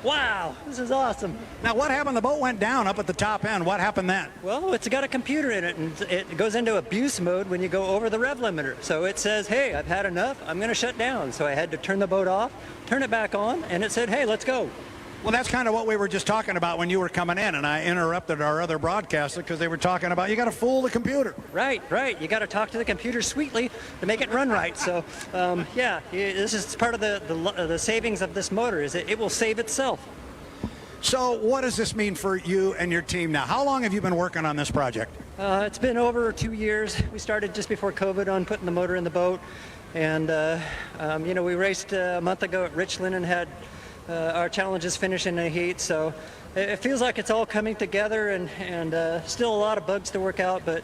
wow, this is awesome. Now, what happened? The boat went down up at the top end. What happened then? Well, it's got a computer in it, and it goes into abuse mode when you go over the rev limiter. So it says, hey, I've had enough. I'm going to shut down. So I had to turn the boat off, turn it back on, and it said, hey, let's go. Well, that's kind of what we were just talking about when you were coming in, and I interrupted our other broadcaster because they were talking about you got to fool the computer. Right. You got to talk to the computer sweetly to make it run right. So, yeah, this is part of the savings of this motor is it will save itself. So what does this mean for you and your team now? How long have you been working on this project? It's been over 2 years. We started just before COVID on putting the motor in the boat, and you know, we raced a month ago at Richland and had our challenges finish in the heat, so it feels like it's all coming together, and still a lot of bugs to work out, but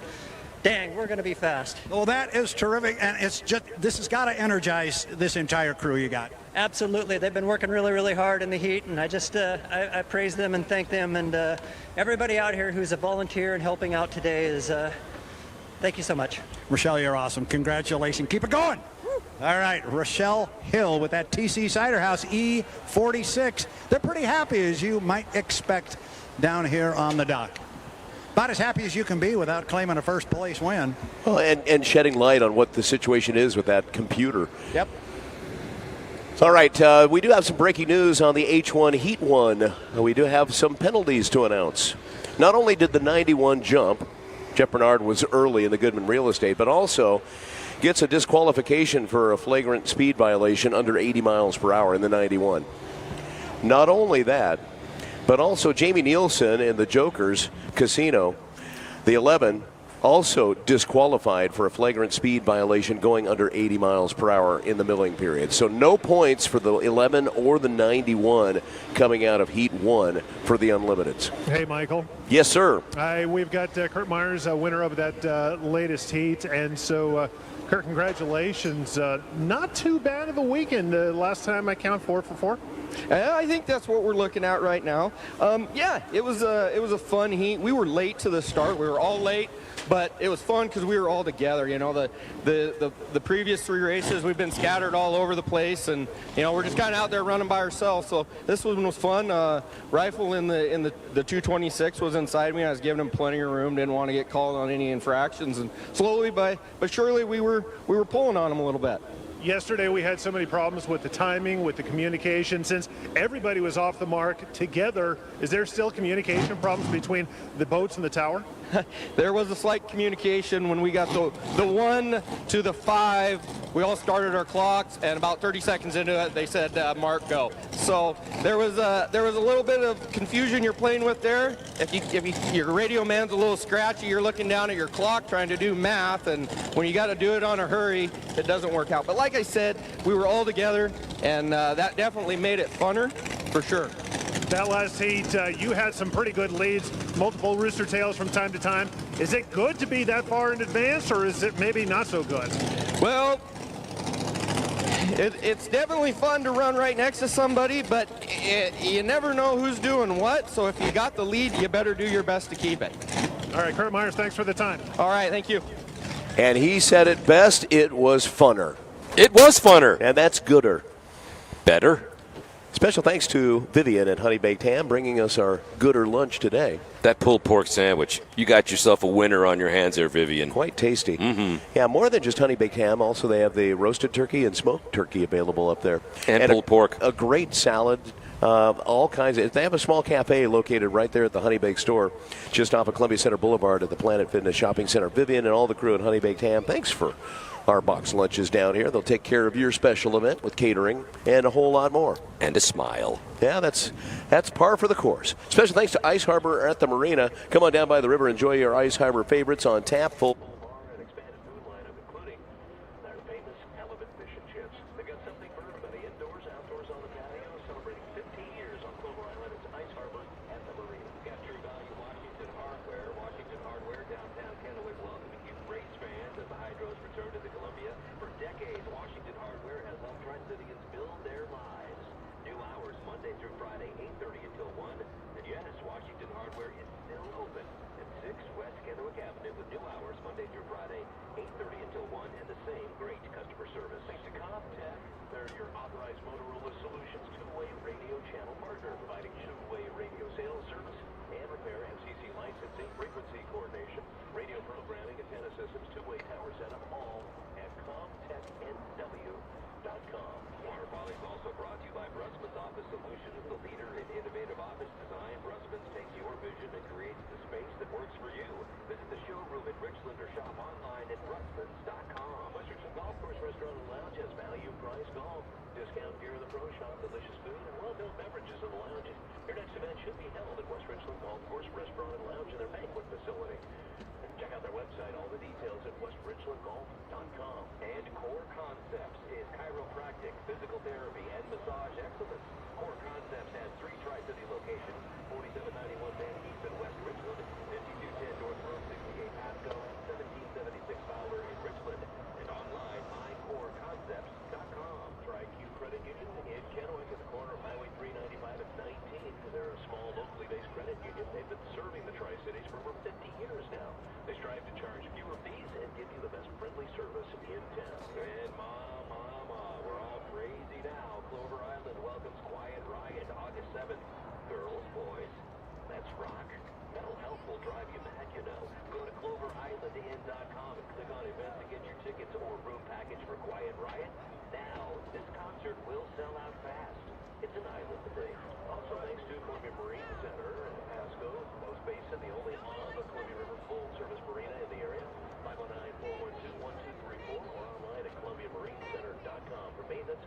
dang, we're going to be fast. Well, that is terrific, and it's just, this has got to energize this entire crew you got. Absolutely. They've been working really, really hard in the heat, and I just I praise them and thank them, and everybody out here who's a volunteer and helping out today is thank you so much. Rochelle, you're awesome. Congratulations. Keep it going. All right, Rochelle Hill with that TC Cider House E46. They're pretty happy, as you might expect, down here on the dock. About as happy as you can be without claiming a first place win. Well, and shedding light on what the situation is with that computer. Yep. All right, we do have some breaking news on the H1 Heat 1. We do have some penalties to announce. Not only did the 91 jump, Jeff Bernard was early in the Goodman Real Estate, but also gets a disqualification for a flagrant speed violation under 80 miles per hour in the 91. Not only that, but also Jamie Nielsen in the Jokers Casino, the 11, also disqualified for a flagrant speed violation going under 80 miles per hour in the milling period. So no points for the 11 or the 91 coming out of Heat 1 for the Unlimiteds. Hey, Michael. Yes, sir. We've got Kurt Myers, winner of that latest heat, and so Kurt, congratulations. Not too bad of a weekend. Last time I count 4 for 4. I think that's what we're looking at right now. Yeah, it was a fun heat. We were late to the start. We were all late, but it was fun because we were all together. You know, the previous 3 races we've been scattered all over the place, and you know we're just kind of out there running by ourselves. So this one was fun. Rifle in the 226 was inside me. I was giving him plenty of room. Didn't want to get called on any infractions, and slowly but surely we were pulling on him a little bit. Yesterday we had so many problems with the timing, with the communication. Since everybody was off the mark together, is there still communication problems between the boats and the tower? There was a slight communication when we got the 1 to the 5. We all started our clocks, and about 30 seconds into it, they said, "Mark, go." So there was a little bit of confusion you're playing with there. If your radio man's a little scratchy, you're looking down at your clock trying to do math, and when you got to do it on a hurry, it doesn't work out. But like I said, we were all together, and that definitely made it funner, for sure. That last heat, you had some pretty good leads, multiple rooster tails from time to time. Is it good to be that far in advance, or is it maybe not so good? Well, it's definitely fun to run right next to somebody, but you never know who's doing what, so if you got the lead, you better do your best to keep it. All right, Kurt Myers, thanks for the time. All right, thank you. And he said it best, it was funner. It was funner. And that's gooder. Better. Special thanks to Vivian at Honey Baked Ham bringing us our gooder lunch today. That pulled pork sandwich. You got yourself a winner on your hands there, Vivian. Quite tasty. Mm-hmm. Yeah, more than just Honey Baked Ham. Also, they have the roasted turkey and smoked turkey available up there. And pulled pork. A great salad. All kinds of. They have a small cafe located right there at the Honey Baked store, just off of Columbia Center Boulevard at the Planet Fitness Shopping Center. Vivian and all the crew at Honey Baked Ham, thanks for our box lunches down here. They'll take care of your special event with catering and a whole lot more. And a smile. Yeah, that's par for the course. Special thanks to Ice Harbor at the Marina. Come on down by the river, enjoy your Ice Harbor favorites on tap. Full Monday through Friday, 8:30 until 1. And yes, Washington New hours Monday through Friday, 8:30 until 1, and the same great customer service. Thanks to Comtech, they're your authorized Motorola Solutions two-way radio channel partner, providing two-way radio sales service and repair, FCC licensing, frequency coordination, radio programming, antenna systems, two-way tower setup, all at ComtechNW.com. Water Quality is also brought to you by Brussman's Office Solutions, the leader in innovative office design. Brussman's takes your vision and creates the space that works for you. Visit the showroom at Richland or shop online at Brussmans.com. West Richland Golf Course Restaurant and Lounge has value price golf, discount gear in the pro shop, delicious food, and well-built beverages in the lounges. Your next event should be held at West Richland Golf Course Restaurant and Lounge in their banquet facility. And check out their website, all the details at westrichlandgolf.com. And Core Concepts is chiropractic, physical therapy, and massage excellence. Core Concepts has 3 Tri-City locations, 4791 Van East in West Richland, 5210 North Road 68 Pasco, 1776 Fowler in Richland, and online, mycoreconcepts.com. Tri-Q Credit Union in Kennewick at the corner of Highway 395 and 19. They're a small, locally based credit union. They've been serving the Tri-Cities for over 50 years now. They strive to charge fewer fees and give you the best friendly service in town. And mama, we're all crazy now. Clover Island welcomes Quiet Riot August 7th. Girls, boys, let's rock. Mental health will drive you mad, you know. Go to CloverIslandIn.com and click on events to get your tickets or room package for Quiet Riot. Now, this concert will sell out fast. It's an island thing. Also, thanks to Columbia Marine Center in Pasco, Coast Basin, the only on the Columbia River full-service marina in the area. 519-412-1234 or online at ColumbiaMarineCenter.com for maintenance.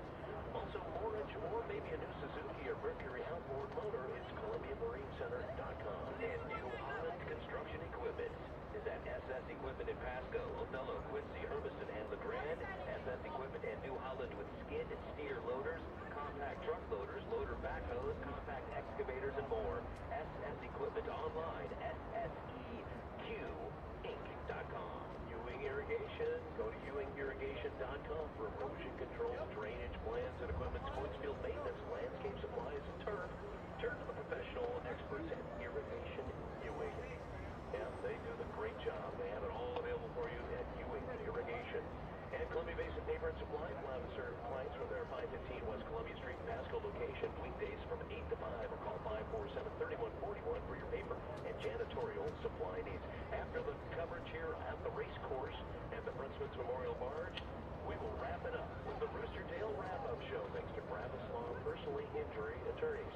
Also, mortgage or maybe a new Suzuki or Mercury outboard motor, it's ColumbiaMarineCenter.com. And New Holland Construction Equipment is at SS Equipment in Pasco, Othello, Quincy, Hermiston, and LeGrand. SS Equipment and New Holland with skid and steer loaders, compact truck loaders, loader backhoes, compact excavators, and more. SS Equipment online, SSEQinc.com. Ewing Irrigation, go to EwingIrrigation.com for erosion control, drainage plans, and equipment, sports field maintenance, landscape supplies, and turf. Turn to the professional experts at Irrigation Ewing. Yeah, they do the great job. They have it all available for you at Ewing Irrigation. And Columbia Basin Paper and Supply allow to serve clients from their 515 West Columbia Street Pasco location weekdays from 8 to 5 or call 547-3141 for your paper and janitorial supply needs. After the coverage here at the race course at the Brunswick's Memorial Barge, we will wrap it up with the Rooster Tail Wrap-Up Show thanks to Brabus Personally Injury Attorneys.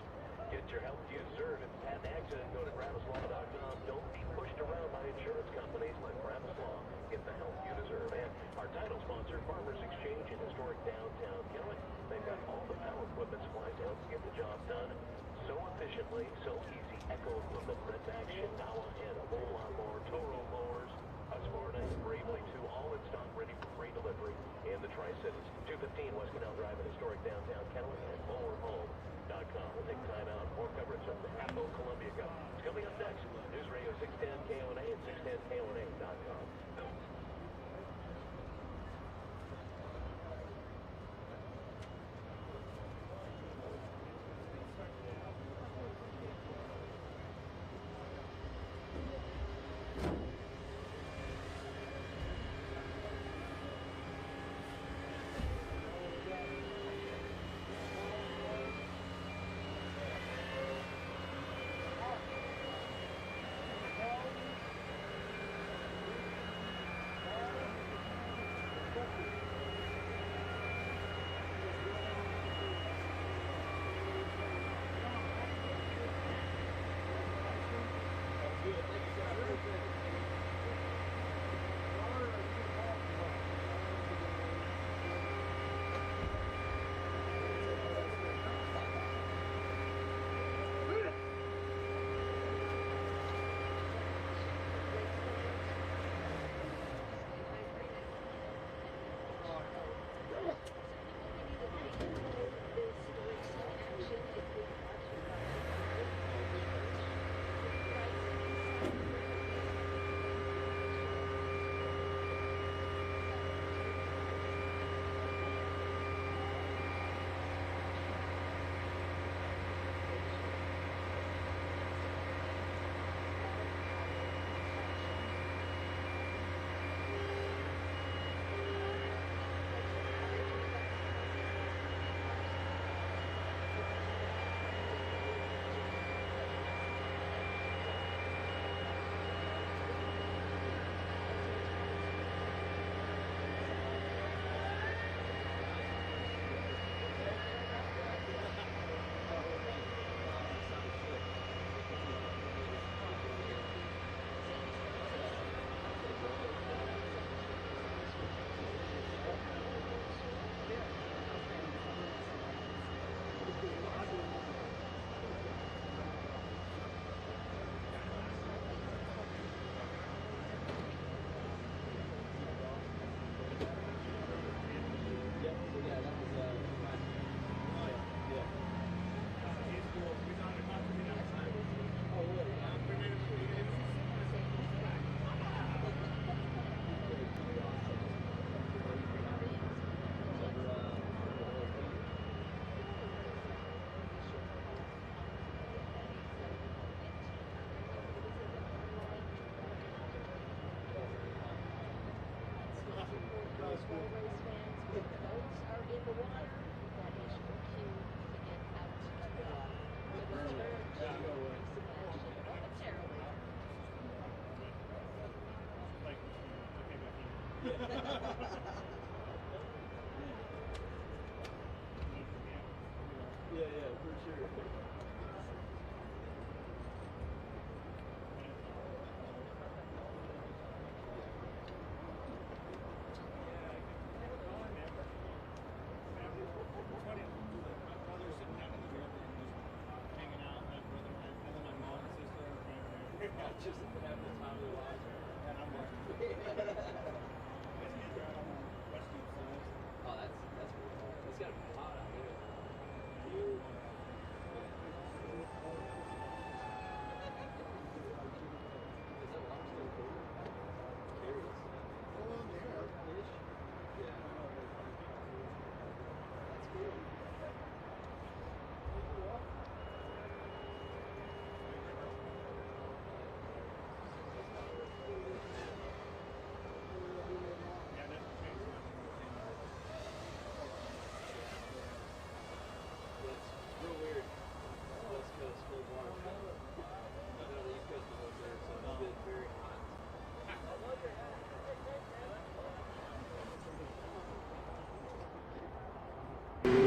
Get your help you deserve. If it's had an accident, go to BrabusLaw.com. Don't be pushed around by insurance companies like Brabus Law. Get the help you deserve. And our title sponsor, Farmers Exchange in historic downtown Kennewick. They've got all the power equipment supplies to help get the job done so efficiently, so easy. Echo equipment, Redback, Shindawa, and a whole lot more. Toro mowers, Husqvarna, and Bravely, too. All in stock, ready for free delivery in the Tri-Cities. 215 West Canal Drive in historic downtown Kennewick and MowerHome.com. We'll take time out for coverage of the HAPO Columbia Cup. It's coming up next. News Radio 610 KONA and 610KONA.com.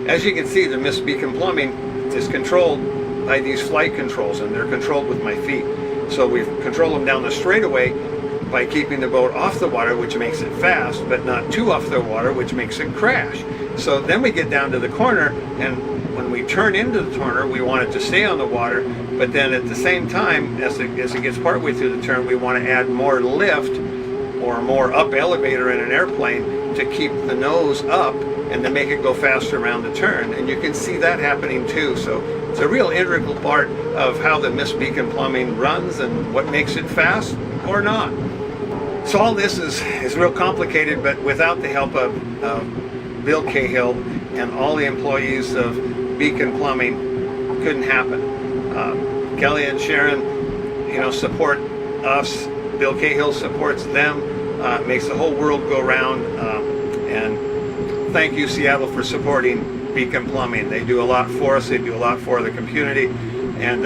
As you can see, the Miss Beacon Plumbing is controlled by these flight controls, and they're controlled with my feet. So we've controlled them down the straightaway by keeping the boat off the water, which makes it fast, but not too off the water, which makes it crash. So then we get down to the corner, and when we turn into the corner, we want it to stay on the water, but then at the same time, as it gets partway through the turn, we want to add more lift or more up elevator in an airplane to keep the nose up and to make it go faster around the turn. And you can see that happening too. So it's a real integral part of how the Miss Beacon Plumbing runs and what makes it fast or not. So all this is real complicated, but without the help of Bill Cahill and all the employees of Beacon Plumbing, couldn't happen. Kelly and Sharon, support us. Bill Cahill supports them. Makes the whole world go round. And thank you, Seattle, for supporting Beacon Plumbing. They do a lot for us. They do a lot for the community. And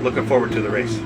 looking forward to the race.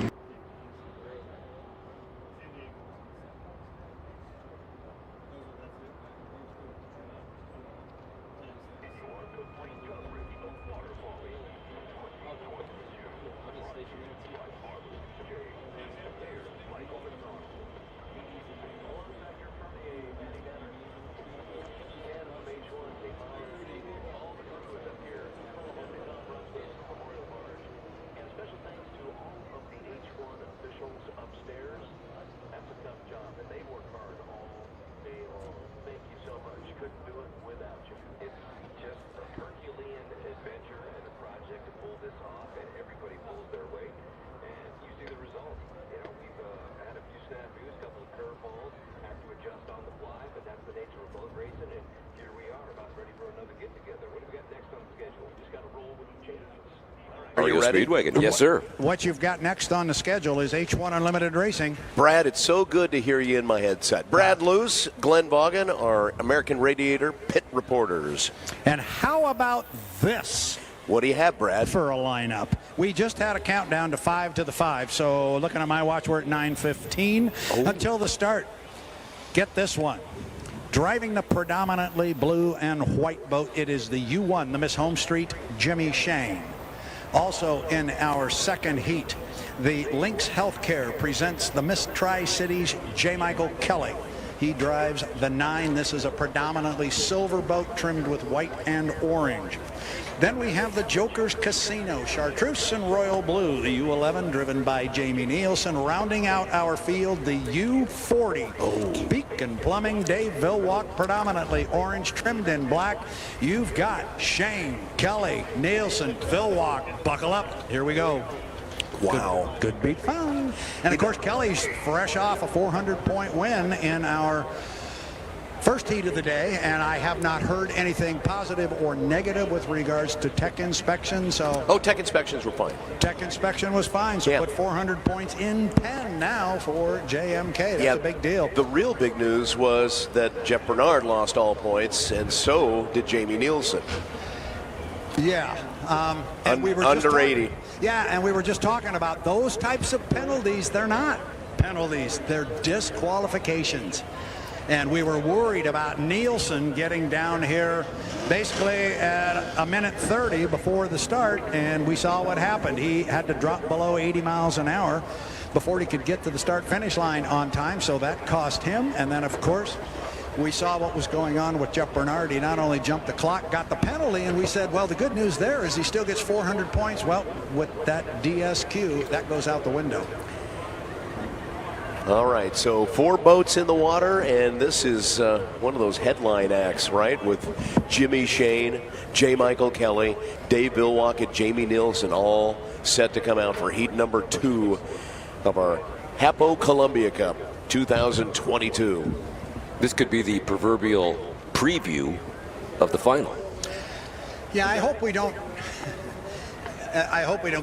Are you ready? Speedwagon. Yes, sir. What you've got next on the schedule is H1 Unlimited Racing. Brad, it's so good to hear you in my headset. Brad Luce, Glenn Vaughan, our American Radiator pit reporters. And how about this? What do you have, Brad? For a lineup. We just had a countdown to 5 to the 5. So looking at my watch, we're at 9:15 until the start. Get this one. Driving the predominantly blue and white boat, it is the U1, the Miss Home Street, Jimmy Shane. Also in our second heat, the Lynx Healthcare presents the Miss Tri-Cities, J. Michael Kelly. He drives the 9. This is a predominantly silver boat trimmed with white and orange. Then we have the Joker's Casino, Chartreuse and Royal Blue, the U11 driven by Jamie Nielsen. Rounding out our field, the U40, Beacon Plumbing, Dave Villwock, predominantly orange, trimmed in black. You've got Shane, Kelly, Nielsen, Villwock. Buckle up. Here we go. Wow. Good beat found. And, of course, Kelly's fresh off a 400-point win in our first heat of the day, and I have not heard anything positive or negative with regards to tech inspection. So tech inspections were fine. Tech inspection was fine. So put 400 points in pen now for JMK. That's a big deal. The real big news was that Jeff Bernard lost all points, and so did Jamie Nielsen. Yeah. And we were under 80. Yeah, and we were just talking about those types of penalties. They're not penalties. They're disqualifications. And we were worried about Nielsen getting down here basically at a minute 30 before the start, and we saw what happened. He had to drop below 80 miles an hour before he could get to the start-finish line on time, so that cost him. And then, of course, we saw what was going on with Jeff Bernard. He not only jumped the clock, got the penalty, and we said, well, the good news there is he still gets 400 points. Well, with that DSQ, that goes out the window. All right, so 4 boats in the water, and this is one of those headline acts, right? With Jimmy Shane, J. Michael Kelly, Dave Villwock, and Jamie Nielsen all set to come out for heat number 2 of our HAPO Columbia Cup 2022. This could be the proverbial preview of the final. Yeah, I hope we don't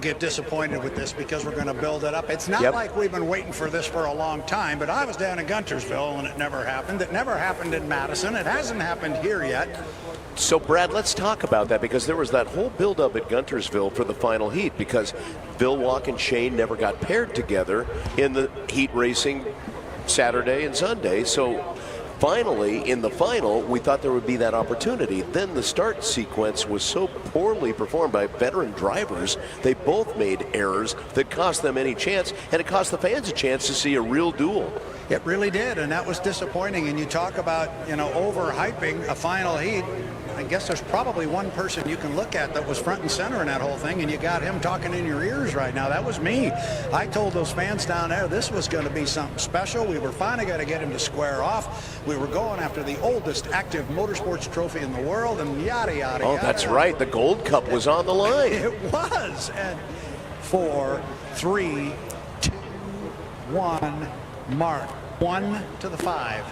get disappointed with this, because we're going to build it up. It's not like we've been waiting for this for a long time, but I was down in Guntersville and it never happened. It never happened in Madison. It hasn't happened here yet. So, Brad, let's talk about that, because there was that whole buildup at Guntersville for the final heat, because Villwock and Shane never got paired together in the heat racing Saturday and Sunday. So finally, in the final, we thought there would be that opportunity. Then the start sequence was so poorly performed by veteran drivers. They both made errors that cost them any chance, and it cost the fans a chance to see a real duel. It really did, and that was disappointing. And you talk about, overhyping a final heat. I guess there's probably one person you can look at that was front and center in that whole thing, and you got him talking in your ears right now. That was me. I told those fans down there this was going to be something special. We were finally going to get him to square off. We were going after the oldest active motorsports trophy in the world, and yada, yada, Oh, yada. that's right. The Gold Cup was on the line. It was. And 4, 3, 2, 1, mark. 1 to the 5.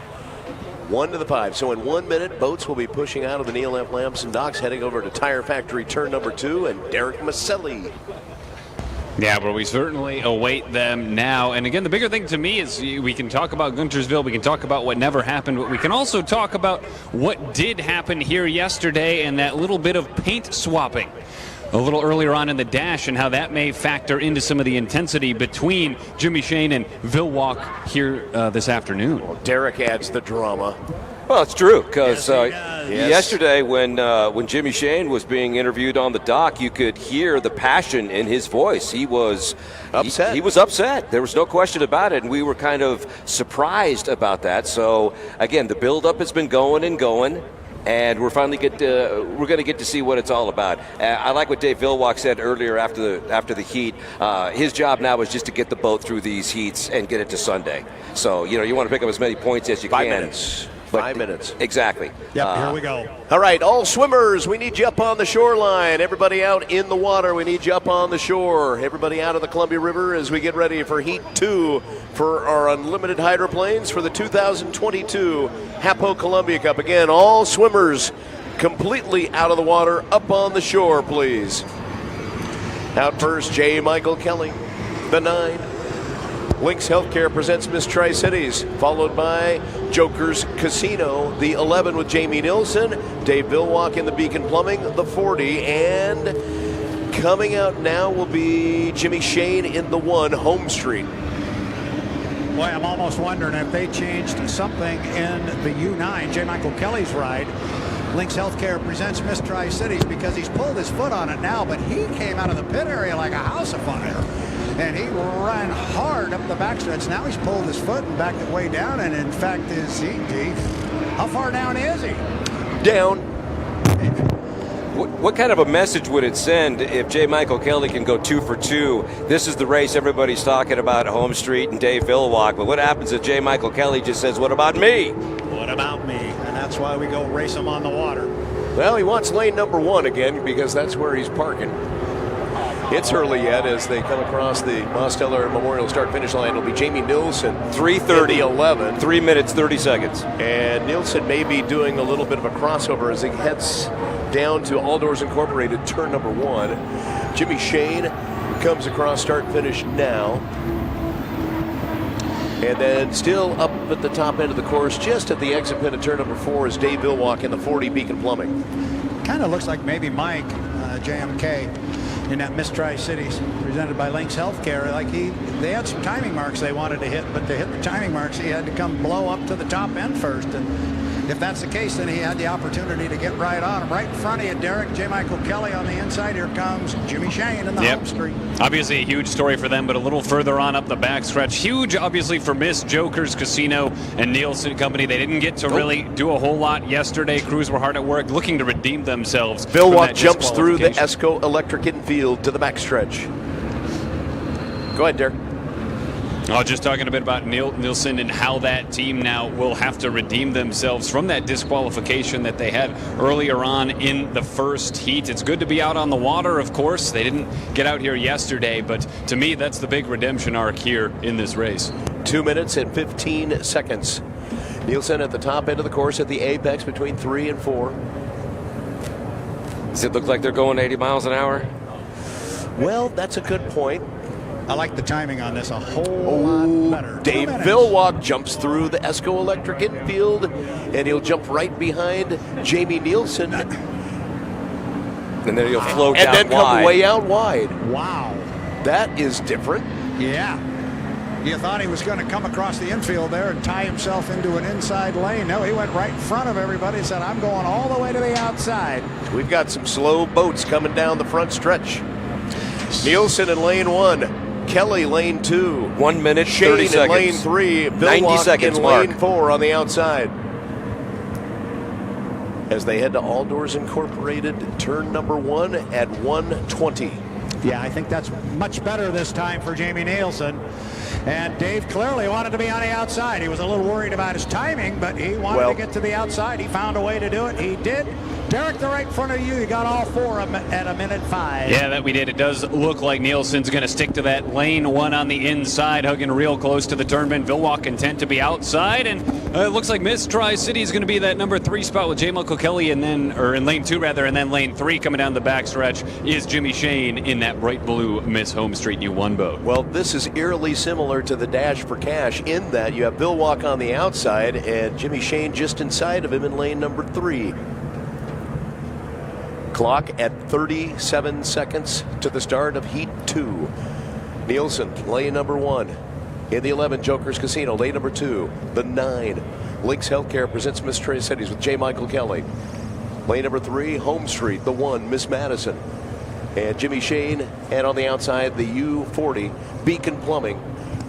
1 to the 5. So in 1 minute, boats will be pushing out of the Neil F. Lamson docks, heading over to Tire Factory turn number 2, and Derek Maselli. Yeah, well, we certainly await them now. And again, the bigger thing to me is we can talk about Guntersville, we can talk about what never happened, but we can also talk about what did happen here yesterday and that little bit of paint swapping a little earlier on in the dash, and how that may factor into some of the intensity between Jimmy Shane and Villwock here this afternoon. Well, Derek adds the drama. Well, it's true, because yesterday when Jimmy Shane was being interviewed on the dock, you could hear the passion in his voice. He was upset. He was upset. There was no question about it, and we were kind of surprised about that. So, again, the buildup has been going and going. And we're finally going to get to see what it's all about. I like what Dave Villwock said earlier after the heat. His job now is just to get the boat through these heats and get it to Sunday. So you want to pick up as many points as you can. 5 minutes. 5 minutes. Exactly. Yep, here we go. All right, all swimmers, we need you up on the shoreline. Everybody out in the water, we need you up on the shore. Everybody out of the Columbia River as we get ready for Heat 2 for our unlimited hydroplanes for the 2022 HAPO Columbia Cup. Again, all swimmers completely out of the water, up on the shore, please. Out first, J. Michael Kelly, the 9. Lynx Healthcare presents Miss Tri-Cities, followed by Joker's Casino, the 11 with Jamie Nielsen, Dave Villwock in the Beacon Plumbing, the 40, and coming out now will be Jimmy Shane in the 1, Home Street. Boy, I'm almost wondering if they changed something in the U9, J. Michael Kelly's ride. Lynx Healthcare presents Miss Tri-Cities, because he's pulled his foot on it now, but he came out of the pit area like a house afire. And he ran hard up the backstretch. Now he's pulled his foot and backed it way down. And in fact, how far down is he? Down. What kind of a message would it send if J. Michael Kelly can go 2 for 2? This is the race everybody's talking about, Home Street and Dave Villwock. But what happens if J. Michael Kelly just says, "What about me?" What about me? And that's why we go race him on the water. Well, he wants lane number 1 again, because that's where he's parking. It's early yet as they come across the Mosteller Memorial start-finish line. It'll be Jamie Nielsen, 3:30, 11. 3 minutes, 30 seconds. And Nielsen may be doing a little bit of a crossover as he heads down to All Doors Incorporated, turn number 1. Jimmy Shane comes across start-finish now. And then still up at the top end of the course, just at the exit pin of turn number 4, is Dave Villwock in the 40 Beacon Plumbing. Kind of looks like maybe Mike, JMK, in that Miss Tri-Cities presented by Lynx Healthcare. Like they had some timing marks they wanted to hit, but to hit the timing marks, he had to come blow up to the top end first. And if that's the case, then he had the opportunity to get right on him. Right in front of you, Derek, J. Michael Kelly on the inside. Here comes Jimmy Shane in the home street. Obviously a huge story for them, but a little further on up the backstretch. Huge, obviously, for Miss Jokers Casino and Nielsen Company. They didn't get to really do a whole lot yesterday. Crews were hard at work looking to redeem themselves. Villwock jumps through the ESCO Electric infield to the backstretch. Go ahead, Derek. Just talking a bit about Nielsen and how that team now will have to redeem themselves from that disqualification that they had earlier on in the first heat. It's good to be out on the water, of course. They didn't get out here yesterday, but to me, that's the big redemption arc here in this race. 2 minutes and 15 seconds. Nielsen at the top end of the course at the apex between 3 and 4. Does it look like they're going 80 miles an hour? Well, that's a good point. I like the timing on this a whole lot better. Dave Villwock jumps through the ESCO Electric infield, and he'll jump right behind Jamie Nielsen. And then he'll float and down then wide. come way out wide. Wow. That is different. Yeah. You thought he was going to come across the infield there and tie himself into an inside lane. No, he went right in front of everybody and said, I'm going all the way to the outside. We've got some slow boats coming down the front stretch. Nielsen in lane 1. Kelly lane 2. 1 minute, Shane 30 in seconds. lane 3. 90 seconds, in Mark. lane 4 on the outside. As they head to All Doors Incorporated, turn number 1 at 1:20. Yeah, I think that's much better this time for Jamie Nielsen. And Dave clearly wanted to be on the outside. He was a little worried about his timing, but he wanted to get to the outside. He found a way to do it. He did. Derek, they're right in front of you. You got all 4 of them at 1:05. Yeah, that we did. It does look like Nielsen's going to stick to that lane 1 on the inside, hugging real close to the turnman. Villwock content to be outside, and it looks like Miss Tri-City is going to be that number 3 spot with J. Michael Kelly, and then, or in lane 2 rather, and then lane 3 coming down the backstretch is Jimmy Shane in that bright blue Miss Home Street U1 boat. Well, this is eerily similar to the Dash for Cash in that you have Villwock on the outside and Jimmy Shane just inside of him in lane number 3. Clock at 37 seconds to the start of Heat 2. Nielsen, lane number 1. In the 11, Jokers Casino, lane number 2. The 9, Lynx Healthcare presents Miss Tri-Cities with J. Michael Kelly. Lane number 3, Home Street, the 1, Miss Madison. And Jimmy Shane, and on the outside, the U40, Beacon Plumbing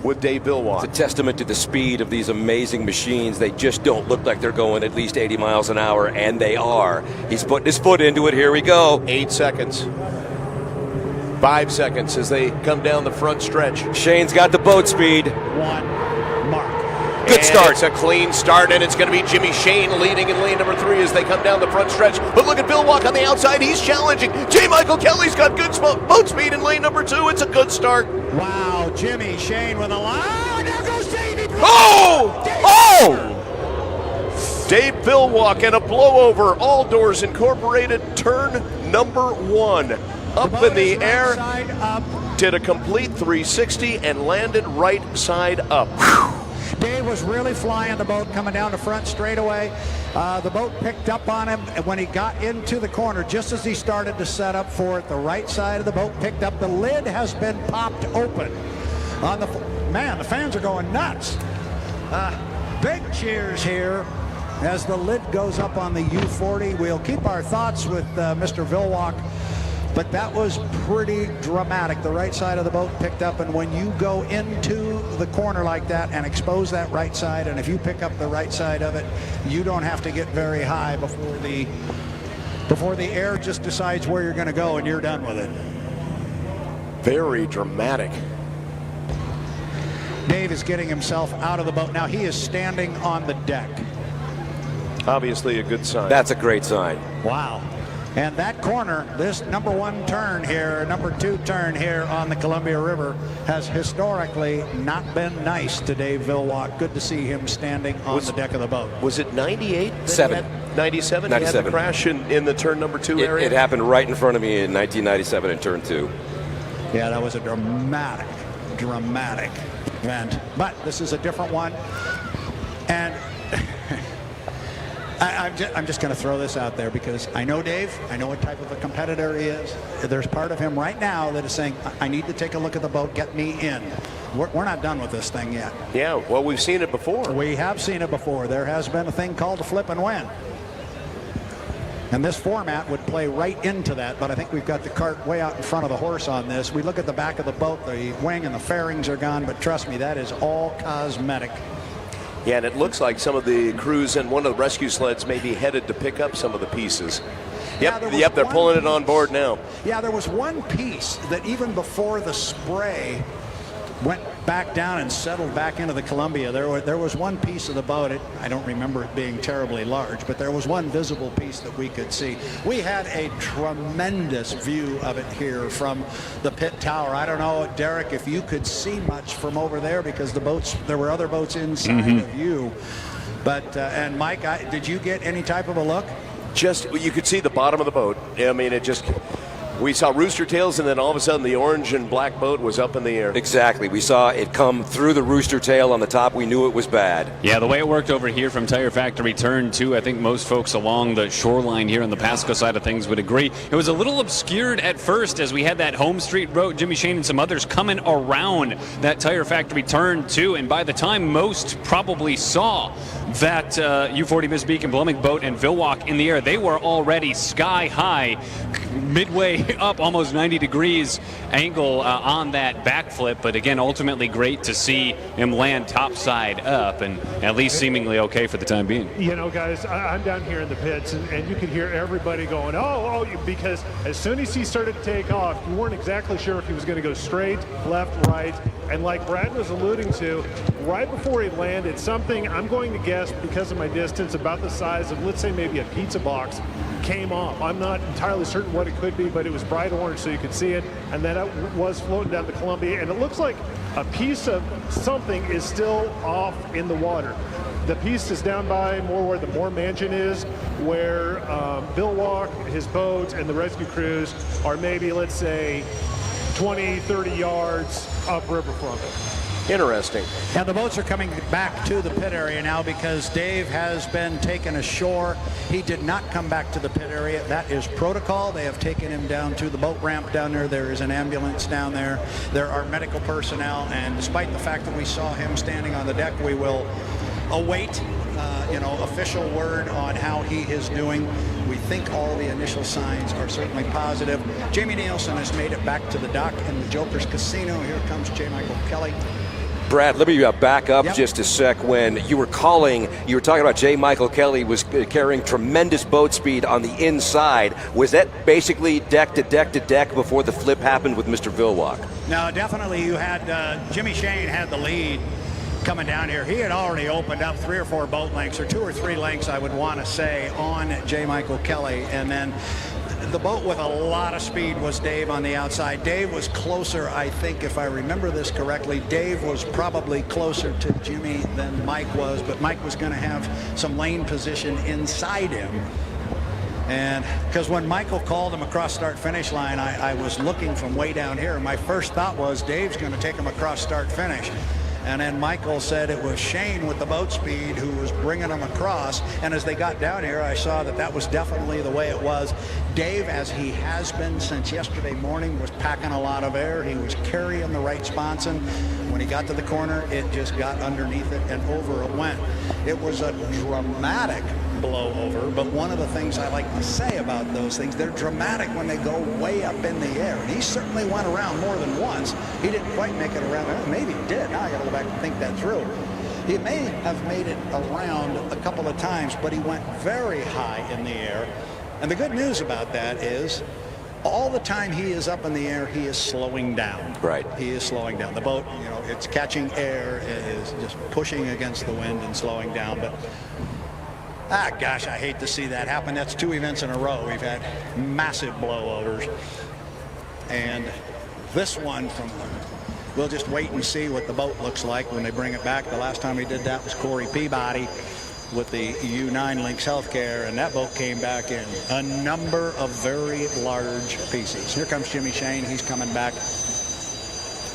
with Dave Villwock. It's a testament to the speed of these amazing machines. They just don't look like they're going at least 80 miles an hour, and they are. He's putting his foot into it. Here we go. 8 seconds. 5 seconds as they come down the front stretch. Shane's got the boat speed. 1 mark. Good start. It's a clean start, and it's going to be Jimmy Shane leading in lane number 3 as they come down the front stretch. But look at Villwock on the outside. He's challenging. J. Michael Kelly's got good boat speed in lane number 2. It's a good start. Wow, Jimmy Shane with a line. Oh, there goes Davey. Oh! Dave Villwock and a blowover. All Doors Incorporated, turn number 1. Up in the air. Side up. Did a complete 360 and landed right side up. Dave was really flying the boat coming down the front straightaway. The boat picked up on him when he got into the corner, just as he started to set up for it. The right side of the boat picked up. The lid has been popped open. On the man, the fans are going nuts. Big cheers here as the lid goes up on the U40. We'll keep our thoughts with Mr. Villwock. But that was pretty dramatic. The right side of the boat picked up, and when you go into the corner like that and expose that right side, and if you pick up the right side of it, you don't have to get very high before the air just decides where you're going to go, and you're done with it. Very dramatic. Dave is getting himself out of the boat. Now he is standing on the deck. Obviously a good sign. That's a great sign. Wow. And that corner, this number 1 turn here, number 2 turn here on the Columbia River, has historically not been nice to Dave Villwock. Good to see him standing on the deck of the boat. Was it 98? 7. 97? He had the crash in the turn number 2 area? It happened right in front of me in 1997 in turn 2. Yeah, that was a dramatic event. But this is a different one. And I'm just going to throw this out there because I know Dave. I know what type of a competitor he is. There's part of him right now that is saying, I need to take a look at the boat, get me in. We're not done with this thing yet. Yeah, well, we've seen it before. We have seen it before. There has been a thing called a flip and win. And this format would play right into that, but I think we've got the cart way out in front of the horse on this. We look at the back of the boat, the wing and the fairings are gone, but trust me, that is all cosmetic. Yeah, and it looks like some of the crews and one of the rescue sleds may be headed to pick up some of the pieces. Yep, they're pulling it on board now. Yeah, there was one piece that even before the spray went back down and settled back into the Columbia. There was one piece of the boat, I don't remember it being terribly large, but there was one visible piece that we could see. We had a tremendous view of it here from the pit tower. I don't know, Derek, if you could see much from over there because there were other boats inside of you. But, and Mike, did you get any type of a look? Just, you could see the bottom of the boat. I mean, we saw rooster tails, and then all of a sudden the orange and black boat was up in the air. Exactly. We saw it come through the rooster tail on the top. We knew it was bad. Yeah, the way it worked over here from Tire Factory Turn 2, I think most folks along the shoreline here on the Pasco side of things would agree. It was a little obscured at first as we had that Home Street Road, Jimmy Shane and some others coming around that Tire Factory Turn 2, and by the time most probably saw that U40 Miss Beacon Plumbing boat and Villwock in the air, they were already sky high, midway up, almost 90 degrees angle on that backflip. But again, ultimately great to see him land topside up and at least seemingly okay for the time being. You know, guys, I'm down here in the pits, and you can hear everybody going, oh, because as soon as he started to take off, you weren't exactly sure if he was going to go straight, left, right. And like Brad was alluding to, right before he landed, something, I'm going to guess because of my distance, about the size of, let's say, maybe a pizza box, came off. I'm not entirely certain what it could be, but it was bright orange so you could see it. And then it was floating down the Columbia, and it looks like a piece of something is still off in the water. The piece is down by more where the Moore Mansion is, where Villwock, his boat, and the rescue crews are maybe, let's say, 20, 30 yards upriver from it. Interesting. Now the boats are coming back to the pit area now because Dave has been taken ashore. He did not come back to the pit area. That is protocol. They have taken him down to the boat ramp down there. There is an ambulance down there. There are medical personnel, and despite the fact that we saw him standing on the deck, we will await official word on how he is doing. We think all the initial signs are certainly positive. Jamie Nielsen has made it back to the dock in the Joker's Casino. Here comes J. Michael Kelly. Brad, let me back up just a sec. When you were talking about J. Michael Kelly was carrying tremendous boat speed on the inside. Was that basically deck to deck to deck before the flip happened with Mr. Villwock? No, definitely. You had Jimmy Shane had the lead coming down here. He had already opened up 3 or 4 boat lengths, or 2 or 3 lengths, I would want to say, on J. Michael Kelly. And then the boat with a lot of speed was Dave on the outside. Dave was closer, I think, if I remember this correctly. Dave was probably closer to Jimmy than Mike was, but Mike was going to have some lane position inside him. And because when Michael called him across start finish line, I was looking from way down here. My first thought was Dave's going to take him across start finish. And then Michael said it was Shane with the boat speed who was bringing them across. And as they got down here, I saw that was definitely the way it was. Dave, as he has been since yesterday morning, was packing a lot of air. He was carrying the right sponson. When he got to the corner, it just got underneath it and over it went. It was a dramatic blowover, but one of the things I like to say about those things, they're dramatic when they go way up in the air. And he certainly went around more than once. He didn't quite make it around. Maybe he did. Now I got to go back and think that through. He may have made it around a couple of times, but he went very high in the air. And the good news about that is all the time he is up in the air, he is slowing down. Right. He is slowing down. The boat, it's catching air, it is just pushing against the wind and slowing down. But gosh, I hate to see that happen. That's 2 events in a row. We've had massive blowovers. And this one we'll just wait and see what the boat looks like when they bring it back. The last time we did that was Corey Peabody with the U9 Lynx Healthcare, and that boat came back in a number of very large pieces. Here comes Jimmy Shane. He's coming back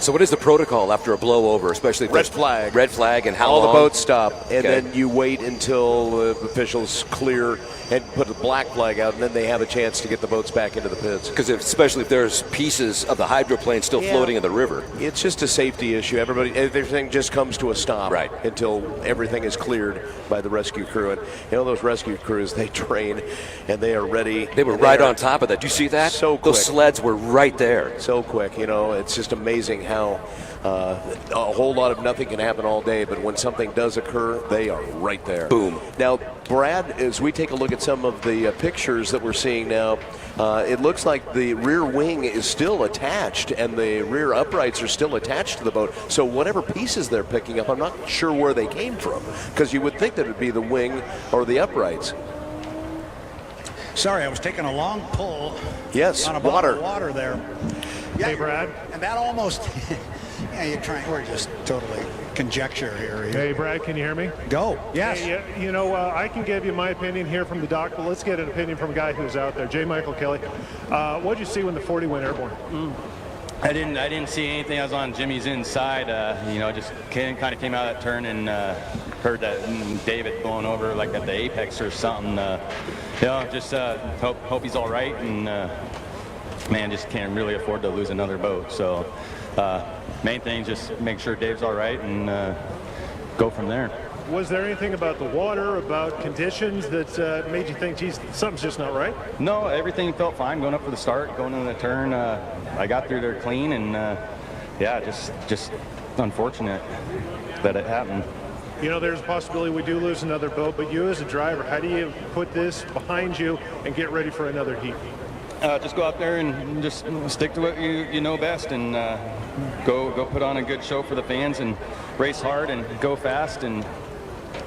So what is the protocol after a blowover, especially if red flag? Red flag, and how all long? the boats stop, and Okay. then you wait until the officials clear and put a black flag out, and then they have a chance to get the boats back into the pits. Because especially if there's pieces of the hydroplane still floating in the river. It's just a safety issue. Everything just comes to a stop until everything is cleared by the rescue crew. And those rescue crews, they train and they are ready. They were right on top of that. Do you see that? So quick. Those sleds were right there. So quick. It's just amazing how a whole lot of nothing can happen all day, but when something does occur, they are right there. Boom. Now, Brad, as we take a look at some of the pictures that we're seeing now, it looks like the rear wing is still attached and the rear uprights are still attached to the boat. So whatever pieces they're picking up, I'm not sure where they came from, because you would think that it would be the wing or the uprights. Sorry, I was taking a long pull. Yes, on a bottle of water there. Yeah, Hey, Brad. And that almost. Yeah, you're trying. We're just totally conjecture here. Hey, Brad, can you hear me? Go. Yes. Hey, I can give you my opinion here from the dock, but let's get an opinion from a guy who's out there. J. Michael Kelly, what did you see when the 40 went airborne? I didn't see anything. I was on Jimmy's inside. Just kind of came out of that turn and heard that David going over like at the apex or something. Just hope he's all right, and man, just can't really afford to lose another boat. So main thing, just make sure Dave's all right and go from there. Was there anything about the water, about conditions that made you think, geez, something's just not right? No, everything felt fine going up for the start, going in the turn. I got through there clean, and just unfortunate that it happened. There's a possibility we do lose another boat, but you as a driver, how do you put this behind you and get ready for another heat? Just go out there and just stick to what you know best, and go put on a good show for the fans and race hard and go fast, and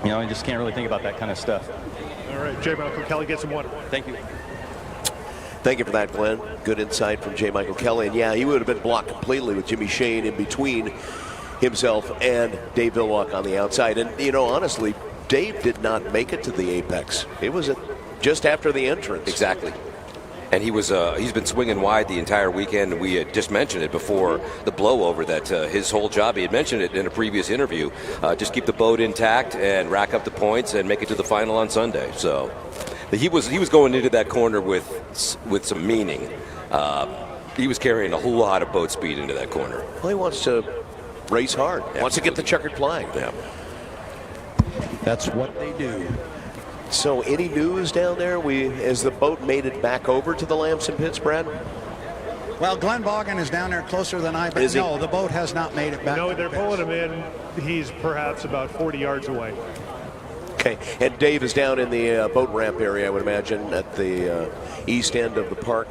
you just can't really think about that kind of stuff. All right, J. Michael Kelly, get some water. Thank you. Thank you for that, Glenn. Good insight from J. Michael Kelly. And yeah, he would have been blocked completely with Jimmy Shane in between himself and Dave Villwock on the outside. And, honestly, Dave did not make it to the apex. It was just after the entrance. Exactly. And he's been swinging wide the entire weekend. And we had just mentioned it before the blowover that his whole job, he had mentioned it in a previous interview, just keep the boat intact and rack up the points and make it to the final on Sunday. So he was going into that corner with some meaning. He was carrying a whole lot of boat speed into that corner. Well, he wants to race hard. Absolutely. Wants to get the checkered flag. Yeah. That's what they do. So any news down there? As the boat made it back over to the Lamson pits, Brad? Well, Glenn Bogan is down there closer than I, but no, the boat has not made it back. No, they're pulling him in. He's perhaps about 40 yards away. Okay, and Dave is down in the boat ramp area, I would imagine, at the east end of the park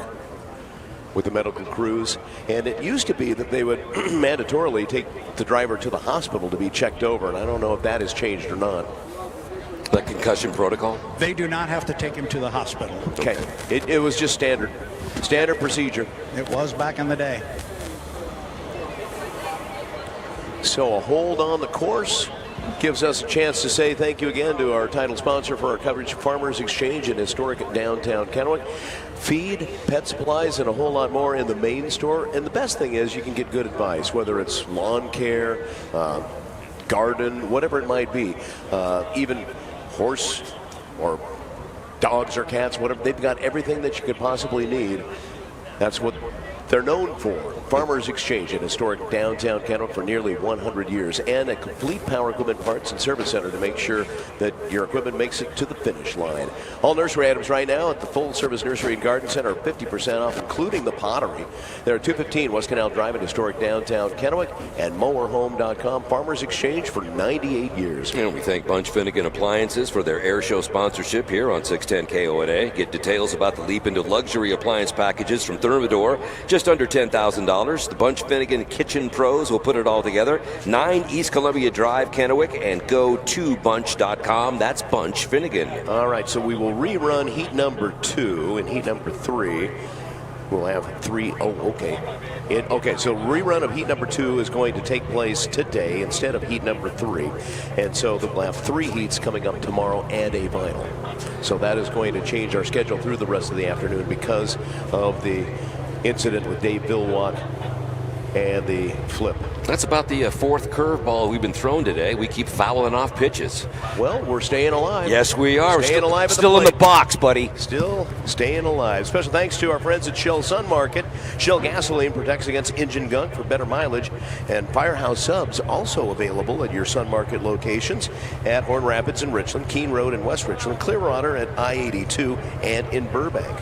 with the medical crews. And it used to be that they would mandatorily take the driver to the hospital to be checked over, and I don't know if that has changed or not. Like concussion protocol? They do not have to take him to the hospital. Okay, it was just standard procedure. It was back in the day. So a hold on the course gives us a chance to say thank you again to our title sponsor for our coverage, Farmers Exchange in historic downtown Kennewick. Feed, pet supplies, and a whole lot more in the main store. And the best thing is you can get good advice, whether it's lawn care, garden, whatever it might be, even horse or dogs or cats, whatever. They've got everything that you could possibly need. That's what they're known for. Farmers Exchange in historic downtown Kennewick for nearly 100 years, and a complete power equipment parts and service center to make sure that your equipment makes it to the finish line. All nursery items right now at the full-service nursery and garden center are 50% off, including the pottery. They're at 215 West Canal Drive in historic downtown Kennewick and mowerhome.com. Farmers Exchange for 98 years. And we thank Bunch Finnegan Appliances for their air show sponsorship here on 610 KONA. Get details about the leap into luxury appliance packages from Thermador, just under $10,000. The Bunch Finnegan Kitchen Pros will put it all together. 9 East Columbia Drive, Kennewick, and go to bunch.com. That's Bunch Finnegan. All right, so we will rerun heat number 2 and heat number 3. We'll have 3. Oh, okay. Okay, so rerun of heat number 2 is going to take place today instead of heat number 3. And so we'll have 3 heats coming up tomorrow and a final. So that is going to change our schedule through the rest of the afternoon because of the incident with Dave Villwock and the flip. That's about the fourth curveball we've been thrown today. We keep fouling off pitches. Well, we're staying alive. Yes, we are. We're staying alive. Still in the box, buddy. Still staying alive. Special thanks to our friends at Shell Sun Market. Shell gasoline protects against engine gunk for better mileage, and Firehouse subs also available at your Sun Market locations at Horn Rapids and Richland, Keene Road in West Richland, Clearwater at I-82, and in Burbank.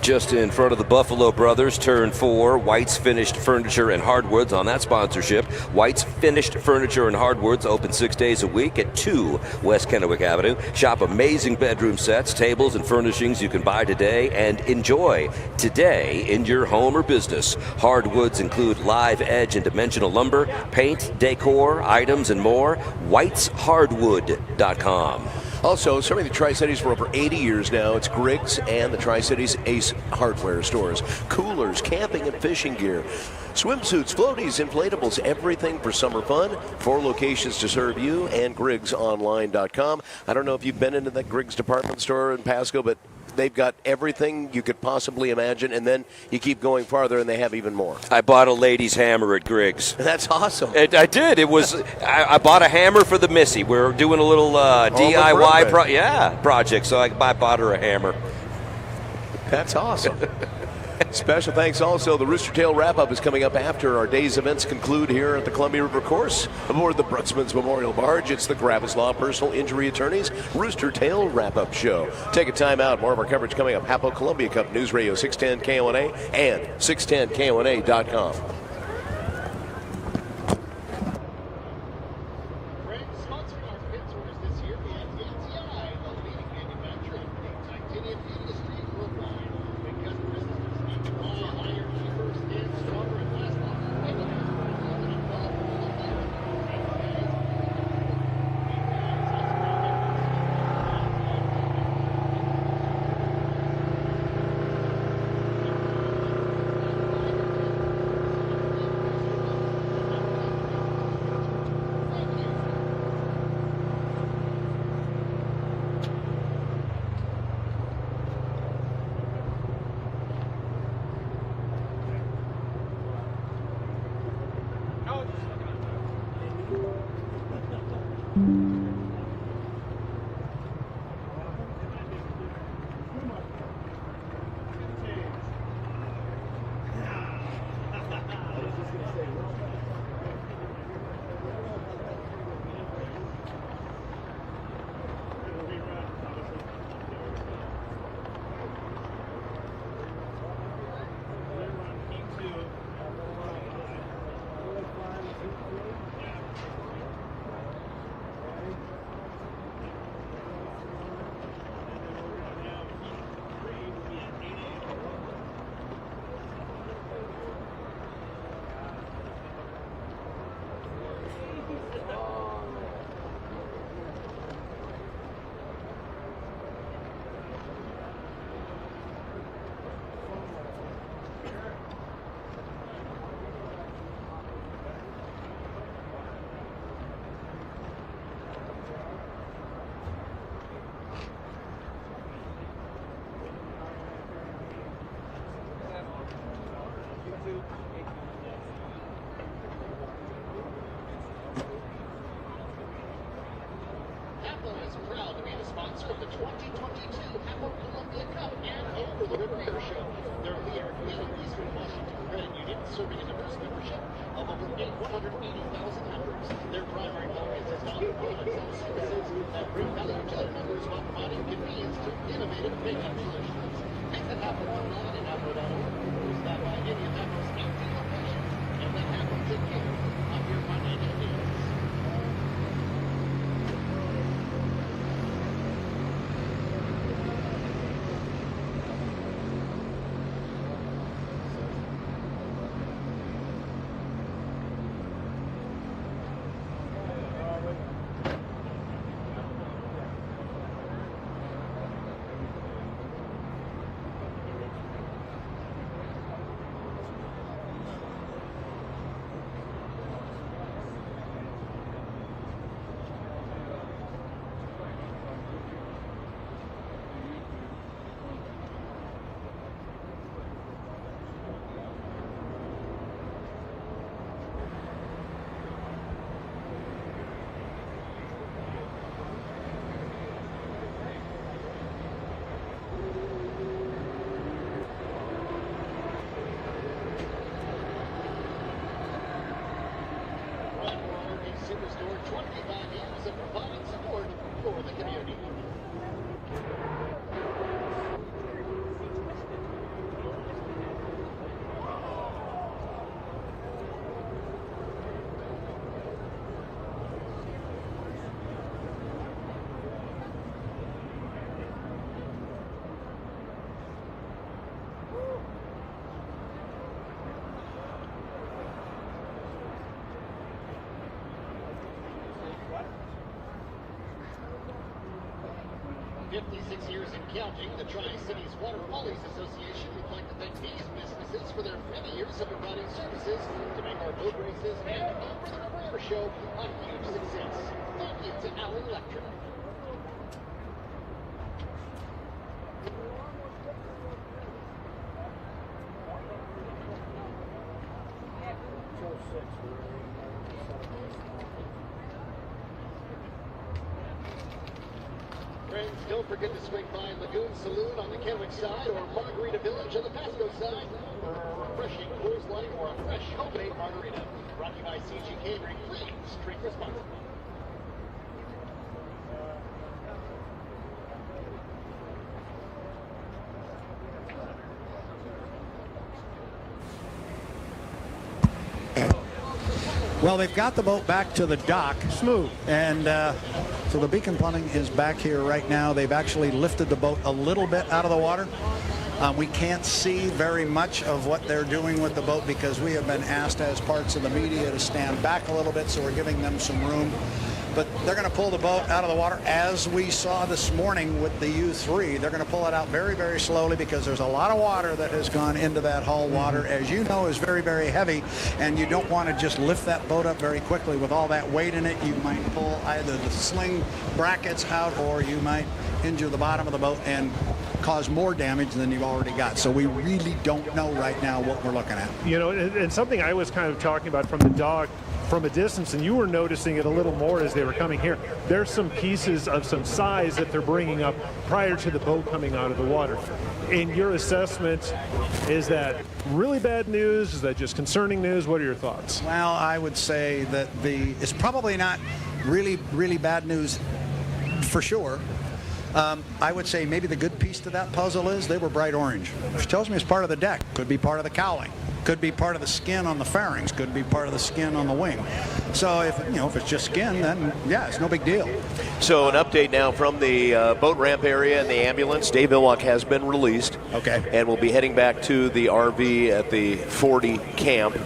Just in front of the Buffalo Brothers, turn 4, White's Finished Furniture and Hardwoods on that sponsorship. White's Finished Furniture and Hardwoods open 6 days a week at 2 West Kennewick Avenue. Shop amazing bedroom sets, tables, and furnishings you can buy today and enjoy today in your home or business. Hardwoods include live edge and dimensional lumber, paint, decor, items, and more. White'sHardwood.com. Also, serving the Tri-Cities for over 80 years now, it's Griggs and the Tri-Cities Ace Hardware stores. Coolers, camping and fishing gear, swimsuits, floaties, inflatables, everything for summer fun. 4 locations to serve you, and GriggsOnline.com. I don't know if you've been into that Griggs department store in Pasco, but they've got everything you could possibly imagine, and then you keep going farther and they have even more. I bought a lady's hammer at Griggs. That's awesome. I did. It was. I bought a hammer for the Missy. We're doing a little DIY project, so I bought her a hammer. That's awesome. Special thanks also. The Rooster Tail Wrap-Up is coming up after our day's events conclude here at the Columbia River Course. Aboard the Brutsman's Memorial Barge, it's the Gravis Law Personal Injury Attorneys Rooster Tail Wrap-Up Show. Take a time out. More of our coverage coming up. HAPO Columbia Cup, News Radio 610 KONA and 610KONA.com. HAPO is proud to be the sponsor of the 2022 HAPO Columbia Cup and Over the River Air Show. Their leader in Eastern Washington Credit Union, serving a diverse membership of over 180,000 members. Their primary focus is on products and services that bring value to their members while providing convenience to innovative payment solutions. Visit HAPO online at HAPO.org or stop by any of HAPO's 18 locations and let HAPO take care of your financial needs. for 25 years of providing support for the community. Years and counting, the Tri-Cities Water Follies Association would like to thank these businesses for their many years of providing services to make our boat races and Over the River Air Show a huge success. Thank you to Allen Electric. Friends, don't forget to swing by Lagoon Saloon on the Kenwick side or Margarita Village on the Pasco side for a refreshing cruise line or a fresh homemade margarita. Brought to you by CG Catering. Please drink responsibly. Well, they've got the boat back to the dock. Smooth. And so the Beacon Plumbing is back here right now. They've actually lifted the boat a little bit out of the water. We can't see very much of what they're doing with the boat because we have been asked as parts of the media to stand back a little bit, so we're giving them some room. But they're going to pull the boat out of the water as we saw this morning with the U3. They're going to pull it out very, very slowly because there's a lot of water that has gone into that hull. Water, as you know, is very, very heavy, and you don't want to just lift that boat up very quickly with all that weight in it. You might pull either the sling brackets out or you might injure the bottom of the boat and cause more damage than you've already got. So we really don't know right now what we're looking at. You know, and something I was kind of talking about from the dock from a distance, and you were noticing it a little more as they were coming here. There's some pieces of some size that they're bringing up prior to the boat coming out of the water. In your assessment, is that really bad news? Is that just concerning news? What are your thoughts? Well, I would say that it's probably not really, really bad news for sure. I would say maybe the good piece to that puzzle is they were bright orange, which tells me it's part of the deck. Could be part of the cowling. Could be part of the skin on the fairings. Could be part of the skin on the wing. So if it's just skin, then yeah, it's no big deal. So an update now from the boat ramp area and the ambulance. Dave Villwock has been released. Okay. And will be heading back to the RV at the 40 camp,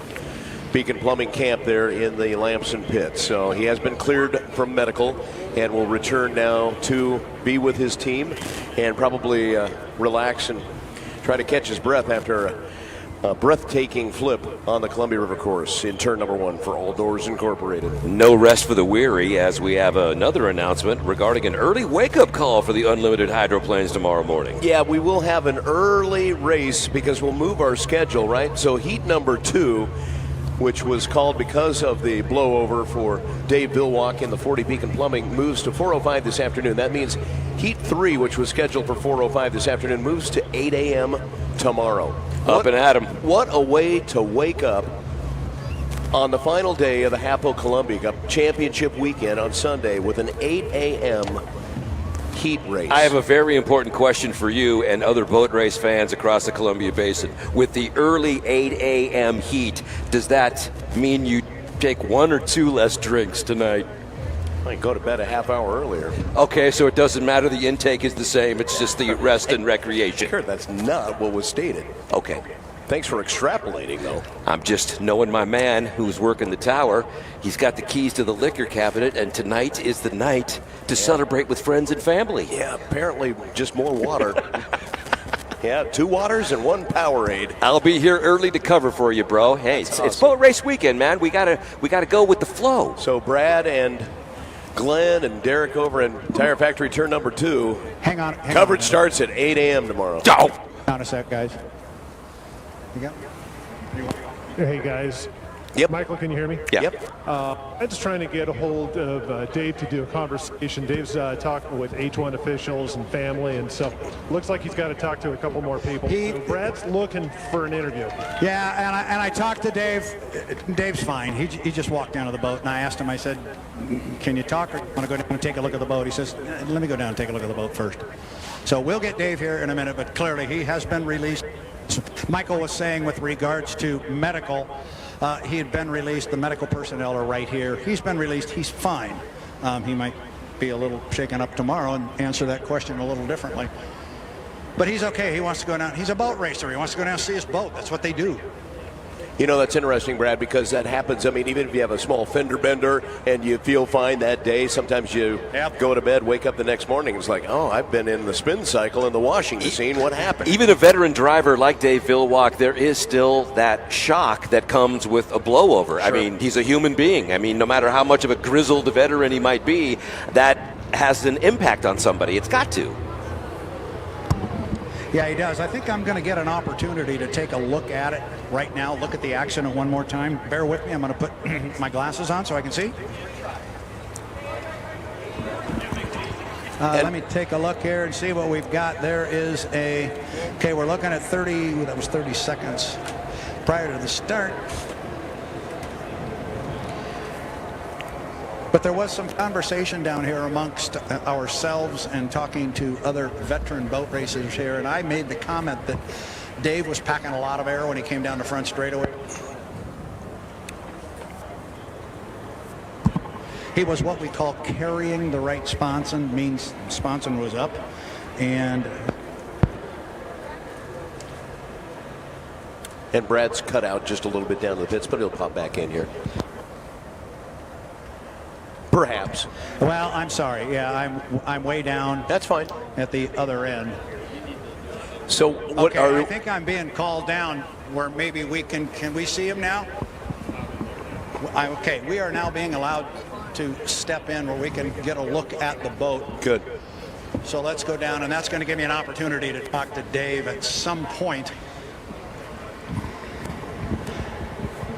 Beacon Plumbing camp there in the Lamson pit. So he has been cleared from medical and will return now to be with his team and probably relax and try to catch his breath after a breathtaking flip on the Columbia River course in turn number 1 for All Doors Incorporated. No rest for the weary, as we have another announcement regarding an early wake-up call for the unlimited hydroplanes tomorrow morning. Yeah, we will have an early race because we'll move our schedule, right? So heat number 2, which was called because of the blowover for Dave Villwock in the 40 Beacon Plumbing, moves to 4:05 this afternoon. That means heat 3, which was scheduled for 4:05 this afternoon, moves to 8 a.m. tomorrow. Up and at 'em. What a way to wake up on the final day of the HAPO Columbia Cup Championship weekend on Sunday with an 8 a.m. heat race. I have a very important question for you and other boat race fans across the Columbia Basin. With the early 8 a.m. heat, does that mean you take 1 or 2 less drinks tonight? Might go to bed a half hour earlier. Okay, so it doesn't matter. The intake is the same. It's just the rest and recreation. Sure, that's not what was stated. Okay. Thanks for extrapolating, though. I'm just knowing my man who's working the tower. He's got the keys to the liquor cabinet, and tonight is the night to celebrate with friends and family. Yeah, apparently just more water. Yeah, 2 waters and 1 Powerade. I'll be here early to cover for you, bro. Hey, it's boat race weekend, man. We gotta go with the flow. So Brad and Glenn and Derek over in Tire Factory turn number 2. Hang on. Coverage starts at 8 a.m. tomorrow. Oh. Hang on a sec, guys. You got? Hey, guys. Yep. Michael, can you hear me? Yeah. Yep. I'm just trying to get a hold of Dave to do a conversation. Dave's talking with H1 officials and family, and so looks like he's got to talk to a couple more people. So Brad's looking for an interview. Yeah, and I talked to Dave. Dave's fine. He just walked down to the boat, and I asked him, I said, can you talk or want to go down and take a look at the boat? He says, let me go down and take a look at the boat first. So we'll get Dave here in a minute, but clearly he has been released. Michael was saying with regards to medical, he had been released. The medical personnel are right here. He's been released. He's fine. He might be a little shaken up tomorrow and answer that question a little differently. But he's okay. He wants to go down. He's a boat racer. He wants to go down and see his boat. That's what they do. You know, that's interesting, Brad, because that happens. I mean, even if you have a small fender bender and you feel fine that day, sometimes you go to bed, wake up the next morning, it's like, oh, I've been in the spin cycle in the washing machine. What happened? Even a veteran driver like Dave Villwock, there is still that shock that comes with a blowover. Sure. I mean, he's a human being. I mean, no matter how much of a grizzled veteran he might be, that has an impact on somebody. It's got to. Yeah, he does. I think I'm going to get an opportunity to take a look at it right now, look at the accident one more time. Bear with me. I'm going to put my glasses on so I can see. Let me take a look here and see what we've got. There is okay, we're looking at 30 seconds prior to the start. But there was some conversation down here amongst ourselves and talking to other veteran boat racers here, and I made the comment that Dave was packing a lot of air when he came down the front straightaway. He was what we call carrying the right sponson, means sponson was up, and Brad's cut out just a little bit down to the pits, but he'll pop back in here. Perhaps. Well, I'm sorry. Yeah, I'm way down. That's fine. At the other end. So what okay, I think I'm being called down where maybe we can we see him now? Okay, we are now being allowed to step in where we can get a look at the boat. Good. So let's go down, and that's going to give me an opportunity to talk to Dave at some point.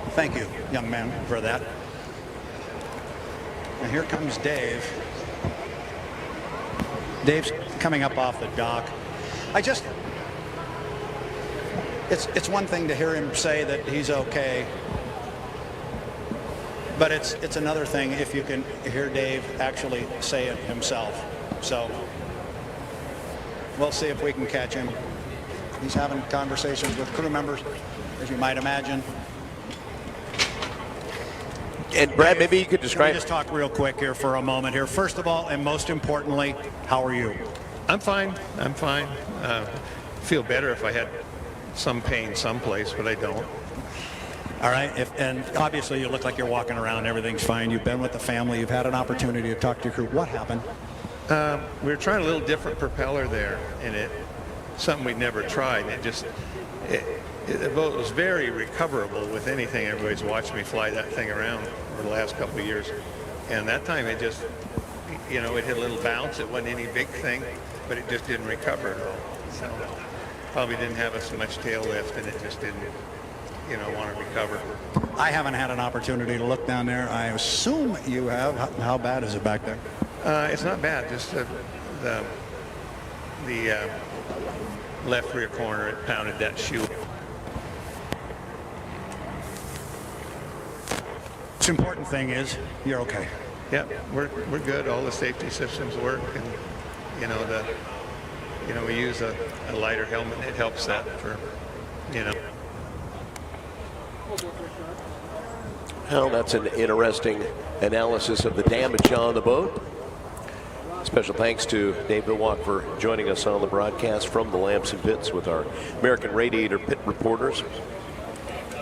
Thank you, young man, for that. And here comes Dave. Dave's coming up off the dock. It's one thing to hear him say that he's okay, but it's another thing if you can hear Dave actually say it himself. So we'll see if we can catch him. He's having conversations with crew members, as you might imagine. And Brad, maybe you could describe. Let me just talk real quick here for a moment here. First of all, and most importantly, how are you? I'm fine. I'm fine. Feel better if I had some pain someplace, but I don't. All right. And obviously you look like you're walking around. Everything's fine. You've been with the family. You've had an opportunity to talk to your crew. What happened? We were trying a little different propeller there, and something we'd never tried. The boat was very recoverable with anything. Everybody's watched me fly that thing around over the last couple of years. And that time it just, it hit a little bounce. It wasn't any big thing, but it just didn't recover at all. So probably didn't have as much tail lift, and it just didn't, want to recover. I haven't had an opportunity to look down there. I assume you have. How bad is it back there? It's not bad. Just the left rear corner, it pounded that shoe. The important thing is you're okay. Yeah, we're good. All the safety systems work, and we use a lighter helmet. It helps that for Well, that's an interesting analysis of the damage on the boat. Special thanks to Dave Villwock for joining us on the broadcast from the Lamson Pits with our American Radiator Pit reporters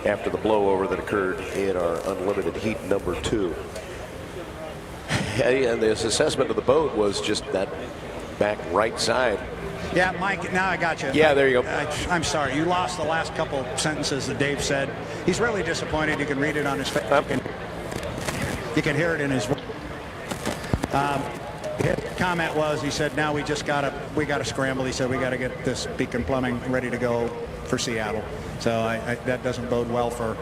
after the blowover that occurred in our Unlimited Heat number 2. And this assessment of the boat was just that back right side. Yeah, Mike, now I got you. Yeah, there you go. I'm sorry. You lost the last couple sentences that Dave said. He's really disappointed. You can read it on his face. You can hear it in his voice. His comment was, he said, now we gotta scramble. He said, we gotta get this beacon plumbing ready to go for Seattle. So that doesn't bode well for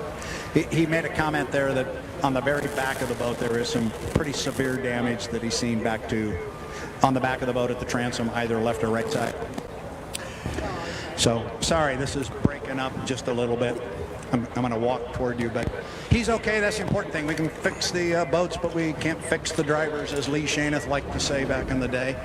He made a comment there that on the very back of the boat there is some pretty severe damage that he's seen on the back of the boat at the transom, either left or right side. So, sorry, this is breaking up just a little bit. I'm going to walk toward you, but he's okay. That's the important thing. We can fix the boats, but we can't fix the drivers, as Lee Shaneth liked to say back in the day.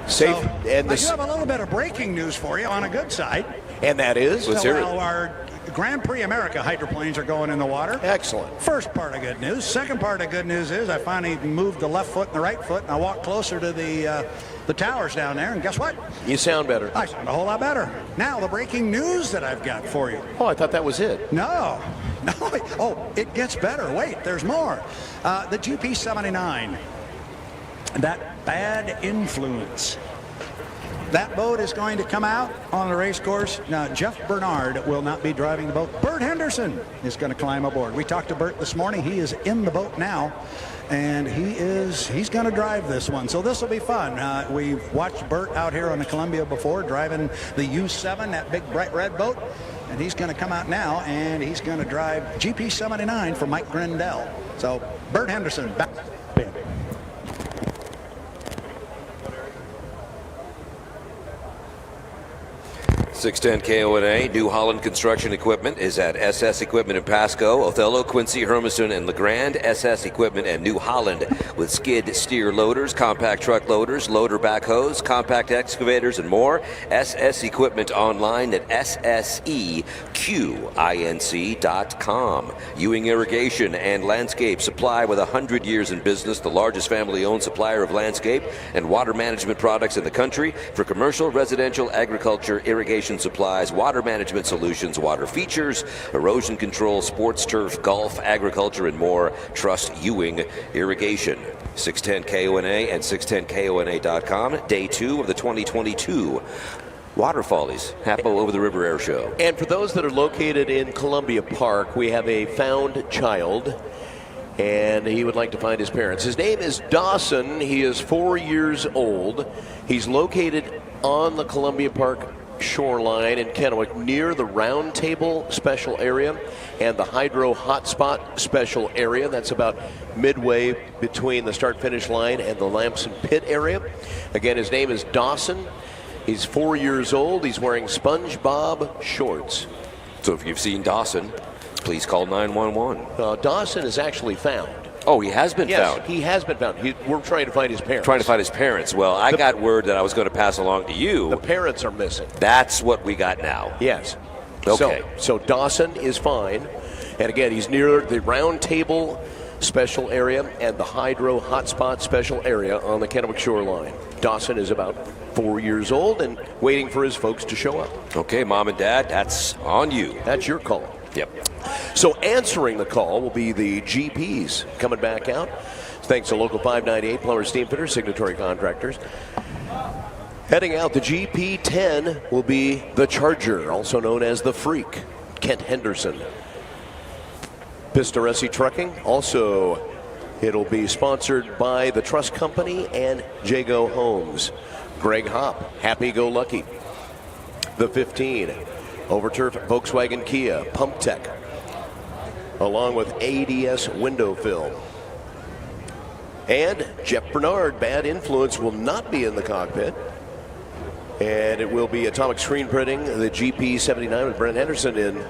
Safe. So, and I do have a little bit of breaking news for you on a good side. And that is? Let's hear it. Our Grand Prix America hydroplanes are going in the water. Excellent. First part of good news. Second part of good news is I finally moved the left foot and the right foot, and I walked closer to the towers down there, and guess what? You sound better. I sound a whole lot better. Now, the breaking news that I've got for you. Oh, I thought that was it. No. Oh, it gets better. Wait, there's more. The GP79, that bad influence. That boat is going to come out on the race course. Now, Jeff Bernard will not be driving the boat. Bert Henderson is going to climb aboard. We talked to Bert this morning. He is in the boat now, and he's going to drive this one. So this will be fun. We've watched Bert out here on the Columbia before, driving the U7, that big bright red boat, and he's going to come out now, and he's going to drive GP79 for Mike Grindell. So Bert Henderson back. 610 KONA, New Holland Construction Equipment is at SS Equipment in Pasco, Othello, Quincy, Hermiston, and LeGrand. SS Equipment and New Holland with skid steer loaders, compact truck loaders, loader backhoes, compact excavators, and more. SS Equipment online at ssequinc.com. Ewing Irrigation and Landscape Supply with 100 years in business, the largest family-owned supplier of landscape and water management products in the country for commercial, residential, agriculture, irrigation supplies, water management solutions, water features, erosion control, sports turf, golf, agriculture, and more. Trust Ewing Irrigation. 610 KONA and 610KONA.com. Day 2 of the 2022 Water Follies, HAPO Over the River Air Show. And for those that are located in Columbia Park, we have a found child, and he would like to find his parents. His name is Dawson. He is 4 years old. He's located on the Columbia Park shoreline in Kennewick near the Round Table Special Area and the Hydro Hotspot Special Area. That's about midway between the start-finish line and the Lamson Pit area. Again, his name is Dawson. He's 4 years old. He's wearing SpongeBob shorts. So if you've seen Dawson, please call 911. Dawson is actually found. Oh, he has been found? Yes, he has been found. We're trying to find his parents. Trying to find his parents. Well, I got word that I was going to pass along to you. The parents are missing. That's what we got now. Yes. Okay. So Dawson is fine. And again, he's near the Round Table Special Area and the Hydro Hotspot Special Area on the Kennewick shoreline. Dawson is about 4 years old and waiting for his folks to show up. Okay, Mom and Dad, that's on you. That's your call. Yep. So answering the call will be the GPs coming back out. Thanks to Local 598, Plumber Steamfitter, signatory contractors. Heading out, the GP10 will be the Charger, also known as the Freak, Kent Henderson. Pistoresi Trucking, also it'll be sponsored by the Trust Company and Jago Homes. Greg Hopp, Happy Go Lucky. The 15, Overturf Volkswagen Kia, Pump Tech, along with ADS Window Film. And Jeff Bernard, Bad Influence, will not be in the cockpit. And it will be Atomic Screen Printing, the GP79 with Brent Henderson in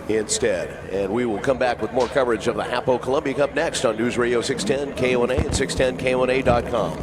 instead. And we will come back with more coverage of the HAPO Columbia Cup next on News Radio 610 KONA and 610KONA.com.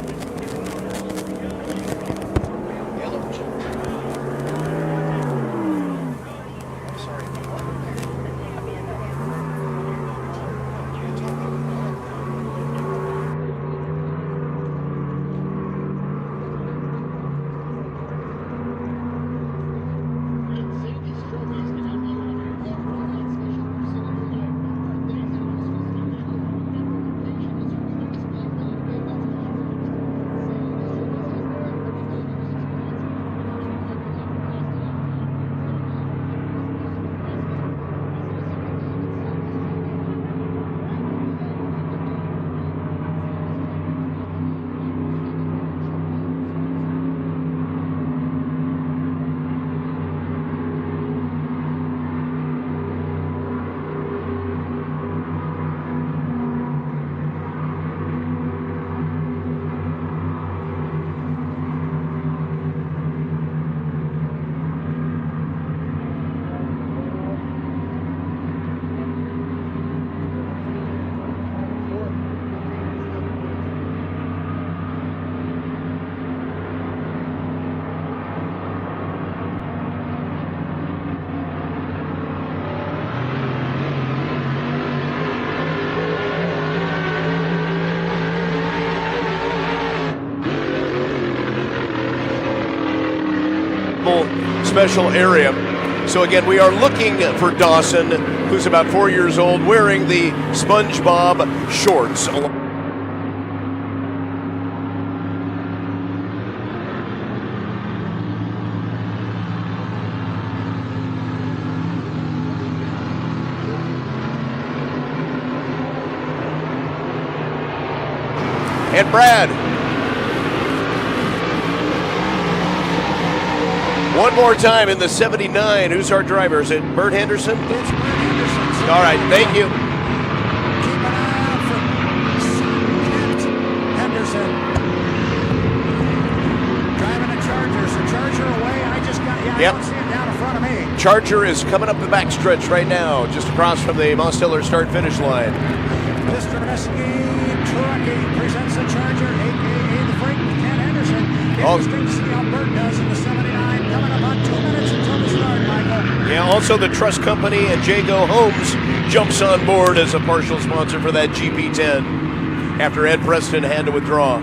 special area. So again, we are looking for Dawson, who's about 4 years old, wearing the SpongeBob shorts. And Brad. One more time in the 79. Who's our driver? Is it Bert Henderson? It's Bert Henderson. All right, thank you. Keep an eye out for Kent Henderson. Driving a Charger. So Charger away. I just got, I don't see it down in front of me. Charger is coming up the backstretch right now, just across from the Mosteller start-finish line. Mr. Rescue Trucking presents the Charger, a.k.a. the Freight with Kent Henderson. Interesting to see how Bert does in the 79. Coming up on 2 minutes until the start, Michael. Yeah, also the Trust Company and Jago Homes jumps on board as a partial sponsor for that GP10 after Ed Preston had to withdraw.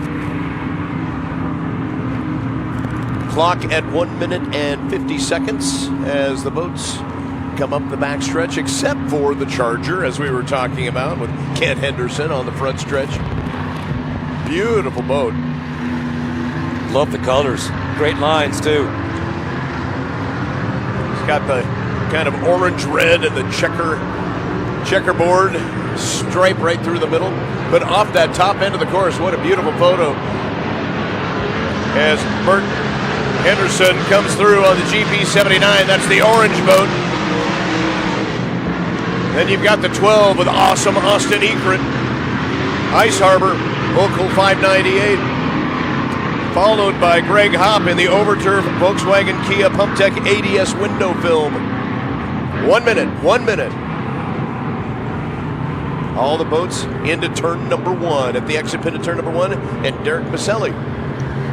Clock at 1 minute and 50 seconds as the boats come up the backstretch, except for the Charger, as we were talking about, with Kent Henderson on the front stretch. Beautiful boat. Love the colors. Great lines, too. It's got the kind of orange-red and the checkerboard stripe right through the middle. But off that top end of the course, what a beautiful photo. As Bert Henderson comes through on the GP79, that's the orange boat. Then you've got the 12 with awesome Austin Ekert. Ice Harbor, local 598. Followed by Greg Hopp in the Overturf Volkswagen Kia PumpTech ADS window film. 1 minute, 1 minute. All the boats into turn number 1 at the exit pin to turn number 1, and Derek Maselli.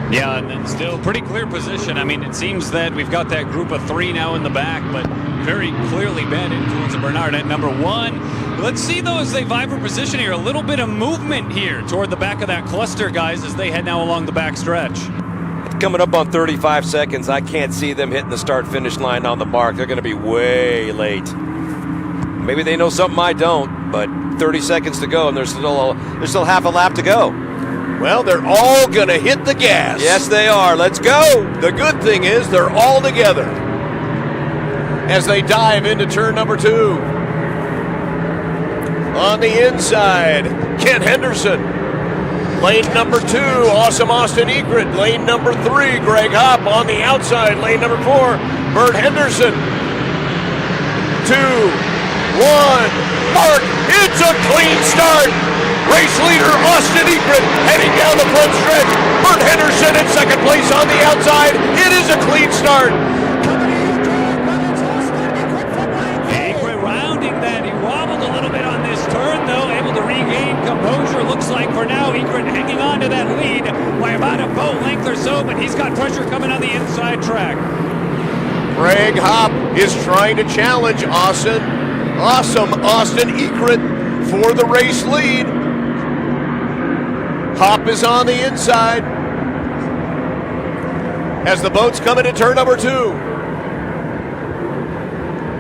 Yeah, and then still pretty clear position. I mean, it seems that we've got that group of 3 now in the back, but very clearly bad influence of Bernard at number 1. Let's see, though, as they vie for position here, a little bit of movement here toward the back of that cluster, guys, as they head now along the back stretch. Coming up on 35 seconds, I can't see them hitting the start-finish line on the mark. They're going to be way late. Maybe they know something I don't, but 30 seconds to go, and there's still half a lap to go. Well, they're all going to hit the gas. Yes, they are. Let's go. The good thing is they're all together as they dive into turn number 2. On the inside, Kent Henderson. Lane number 2, awesome Austin Ekert. Lane number 3, Greg Hopp. On the outside, lane number 4, Bert Henderson. 2, 1, mark. It's a clean start. Race leader Austin Ekert heading down the front stretch. Bert Henderson in second place on the outside. It is a clean start. Ekert rounding that. He wobbled a little bit on this turn, though, able to regain composure. Looks like for now Ekert hanging on to that lead by about a boat length or so, but he's got pressure coming on the inside track. Greg Hopp is trying to challenge awesome Austin Ekert for the race lead. Hopp is on the inside as the boats come into turn number 2.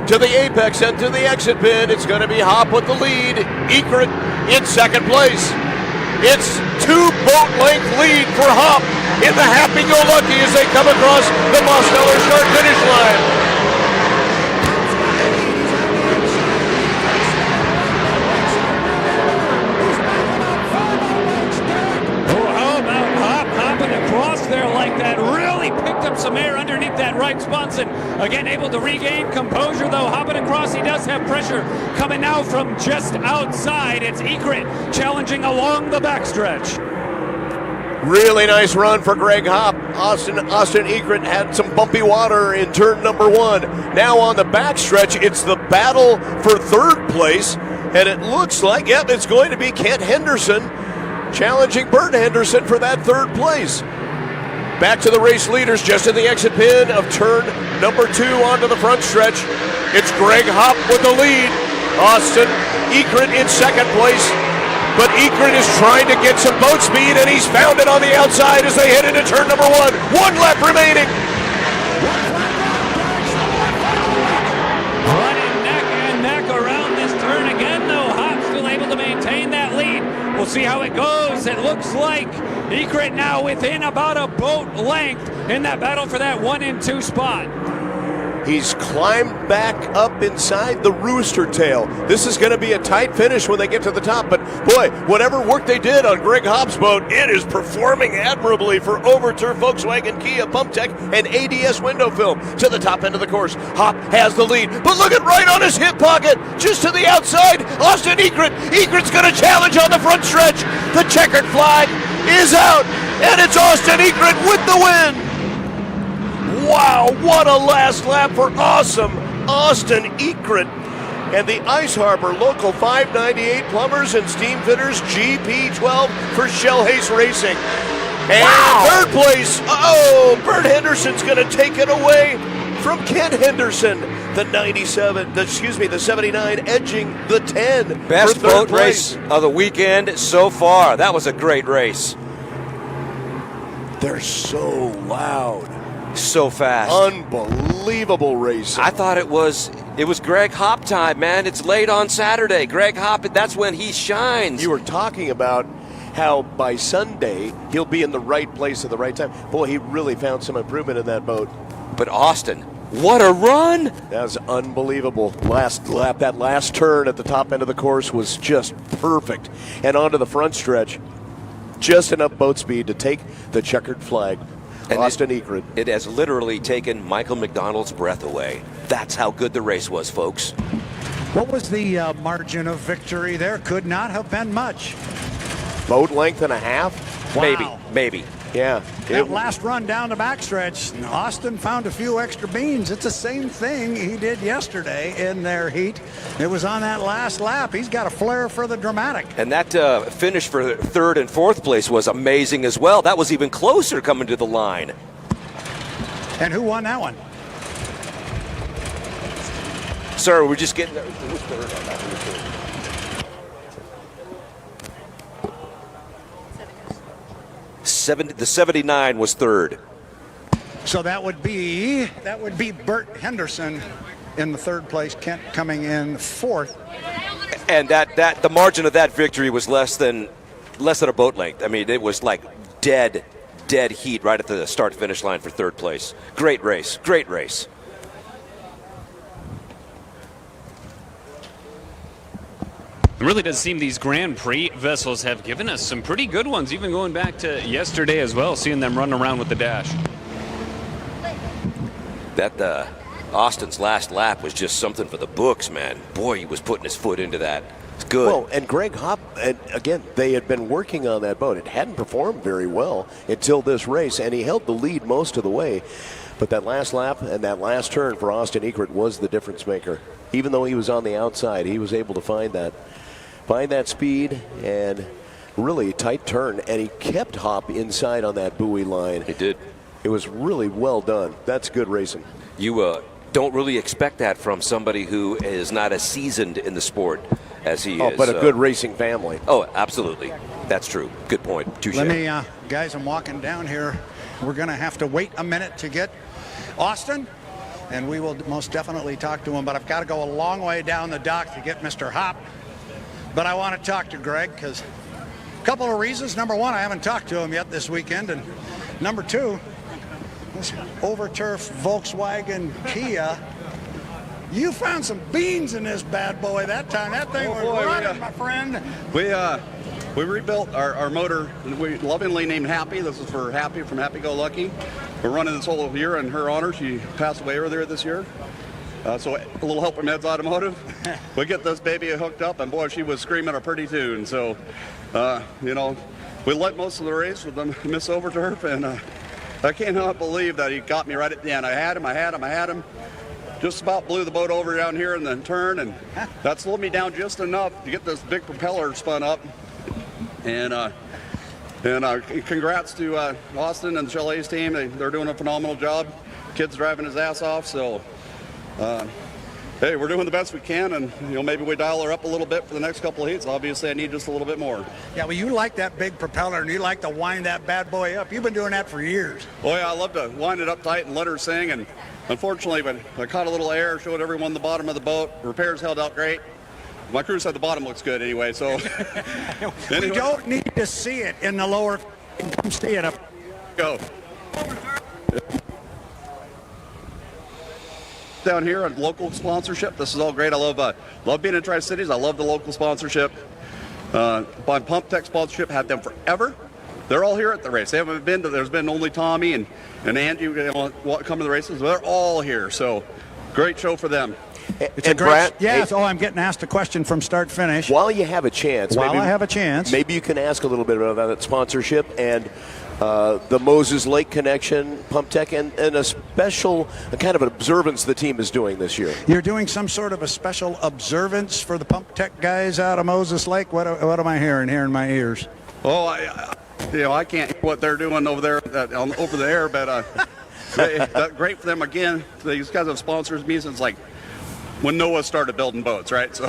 To the apex and to the exit pin, it's going to be Hopp with the lead. Ekert in second place. It's 2 boat length lead for Hopp in the happy-go-lucky as they come across the Mosteller start-finish line. There like that, really picked up some air underneath that right sponson. Again, able to regain composure, though, hopping across. He does have pressure coming now from just outside. It's Ekert challenging along the backstretch. Really nice run for Greg Hopp. Austin Ekert had some bumpy water in turn number 1. Now on the backstretch, it's the battle for third place, and it looks like, it's going to be Kent Henderson challenging Bert Henderson for that third place. Back to the race leaders just in the exit pin of turn number 2 onto the front stretch. It's Greg Hopp with the lead. Austin Ekert in second place. But Ekert is trying to get some boat speed, and he's found it on the outside as they head into turn number 1. 1 lap remaining. We'll see how it goes. It looks like Egret now within about a boat length in that battle for that 1 and 2 spot. He's climbed back up inside the rooster tail. This is going to be a tight finish when they get to the top, but boy, whatever work they did on Greg Hopp's boat, it is performing admirably for Overturf, Volkswagen, Kia, Pump Tech, and ADS window film to the top end of the course. Hopp has the lead, but look at right on his hip pocket, just to the outside, Austin Egret. Egret's going to challenge on the front stretch. The checkered flag is out, and it's Austin Egret with the win. Wow, what a last lap for awesome Austin Egret and the Ice Harbor Local 598 Plumbers and Steam Fitters GP12 for Shell Hayes Racing. And third place, Bert Henderson's going to take it away from Ken Henderson. The 79 edging the 10. Best for boat place. race of the weekend so far. That was a great race. They're so loud. So fast. Unbelievable race. I thought it was Greg Hopp time, man. It's late on Saturday. Greg Hopp, that's when he shines. You were talking about how by Sunday he'll be in the right place at the right time. Boy, he really found some improvement in that boat. But Austin, what a run! That was unbelievable. Last lap, that last turn at the top end of the course was just perfect. And onto the front stretch, just enough boat speed to take the checkered flag. And Austin Egret. It has literally taken Michael McDonald's breath away. That's how good the race was, folks. What was the margin of victory there? Could not have been much. Boat length and a half? Wow. Maybe. Yeah. That last run down the backstretch, Austin found a few extra beans. It's the same thing he did yesterday in their heat. It was on that last lap. He's got a flair for the dramatic. And that finish for third and fourth place was amazing as well. That was even closer coming to the line. And who won that one? Sir, we're just getting... Who's third on that? The 79 was third. So that would be Bert Henderson in the third place, Kent coming in fourth. And that the margin of that victory was less than a boat length. I mean, it was like dead heat right at the start finish line for third place. Great race. It really does seem these Grand Prix vessels have given us some pretty good ones, even going back to yesterday as well, seeing them run around with the dash. That Austin's last lap was just something for the books, man. Boy, he was putting his foot into that. It's good. Well, and Greg Hopp, and again, they had been working on that boat. It hadn't performed very well until this race, and he held the lead most of the way. But that last lap and that last turn for Austin Egret was the difference maker. Even though he was on the outside, he was able to find that speed and really tight turn, and he kept Hopp inside on that buoy line. He did. It was really well done. That's good racing. You don't really expect that from somebody who is not as seasoned in the sport as he is. But a good racing family. Oh, absolutely. That's true. Good point. Touche. Let me, guys, I'm walking down here. We're going to have to wait a minute to get Austin, and we will most definitely talk to him, but I've got to go a long way down the dock to get Mr. Hopp. But I want to talk to Greg because a couple of reasons. Number one, I haven't talked to him yet this weekend. And number two, this Overturf Volkswagen Kia, you found some beans in this bad boy that time. That thing was running, my friend. We rebuilt our motor. We lovingly named Happy. This is for Happy from Happy Go Lucky. We're running this whole year in her honor. She passed away earlier this year. So a little help from Ed's Automotive. We get this baby hooked up, and boy, she was screaming a pretty tune. So, we led most of the race with the Miss Overturf, and I cannot believe that he got me right at the end. I had him. Just about blew the boat over down here in the turn, and that slowed me down just enough to get this big propeller spun up. And congrats to Austin and the Shell Hayes team. They're doing a phenomenal job. Kid's driving his ass off, so hey, we're doing the best we can, and maybe we dial her up a little bit for the next couple of heats. Obviously, I need just a little bit more. Yeah, well, you like that big propeller, and you like to wind that bad boy up. You've been doing that for years. Oh yeah, I love to wind it up tight and let her sing. And unfortunately, but I caught a little air, showed everyone the bottom of the boat. Repairs held out great. my crew said the bottom looks good anyway, so. We don't need to see it in the lower. Come see it up. Go. Down here on local sponsorship, this is all great. I love being in Tri-Cities. I love the local sponsorship. By Pump Tech sponsorship, had them forever. They're all here at the race. They haven't been to. There's been only Tommy and Angie come to the races. They're all here. So great show for them. It's a great, Brad, yes. Hey, I'm getting asked a question from start finish. While you have a chance, maybe you can ask a little bit about that sponsorship and the Moses Lake connection, Pump Tech, and a special kind of an observance the team is doing this year. You're doing some sort of a special observance for the Pump Tech guys out of Moses Lake. What am I hearing here in my ears? Oh, I can't hear what they're doing over there over there, but great for them again. These guys have sponsored me since like when Noah started building boats, right? So,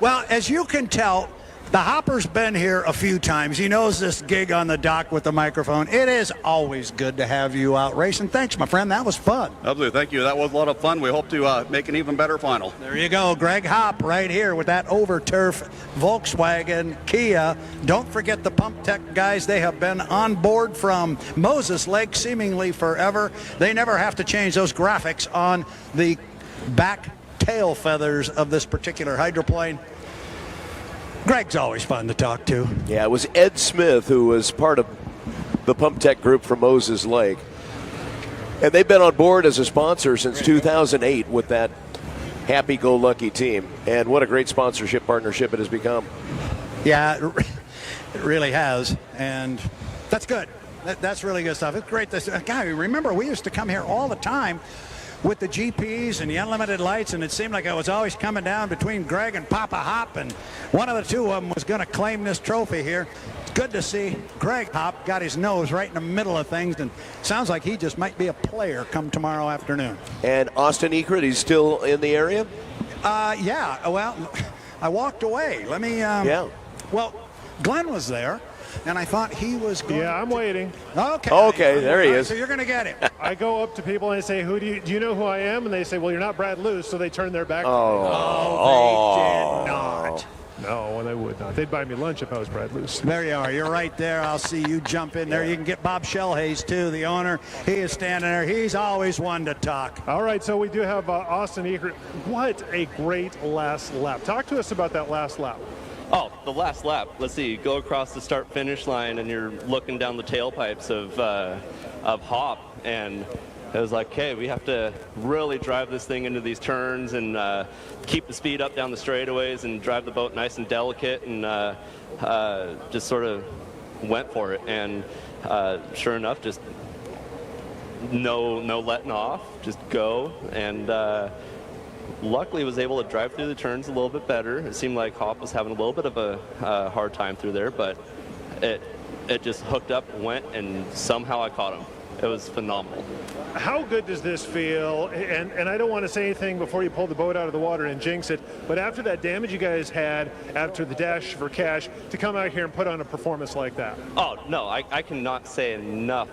well, as you can tell, the Hopper's been here a few times. He knows this gig on the dock with the microphone. It is always good to have you out racing. Thanks, my friend. That was fun. Absolutely. Thank you. That was a lot of fun. We hope to make an even better final. There you go. Greg Hopp right here with that overturf Volkswagen Kia. Don't forget the Pump Tech guys. They have been on board from Moses Lake seemingly forever. They never have to change those graphics on the back tail feathers of this particular hydroplane. Greg's always fun to talk to. Yeah, it was Ed Smith who was part of the Pump Tech group from Moses Lake. And they've been on board as a sponsor since 2008 with that happy-go-lucky team. And what a great sponsorship partnership it has become. Yeah, it really has. And that's good. That's really good stuff. It's great. Guy, remember, we used to come here all the time with the GPs and the unlimited lights, and it seemed like I was always coming down between Greg and Papa Hop, and one of the two of them was going to claim this trophy here. It's good to see Greg Hop got his nose right in the middle of things, and sounds like he just might be a player come tomorrow afternoon. And Austin Ekert, he's still in the area? Yeah, well, I walked away. Let me, well, Glenn was there. And I thought he was going. Yeah, I'm waiting. Okay, there he is. So you're going to get him. I go up to people and I say, "Do you know who I am?" And they say, "Well, you're not Brad Luce." So they turn their back. They did not. No, they would not. They'd buy me lunch if I was Brad Luce. There you are. You're right there. I'll see you jump in there. You can get Bob Shellhays, too, the owner. He is standing there. He's always one to talk. All right, so we do have Austin Ekert. What a great last lap. Talk to us about that last lap. Oh, the last lap. Let's see. You go across the start-finish line, and you're looking down the tailpipes of Hop, and it was like, okay, we have to really drive this thing into these turns and keep the speed up down the straightaways and drive the boat nice and delicate, and just sort of went for it. And sure enough, just no letting off, just go. And luckily was able to drive through the turns a little bit better. It seemed like Hop was having a little bit of a hard time through there, but it just hooked up and went, and somehow I caught him. It was phenomenal. How good does this feel? And I don't want to say anything before you pull the boat out of the water and jinx it, but after that damage you guys had after the Dash for Cash, to come out here and put on a performance like that. Oh, no, I cannot say enough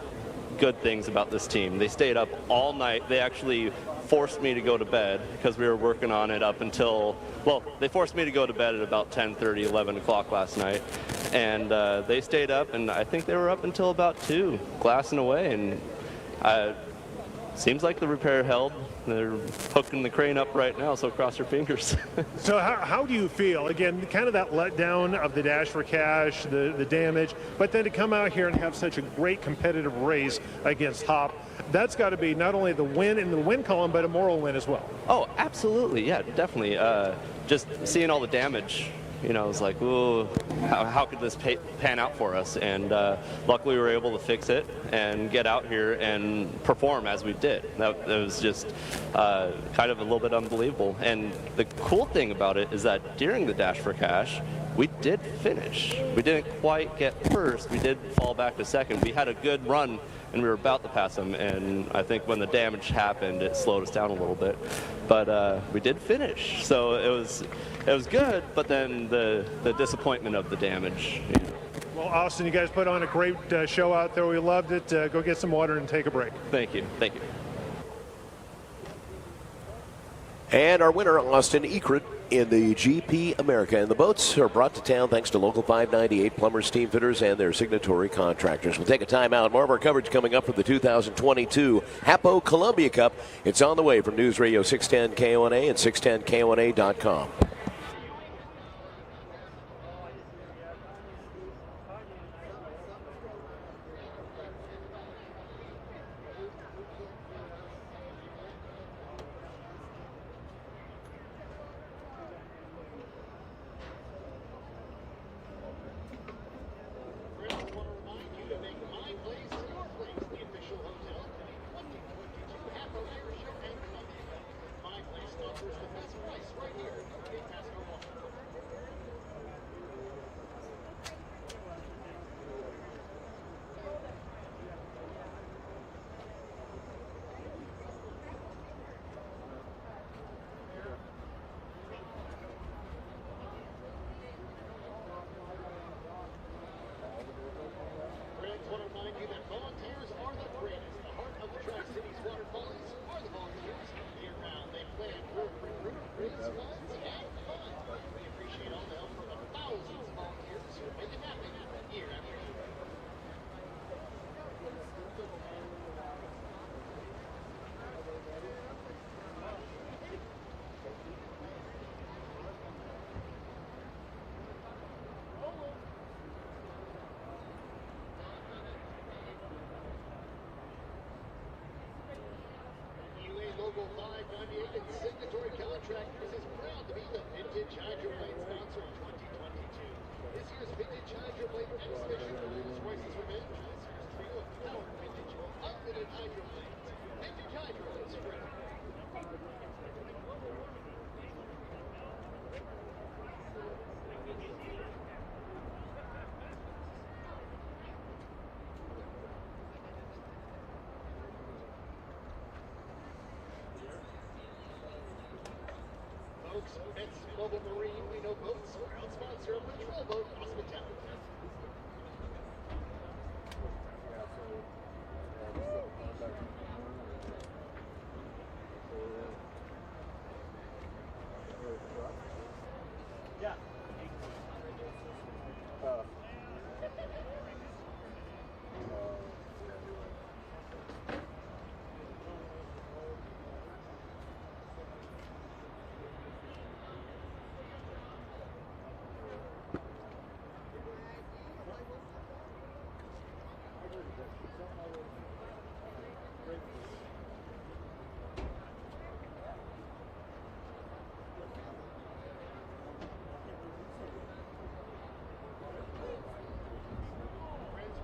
good things about this team. They stayed up all night. They actually forced me to go to bed because we were working on it up until, well, they forced me to go to bed at about 10:30, 11 o'clock last night. And they stayed up, and I think they were up until about 2, glassing away. And seems like the repair held. They're hooking the crane up right now, so cross your fingers. So how do you feel? Again, kind of that letdown of the Dash for Cash, the damage, but then to come out here and have such a great competitive race against Hop, that's got to be not only the win in the win column, but a moral win as well. Oh, absolutely. Yeah, definitely. Just seeing all the damage, you know, it's like, ooh, how could this pan out for us? And luckily we were able to fix it and get out here and perform as we did. That was just kind of a little bit unbelievable. And the cool thing about it is that during the Dash for Cash, we did finish. We didn't quite get first. We did fall back to second. We had a good run, and we were about to pass them. And I think when the damage happened, it slowed us down a little bit. But we did finish. So it was good, but then the disappointment of the damage. You know. Well, Austin, you guys put on a great show out there. We loved it. Go get some water and take a break. Thank you. Thank you. And our winner, Austin Ekert, in the GP America. And the boats are brought to town thanks to Local 598 plumbers, steam fitters, and their signatory contractors. We'll take a timeout. More of our coverage coming up for the 2022 HAPO Columbia Cup. It's on the way from News Radio 610 KONA and 610KONA.com. Local 598 and signatory contractors is proud to be the Vintage Hydroplane sponsor of 2022. This year's Vintage Hydroplane exhibition is Royce's Revenge. This year's trio of powered vintage unlimited hydroplanes. Vintage Hydro is free. It's Mobile Marine, we know boats, proud sponsor of Patrol Boat Hospitality. Yeah.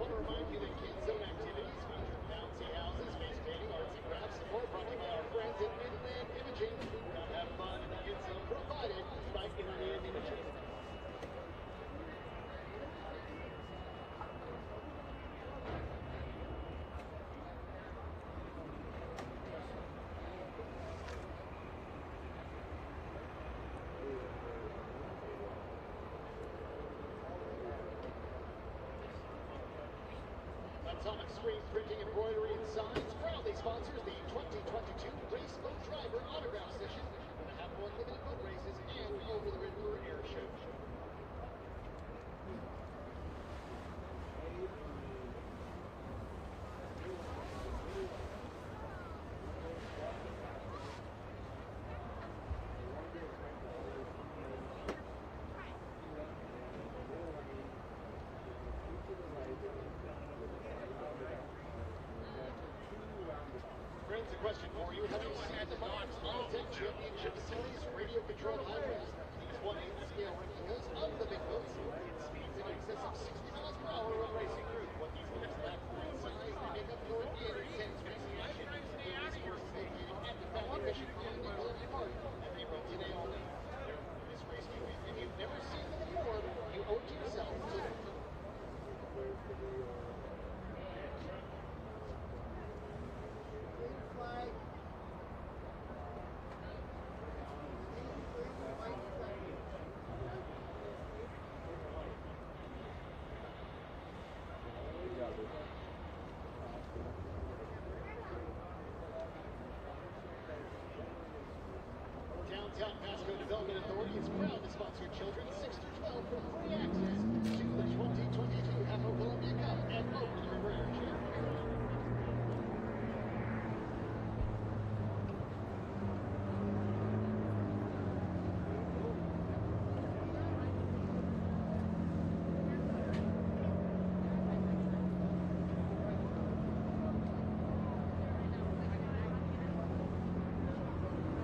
Want to remind you that Kids Zone activities feature bouncy houses, face painting, arts and crafts, and more brought to you by our friends at Midland Imaging. Come have fun in the Kids Zone provided by Midland Imaging. Atomic Screen Printing, Embroidery, and Signs proudly sponsors the 2022 Race Boat Driver Autograph Session for the HAPO Unlimited Boat Races and Over the River Air Show. Friends, a question for you. Have you seen the Fox All-Tech Championship Series radio control hybrids? These 1/8 scale replicas of the big boats get speeds in excess of 60 miles per hour when racing through. What these boats lack in size, they make up for in intense racing action. The race course is located at the Family Fishing Pond in Columbia Park, and they run today only. This race, if you've never seen them before, you owe it to yourself to look. children 6 through 12 for free access to the 2022 HAPO Columbia Cup and vote your rare share.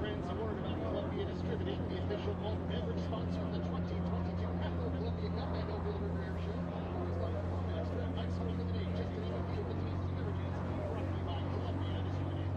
Friends, a word about Columbia Distributing, the official malt beverage sponsor of the 2022 HAPO Columbia Cup and over the rare show. Always like extra ice cold lemonade, just to name a few of the tasty beverages brought to you by Columbia Distributing.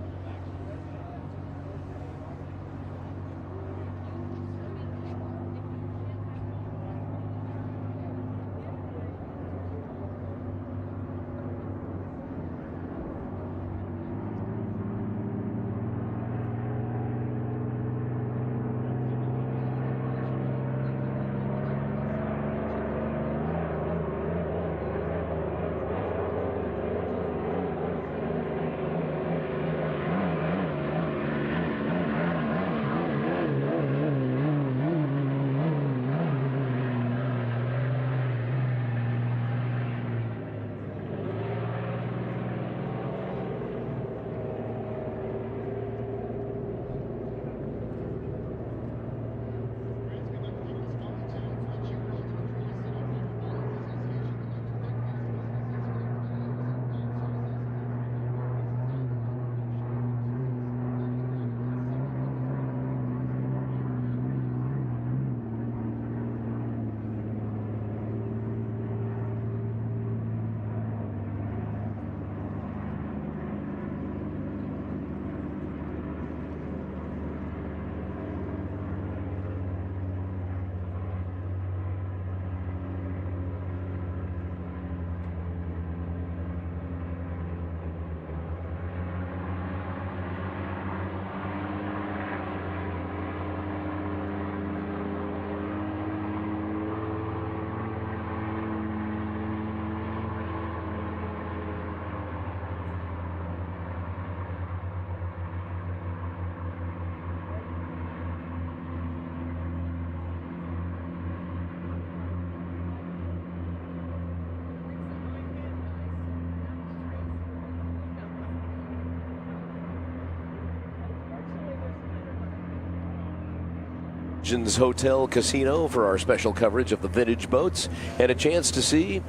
Hotel Casino for our special coverage of the vintage boats and a chance to see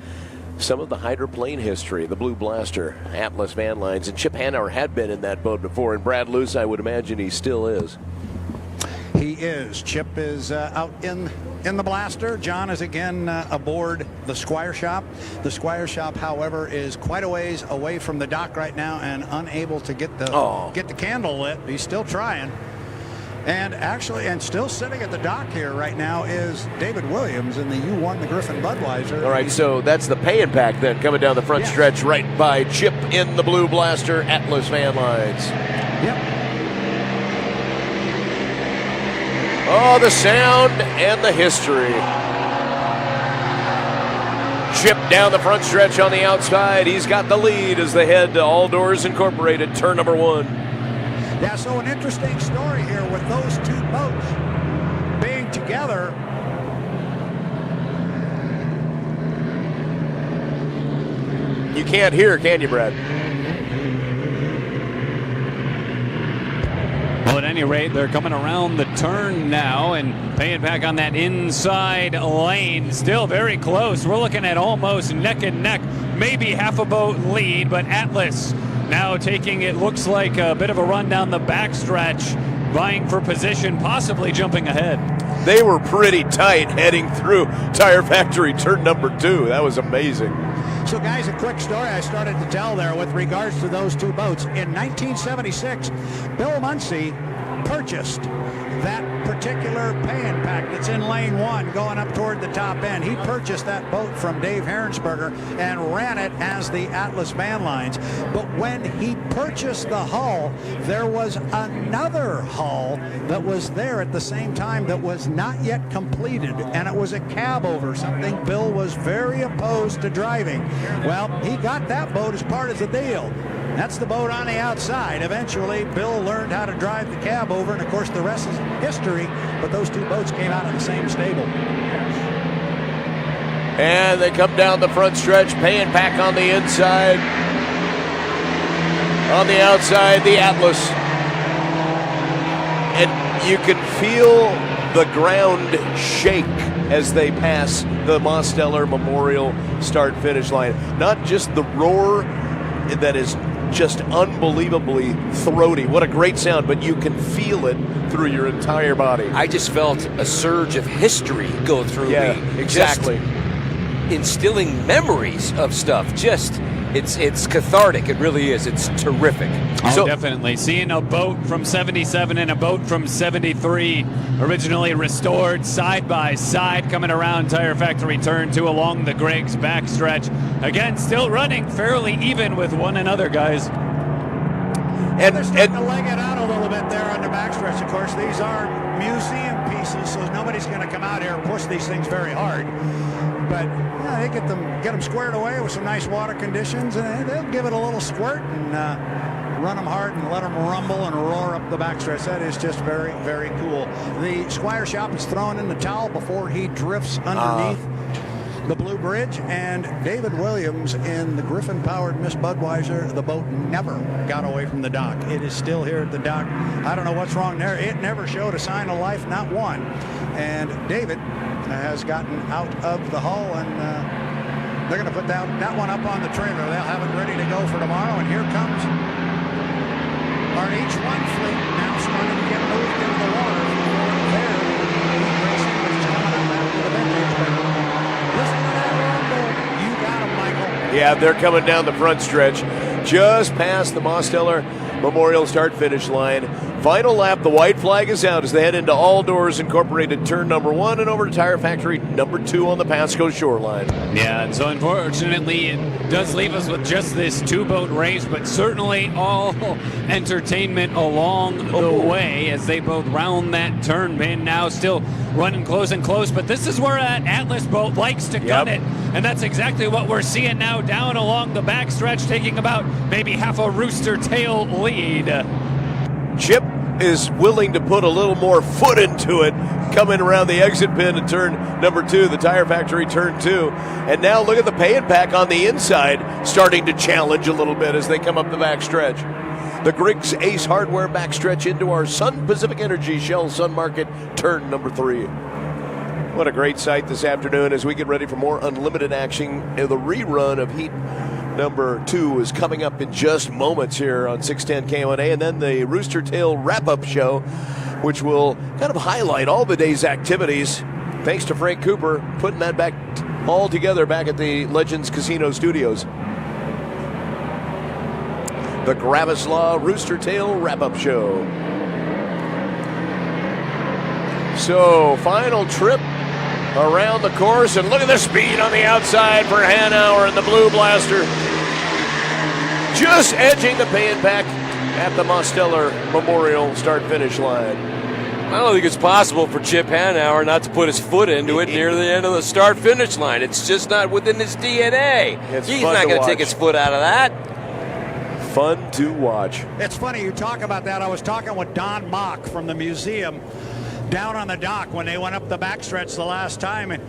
some of the hydroplane history. The Blue Blaster, Atlas Van Lines, and Chip Hanauer had been in that boat before, and Brad Luce, I would imagine he still is. He is. Chip is out in the Blaster. John is again aboard the Squire Shop. The Squire Shop, however, is quite a ways away from the dock right now and unable to get the candle lit. He's still trying. And actually, and still sitting at the dock here right now is David Williams in the U1, the Griffin Budweiser. All right, so that's the pay and pack then coming down the front stretch right by Chip in the Blue Blaster, Atlas Van Lines. Yep. Oh, the sound and the history. Chip down the front stretch on the outside. He's got the lead as they head to All Doors Incorporated, turn number 1. Yeah, so an interesting story here with those two boats being together. You can't hear, can you, Brad? Well, at any rate, they're coming around the turn now and paying back on that inside lane. Still very close. We're looking at almost neck and neck, maybe half a boat lead, but Atlas now taking it, looks like a bit of a run down the backstretch, vying for position, possibly jumping ahead. They were pretty tight heading through Tire Factory turn number 2. That was amazing. So, guys, a quick story I started to tell there with regards to those two boats. In 1976, Bill Muncie purchased that particular pay-and pack that's in lane 1 going up toward the top end. He purchased that boat from Dave Herrensberger and ran it as the Atlas Van Lines. But when he purchased the hull, there was another hull that was there at the same time that was not yet completed, and it was a cab over, something Bill was very opposed to driving. Well, he got that boat as part of the deal. That's the boat on the outside. Eventually, Bill learned how to drive the cab over, and of course the rest is history, but those two boats came out of the same stable. And they come down the front stretch, paying back on the inside. On the outside, the Atlas. And you can feel the ground shake as they pass the Mosteller Memorial start-finish line. Not just the roar that is just unbelievably throaty. What a great sound, but you can feel it through your entire body. I just felt a surge of history go through me. Exactly. Just instilling memories of stuff. Just, it's cathartic. It really is. It's terrific. Oh, definitely. Seeing a boat from 77 and a boat from 73, originally restored side by side, coming around Tire Factory Turn 2 along the Greg's backstretch. Again, still running fairly even with one another, guys. And they're starting to leg it out a little bit there on the backstretch. Of course, these are museum pieces, so nobody's going to come out here and push these things very hard. But yeah, they get them squared away with some nice water conditions, and they'll give it a little squirt and run them hard and let them rumble and roar up the backstretch. That is just very, very cool. The Squire Shop is throwing in the towel before he drifts underneath the Blue Bridge, and David Williams in the Griffin-powered Miss Budweiser. The boat never got away from the dock. It is still here at the dock. I don't know what's wrong there. It never showed a sign of life, not one. And David has gotten out of the hull, and they're going to put that one up on the trailer. They'll have it ready to go for tomorrow, and here comes our H1 fleet now starting to get moved into the water. There, racing, which is coming up after the vintage. Listen to that rumble. You got them, Michael. Yeah, they're coming down the front stretch, just past the Mosteller Memorial start-finish line. Final lap, the white flag is out as they head into All Doors Incorporated turn number 1 and over to Tire Factory number 2 on the Pasco shoreline. Yeah, and so unfortunately it does leave us with just this two-boat race, but certainly all entertainment along the way as they both round that turn pin now, still running close and close, but this is where that Atlas boat likes to gun it, and that's exactly what we're seeing now down along the backstretch, taking about maybe half a rooster tail lead. Chip is willing to put a little more foot into it, coming around the exit pin in turn number 2, the Tire Factory turn 2. And now look at the pay and pack on the inside, starting to challenge a little bit as they come up the backstretch. The Griggs Ace Hardware backstretch into our Sun Pacific Energy Shell Sun Market turn number 3. What a great sight this afternoon as we get ready for more unlimited action. The rerun of Heat number 2 is coming up in just moments here on 610 KONA, and then the Rooster Tail wrap-up show, which will kind of highlight all the day's activities. Thanks to Frank Cooper putting that back all together back at the Legends Casino Studios. The Gravislaw Rooster Tail wrap-up show. So, final trip around the course, and look at the speed on the outside for Hanauer and the Blue Blaster. Just edging the pay and pack at the Mosteller Memorial start-finish line. I don't think it's possible for Chip Hanauer not to put his foot into it near the end of the start-finish line. It's just not within his DNA. He's not going to take his foot out of that. Fun to watch. It's funny you talk about that. I was talking with Don Mock from the museum down on the dock when they went up the backstretch the last time, and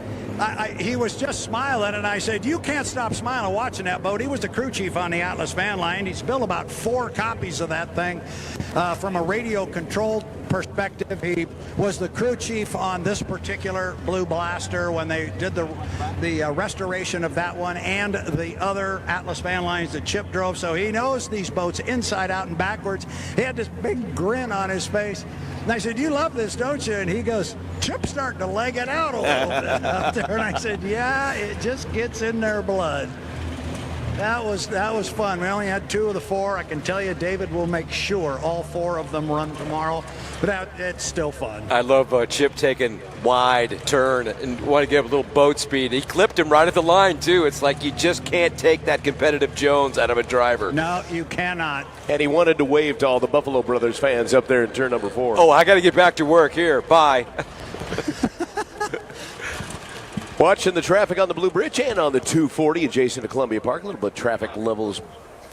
he was just smiling, and I said, you can't stop smiling watching that boat. He was the crew chief on the Atlas van line. He's built about 4 copies of that thing from a radio controlled perspective. He was the crew chief on this particular Blue Blaster when they did the restoration of that one and the other Atlas van lines that Chip drove, so he knows these boats inside out and backwards. He had this big grin on his face, and I said, you love this, don't you? And he goes, Chip's starting to leg it out a little bit out there. And I said, yeah, it just gets in their blood. That was fun. We only had 2 of the 4. I can tell you David will make sure all 4 of them run tomorrow. But it's still fun. I love Chip taking wide turn and want to give a little boat speed. He clipped him right at the line, too. It's like you just can't take that competitive Jones out of a driver. No, you cannot. And he wanted to wave to all the Buffalo Brothers fans up there in turn number 4. Oh, I got to get back to work here. Bye. Watching the traffic on the Blue Bridge and on the 240 adjacent to Columbia Park. A little bit of traffic levels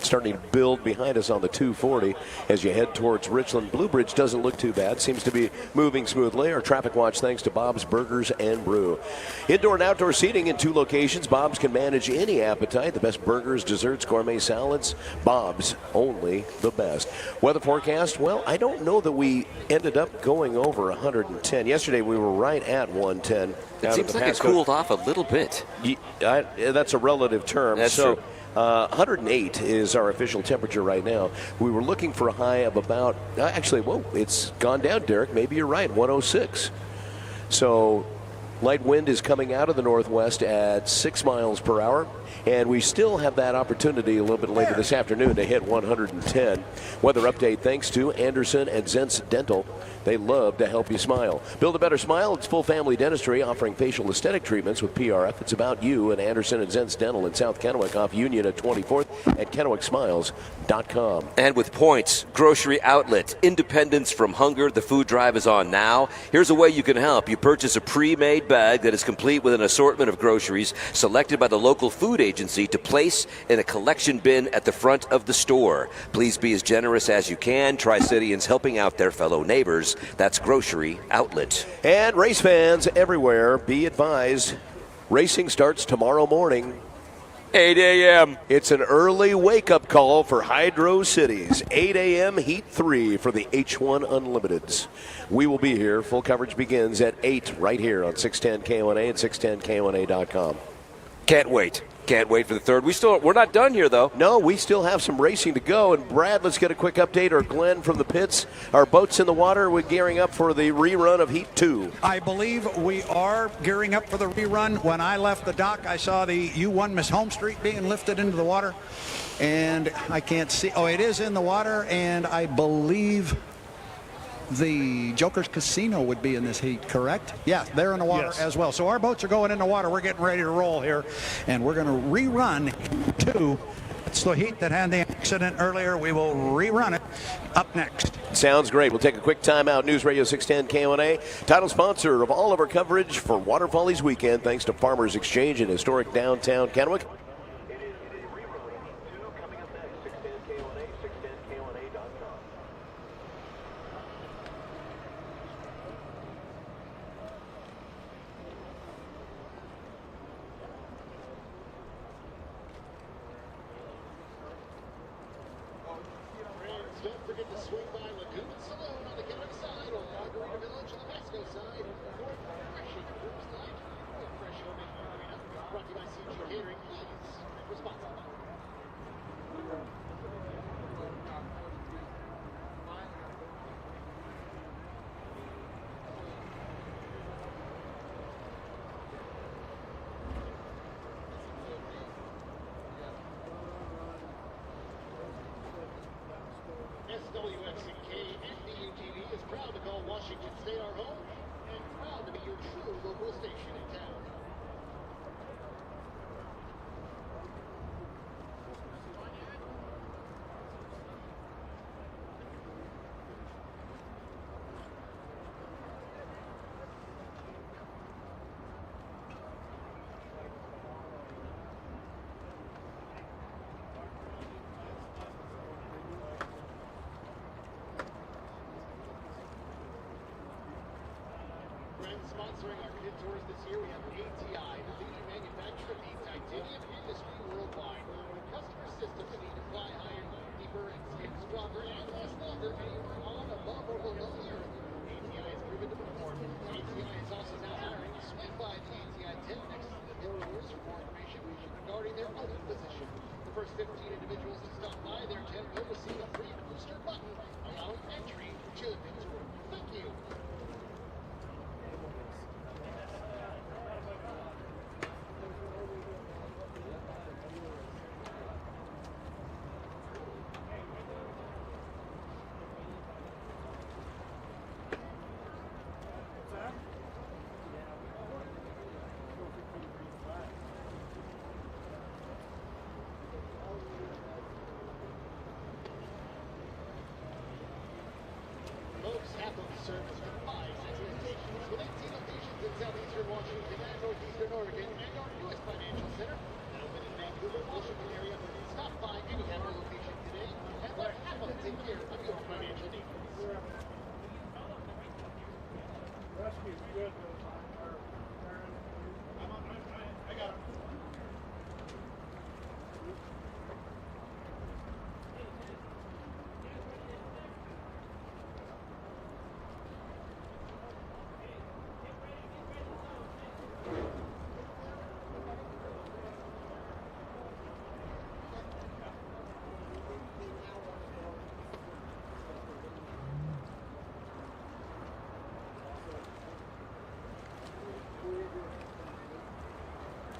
starting to build behind us on the 240 as you head towards Richland. Blue Bridge doesn't look too bad. Seems to be moving smoothly. Our traffic watch thanks to Bob's Burgers and Brew. Indoor and outdoor seating in 2 locations. Bob's can manage any appetite. The best burgers, desserts, gourmet salads. Bob's, only the best. Weather forecast, well, I don't know that we ended up going over 110. Yesterday we were right at 110. It seems like it cooled off a little bit. That's a relative term. That's true. 108 is our official temperature right now. We were looking for a high of about, it's gone down, Derek. Maybe you're right, 106. So light wind is coming out of the northwest at 6 miles per hour. And we still have that opportunity a little bit later this afternoon to hit 110. Weather update thanks to Anderson and Zentz Dental. They love to help you smile. Build a better smile. It's full family dentistry offering facial aesthetic treatments with PRF. It's about you and Anderson and Zentz Dental in South Kennewick off Union at 24th at KennewickSmiles.com. And with Points, grocery outlet, independence from hunger. The food drive is on now. Here's a way you can help. You purchase a pre-made bag that is complete with an assortment of groceries selected by the local food agency to place in a collection bin at the front of the store. Please be as generous as you can. Tri-Cityans helping out their fellow neighbors. That's Grocery Outlet. And race fans everywhere, be advised, racing starts tomorrow morning. 8 a.m. It's an early wake-up call for Hydro Cities. 8 a.m. Heat 3 for the H1 Unlimiteds. We will be here. Full coverage begins at 8 right here on 610 KONA and 610KONA.com. Can't wait. Can't wait for the third. We're not done here, though. No, we still have some racing to go. And Brad, let's get a quick update, or Glenn from the pits. Our boats in the water. We're gearing up for the rerun of Heat 2. I believe we are gearing up for the rerun. When I left the dock, I saw the U1 Miss Home Street being lifted into the water. And I can't see. Oh, it is in the water. And I believe the Joker's Casino would be in this heat, correct? Yeah, they're in the water as well. So our boats are going in the water. We're getting ready to roll here, and we're going to rerun 2. It's the heat that had the accident earlier. We will rerun it up next. Sounds great. We'll take a quick timeout. News Radio 610 KONA, title sponsor of all of our coverage for Water Follies weekend, thanks to Farmers Exchange in historic downtown Kennewick. SWFCK and DUTV is proud to call Washington State our home and proud to be your true local station in town. Sponsoring our kid tours this year, we have ATI, the leading manufacturer of the titanium industry worldwide. The customer systems need to fly higher, deeper, and stand stronger, and last longer anywhere on, above, or below the earth. ATI has proven to perform. ATI is also now hiring. Swing by the ATI tent next to the Hill Doors for more information regarding their open position. The first 15 individuals to stop by their tent will receive a free booster button, allowing entry to the tour. Thank you.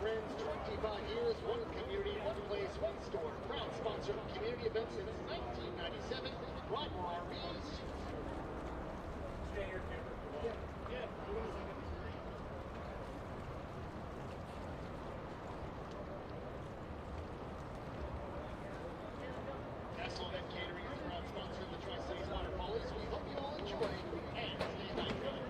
Friends, 25 years, one community, one place, one store. Proud sponsor of community events since 1997. Broadmoor RVs. Stay here, yeah. Castle Event Catering is a proud sponsor of the Tri-Cities Water Follies. We hope you all enjoy and stay hydrated.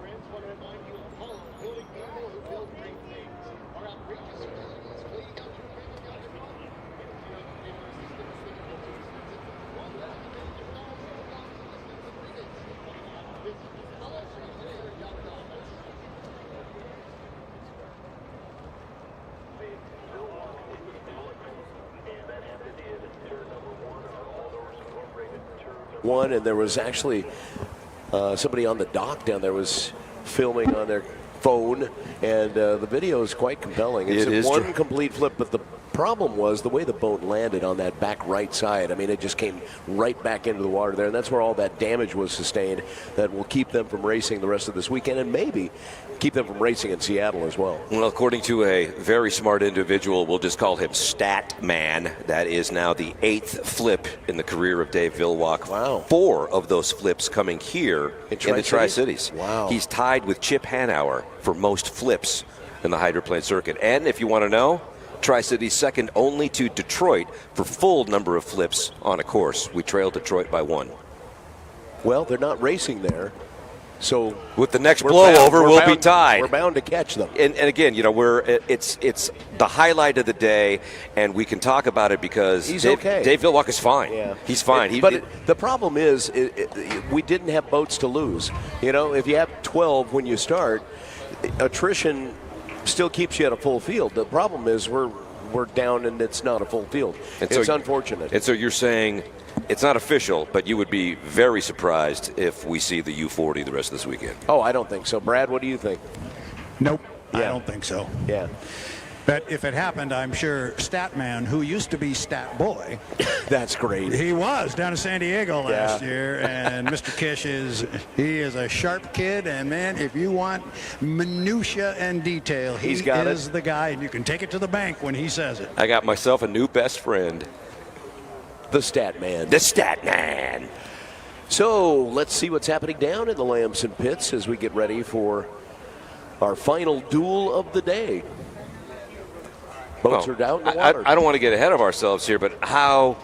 Friends, want to remind you of Apollo, building people who build great things. Our outrageous facilities cleaning out your family out your home. If your system is thinking it's too expensive, well, then you manage your thousands of dollars in discounts and rebates. Find out. Visit ApolloCleaner.com. One, and there was actually somebody on the dock down there was filming on their phone, and the video is quite compelling. It's one complete flip, but the problem was the way the boat landed on that back right side. I mean, it just came right back into the water there, and that's where all that damage was sustained that will keep them from racing the rest of this weekend and maybe keep them from racing in Seattle as well. Well, according to a very smart individual, we'll just call him Stat Man, that is now the 8th flip in the career of Dave Villwock. Wow. 4 of those flips coming here in the Tri-Cities. Wow. He's tied with Chip Hanauer for most flips in the hydroplane circuit. And if you want to know, Tri-Cities second only to Detroit for full number of flips on a course. We trail Detroit by 1. Well, they're not racing there. So with the next blowover, we'll be tied. We're bound to catch them. And again, you know, it's the highlight of the day, and we can talk about it because Dave Villwock is fine. Yeah. He's fine. The problem is we didn't have boats to lose. You know, if you have 12 when you start, attrition still keeps you at a full field. The problem is we're down and it's not a full field. It's unfortunate. And so you're saying it's not official, but you would be very surprised if we see the U40 the rest of this weekend. Oh, I don't think so. Brad, what do you think? Nope, I don't think so. Yeah. But if it happened, I'm sure Statman, who used to be Stat Boy. That's great. He was down in San Diego last year, and Mr. Kish is a sharp kid, and man, if you want minutia and detail, he is the guy, and you can take it to the bank when he says it. I got myself a new best friend. The Stat Man. The Stat Man. So let's see what's happening down in the Lamson pits as we get ready for our final duel of the day. Boats are down in the water. I don't want to get ahead of ourselves here, but how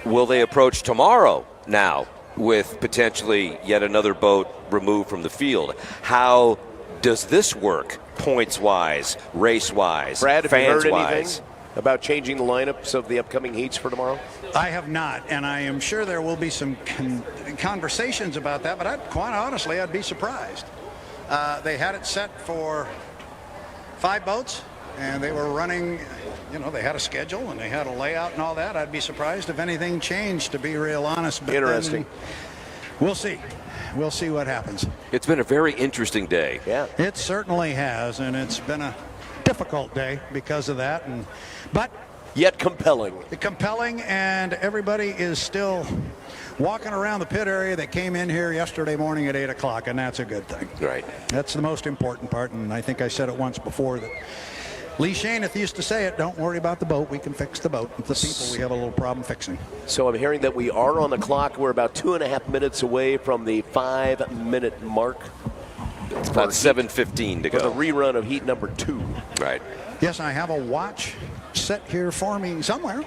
will they approach tomorrow now with potentially yet another boat removed from the field? How does this work points-wise, race-wise, Brad, have you heard fans-wise? anything about changing the lineups of the upcoming heats for tomorrow? I have not, and I am sure there will be some conversations about that, but quite honestly, I'd be surprised. They had it set for 5 boats, and they were running, you know, they had a schedule and they had a layout and all that. I'd be surprised if anything changed, to be real honest. But interesting. We'll see. We'll see what happens. It's been a very interesting day. Yeah. It certainly has, and it's been a difficult day because of that. But yet compelling. Compelling, and everybody is still walking around the pit area that came in here yesterday morning at 8 o'clock, and that's a good thing. Right. That's the most important part, and I think I said it once before that Lee Shaneth used to say it, don't worry about the boat, we can fix the boat. It's the people we have a little problem fixing. So I'm hearing that we are on the clock. We're about 2.5 minutes away from the 5-minute mark. About 7:15 to for go. the rerun of heat number 2. Right. Yes, I have a watch set here for me somewhere.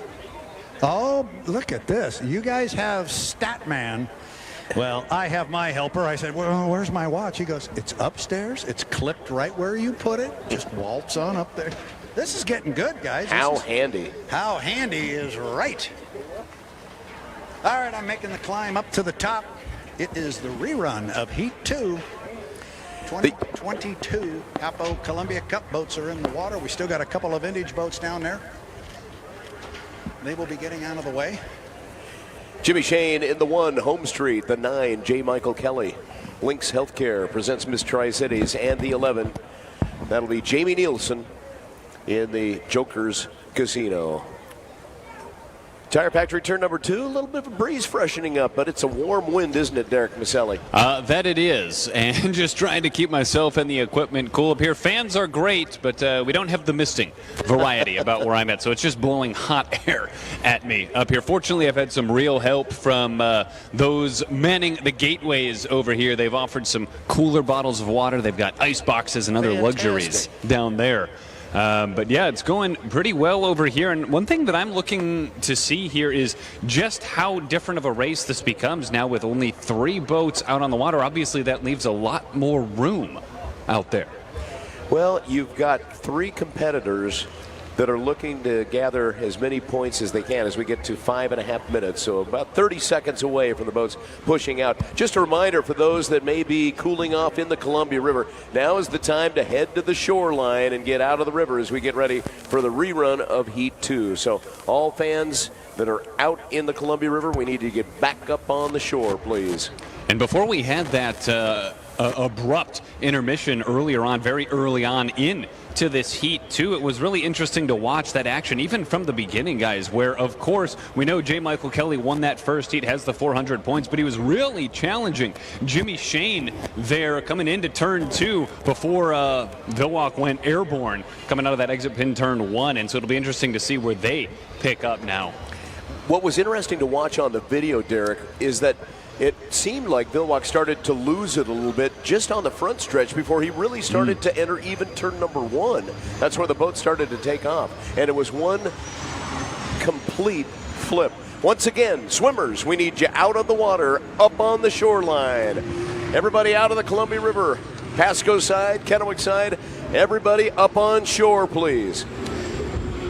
Oh, look at this. You guys have Statman. Well, I have my helper. I said, well, where's my watch? He goes, it's upstairs. It's clipped right where you put it. Just waltz on up there. This is getting good, guys. How handy. How handy is right. All right, I'm making the climb up to the top. It is the rerun of Heat 2. 2022 HAPO Columbia Cup boats are in the water. We still got a couple of vintage boats down there. They will be getting out of the way. Jimmy Shane in the 1, Home Street. The 9, J. Michael Kelly. Lynx Healthcare presents Miss Tri-Cities. And the 11, that'll be Jamie Nielsen in the Jokers Casino. Tire Factory turn number 2, a little bit of a breeze freshening up, but it's a warm wind, isn't it, Derek Maselli? That it is, and just trying to keep myself and the equipment cool up here. Fans are great, but we don't have the misting variety about where I'm at, so it's just blowing hot air at me up here. Fortunately, I've had some real help from those manning the gateways over here. They've offered some cooler bottles of water. They've got ice boxes and other luxuries down there. But yeah, it's going pretty well over here. And one thing that I'm looking to see here is just how different of a race this becomes now with only 3 boats out on the water. Obviously, that leaves a lot more room out there. Well, you've got 3 competitors that are looking to gather as many points as they can as we get to 5.5 minutes. So about 30 seconds away from the boats pushing out. Just a reminder for those that may be cooling off in the Columbia River, now is the time to head to the shoreline and get out of the river as we get ready for the rerun of Heat 2. So all fans that are out in the Columbia River, we need to get back up on the shore, please. And before we had that abrupt intermission earlier on, very early on in to this Heat 2, it was really interesting to watch that action, even from the beginning, guys, where, of course, we know J. Michael Kelly won that first heat, has the 400 points, but he was really challenging Jimmy Shane there coming into turn 2 before Villwock went airborne, coming out of that exit pin turn 1, and so it'll be interesting to see where they pick up now. What was interesting to watch on the video, Derek, is that it seemed like Villwock started to lose it a little bit just on the front stretch before he really started to enter even turn number 1. That's where the boat started to take off. And it was one complete flip. Once again, swimmers, we need you out of the water, up on the shoreline. Everybody out of the Columbia River. Pasco side, Kennewick side, everybody up on shore, please.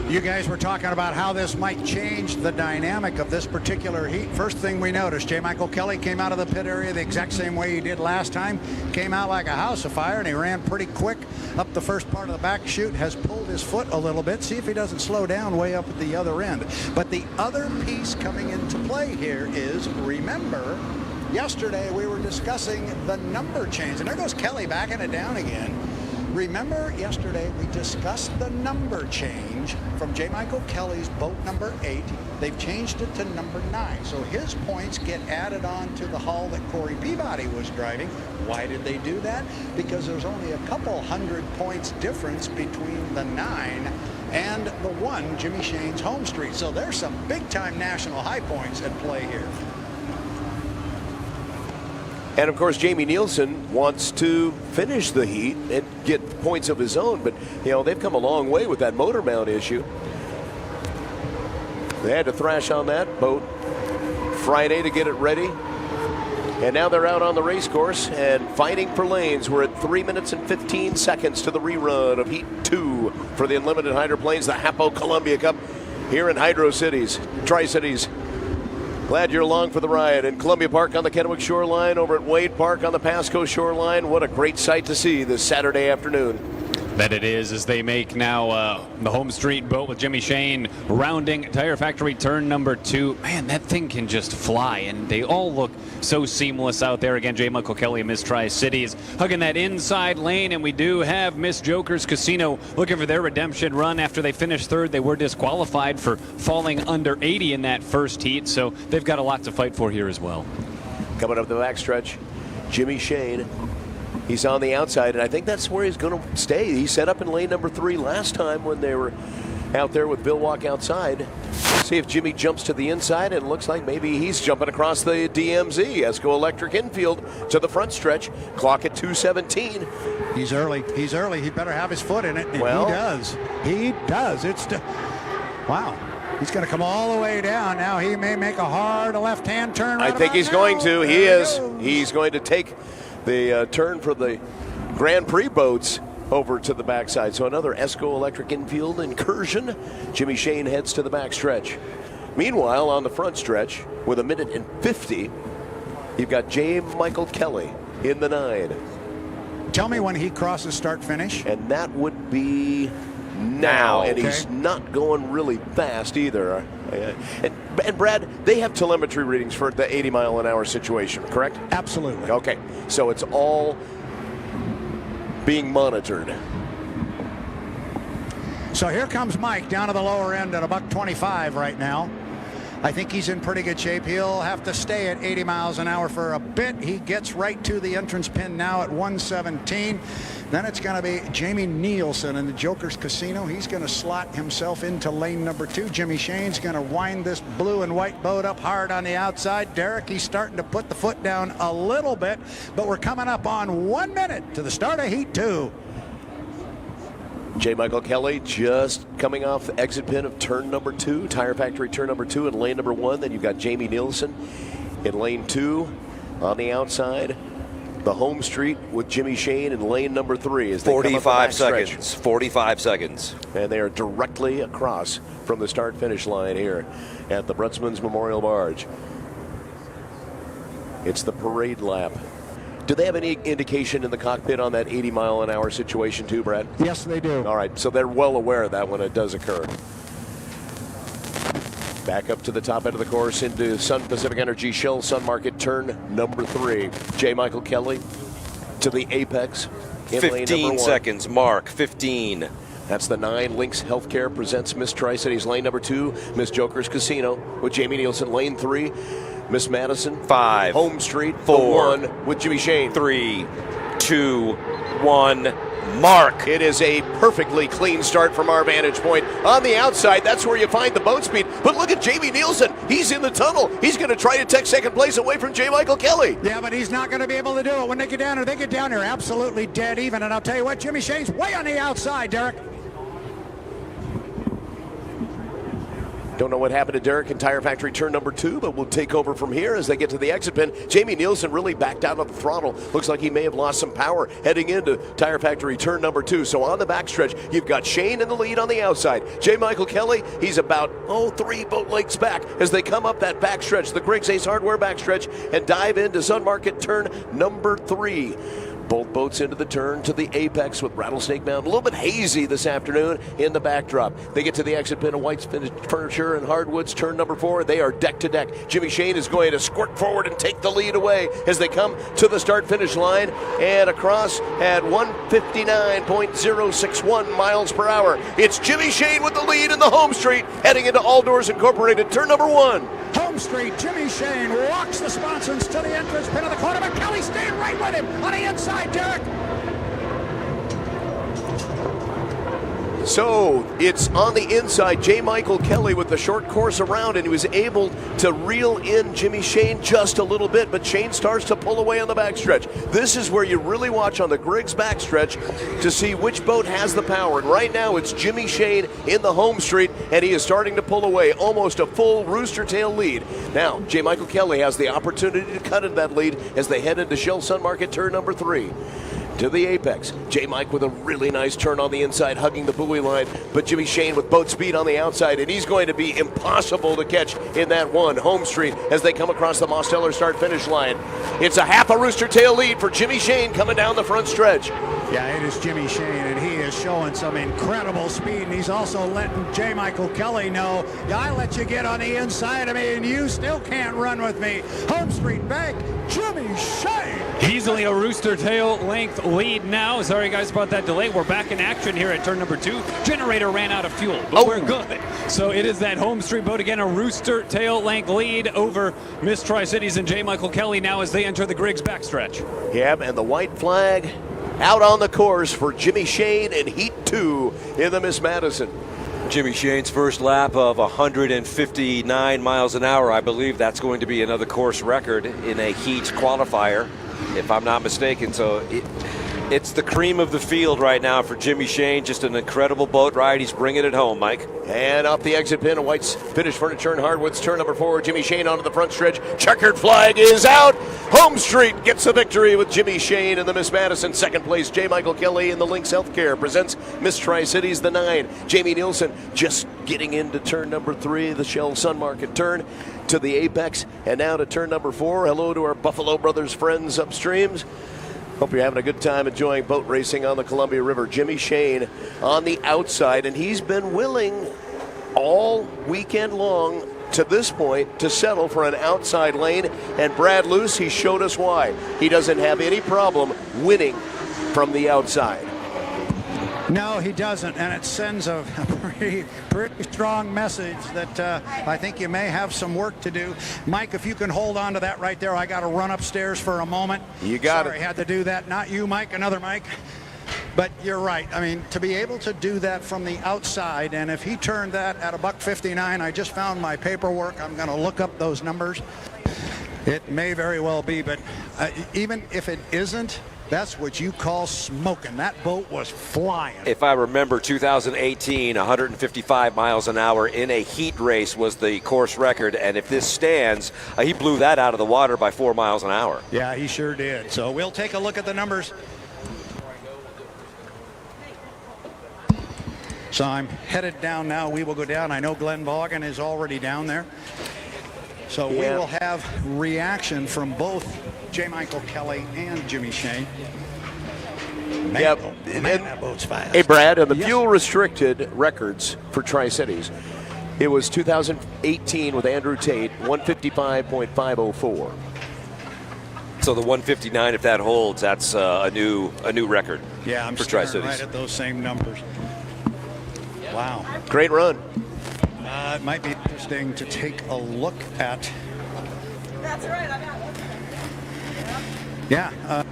You guys were talking about how this might change the dynamic of this particular heat. First thing we noticed, J. Michael Kelly came out of the pit area the exact same way he did last time. Came out like a house of fire, and he ran pretty quick up the first part of the back chute. Has pulled his foot a little bit. See if he doesn't slow down way up at the other end. But the other piece coming into play here is, remember, yesterday we were discussing the number change. And there goes Kelly backing it down again. Remember yesterday we discussed the number change from J. Michael Kelly's boat number 8. They've changed it to number 9. So his points get added on to the hull that Corey Peabody was driving. Why did they do that? Because there's only a couple hundred points difference between the 9 and the 1, Jimmy Shane's Home Street. So there's some big-time national high points at play here. And, of course, Jamie Nielsen wants to finish the heat and get points of his own. But, you know, they've come a long way with that motor mount issue. They had to thrash on that boat Friday to get it ready. And now they're out on the race course and fighting for lanes. We're at 3 minutes and 15 seconds to the rerun of Heat 2 for the Unlimited Hydroplanes, the HAPO Columbia Cup here in Hydro Cities, Tri-Cities. Glad you're along for the ride. In Columbia Park on the Kennewick shoreline, over at Wade Park on the Pasco shoreline. What a great sight to see this Saturday afternoon. That it is, as they make now the Home Street boat with Jimmy Shane rounding Tire Factory turn number 2. Man, that thing can just fly, and they all look so seamless out there. Again, J. Michael Kelly and Miss Tri-Cities hugging that inside lane, and we do have Miss Jokers Casino looking for their redemption run. After they finished 3rd, they were disqualified for falling under 80 in that first heat, so they've got a lot to fight for here as well. Coming up the backstretch, Jimmy Shane. He's on the outside, and I think that's where he's going to stay. He set up in lane number 3 last time when they were out there with Villwock outside. See if Jimmy jumps to the inside, and it looks like maybe he's jumping across the DMZ. Esco Electric infield to the front stretch. Clock at 2:17. He's early. He's early. He better have his foot in it. And well, he does. He does. Wow. He's going to come all the way down. Now he may make a hard left-hand turn. I think he's going to. He is. He's going to take the turn for the Grand Prix boats over to the backside. So another Esco Electric infield incursion. Jimmy Shane heads to the backstretch. Meanwhile, on the front stretch, with 1:50, you've got J. Michael Kelly in the 9. Tell me when he crosses start-finish. And that would be now. And he's not going really fast either. And Brad, they have telemetry readings for the 80-mile-an-hour situation, correct? Absolutely. Okay, so it's all being monitored. So here comes Mike down to the lower end at $125 right now. I think he's in pretty good shape. He'll have to stay at 80 miles an hour for a bit. He gets right to the entrance pin now at 117. Then it's going to be Jamie Nielsen in the Joker's Casino. He's going to slot himself into lane number 2. Jimmy Shane's going to wind this blue and white boat up hard on the outside. Derek, he's starting to put the foot down a little bit, but we're coming up on 1 minute to the start of Heat 2. J. Michael Kelly just coming off the exit pin of turn number 2, Tire Factory turn number 2 in lane number 1. Then you've got Jamie Nielsen in lane 2 on the outside. The home street with Jimmy Shane in lane number 3. As they 45 seconds. 45 seconds. And they are directly across from the start-finish line here at the Brunsman's Memorial Barge. It's the parade lap. Do they have any indication in the cockpit on that 80-mile-an-hour situation too, Brad? Yes, they do. All right, so they're well aware of that when it does occur. Back up to the top end of the course into Sun Pacific Energy Shell Sun Market turn number 3. J. Michael Kelly to the apex in lane number 1. 15 seconds, Mark, 15. That's the 9. Lynx Healthcare presents Miss Tri-Cities lane number 2. Miss Joker's Casino with Jamie Nielsen lane 3. Miss Madison 5. Home Street 4. 1 with Jimmy Shane 3, 2, 1. Mark. It is a perfectly clean start from our vantage point. On the outside, that's where you find the boat speed. But look at Jamie Nielsen. He's in the tunnel. He's going to try to take second place away from J. Michael Kelly. Yeah, but he's not going to be able to do it when they get down there. They get down there absolutely dead even. And I'll tell you what, Jimmy Shane's way on the outside, Derek. Don't know what happened to Derek in Tire Factory turn number 2, but we'll take over from here as they get to the exit pin. Jamie Nielsen really backed out of the throttle. Looks like he may have lost some power heading into Tire Factory turn number 2. So on the backstretch, you've got Shane in the lead on the outside. J. Michael Kelly, he's about, 3 boat lengths back as they come up that backstretch, the Griggs Ace Hardware backstretch, and dive into Sun Market turn number 3. Both boats into the turn to the apex with Rattlesnake Mountain. A little bit hazy this afternoon in the backdrop. They get to the exit pin of White's Furniture and Hardwoods, turn number 4. They are deck to deck. Jimmy Shane is going to squirt forward and take the lead away as they come to the start-finish line and across at 159.061 miles per hour. It's Jimmy Shane with the lead in the home street heading into All Doors Incorporated, turn number 1. Home street, Jimmy Shane walks the sponsons to the entrance pin of the corner, but Kelly staying right with him on the inside, Derek. So it's on the inside, J. Michael Kelly with the short course around, and he was able to reel in Jimmy Shane just a little bit, but Shane starts to pull away on the backstretch. This is where you really watch on the Griggs backstretch to see which boat has the power, and right now it's Jimmy Shane in the home street, and he is starting to pull away, almost a full rooster tail lead. Now, J. Michael Kelly has the opportunity to cut into that lead as they head into Shell Sun Market turn number 3. To the apex. J. Mike with a really nice turn on the inside, hugging the buoy line, but Jimmy Shane with boat speed on the outside, and he's going to be impossible to catch in that one home street as they come across the Mosteller start-finish line. It's a half a rooster tail lead for Jimmy Shane coming down the front stretch. Yeah, it is Jimmy Shane, and he is showing some incredible speed, and he's also letting J. Michael Kelly know, I let you get on the inside of me, and you still can't run with me. Home street back, Jimmy Shane. Easily a rooster tail length lead now. Sorry guys about that delay. We're back in action here at turn number 2. Generator ran out of fuel, but we're good. So it is that home street boat again, a rooster tail length lead over Miss Tri-Cities and J. Michael Kelly now as they enter the Griggs backstretch. Yep, and the white flag out on the course for Jimmy Shane in Heat 2 in the Miss Madison. Jimmy Shane's first lap of 159 miles an hour. I believe that's going to be another course record in a heat qualifier, if I'm not mistaken. So it's the cream of the field right now for Jimmy Shane. Just an incredible boat ride. He's bringing it home, Mike. And off the exit pin, White's Finish Furniture and Hardwoods, turn number 4. Jimmy Shane onto the front stretch. Checkered flag is out. Home Street gets the victory with Jimmy Shane in the Miss Madison. Second place, J. Michael Kelly in the Lynx Healthcare presents Miss Tri-Cities, the 9. Jamie Nielsen just getting into turn number 3, the Shell Sun Market turn to the apex, and now to turn number 4. Hello to our Buffalo Brothers friends upstreams. Hope you're having a good time enjoying boat racing on the Columbia River. Jimmy Shane on the outside, and he's been willing all weekend long to this point to settle for an outside lane. And Brad Luce, he showed us why. He doesn't have any problem winning from the outside. No, he doesn't, and it sends a pretty strong message that I think you may have some work to do. Mike, if you can hold on to that right there, I got to run upstairs for a moment. You got it. I had to do that. Not you, Mike, another Mike. But you're right. I mean, to be able to do that from the outside, and if he turned that at $1.59, I just found my paperwork. I'm going to look up those numbers. It may very well be, but even if it isn't, that's what you call smoking. That boat was flying. If I remember, 2018, 155 miles an hour in a heat race was the course record. And if this stands, he blew that out of the water by 4 miles an hour. Yeah, he sure did. So we'll take a look at the numbers. So I'm headed down now. We will go down. I know Glenn Vaughan is already down there. So we will have reaction from both J. Michael Kelly and Jimmy Shane. Man, that boat's fast. Hey, Brad, on the fuel-restricted records for Tri-Cities, it was 2018 with Andrew Tate, 155.504. So the 159, if that holds, that's a new record. Yeah, I'm for staring Tri-Cities. right at those same numbers. Wow. Great run. It might be interesting to take a look at. That's right, I got it. Yeah.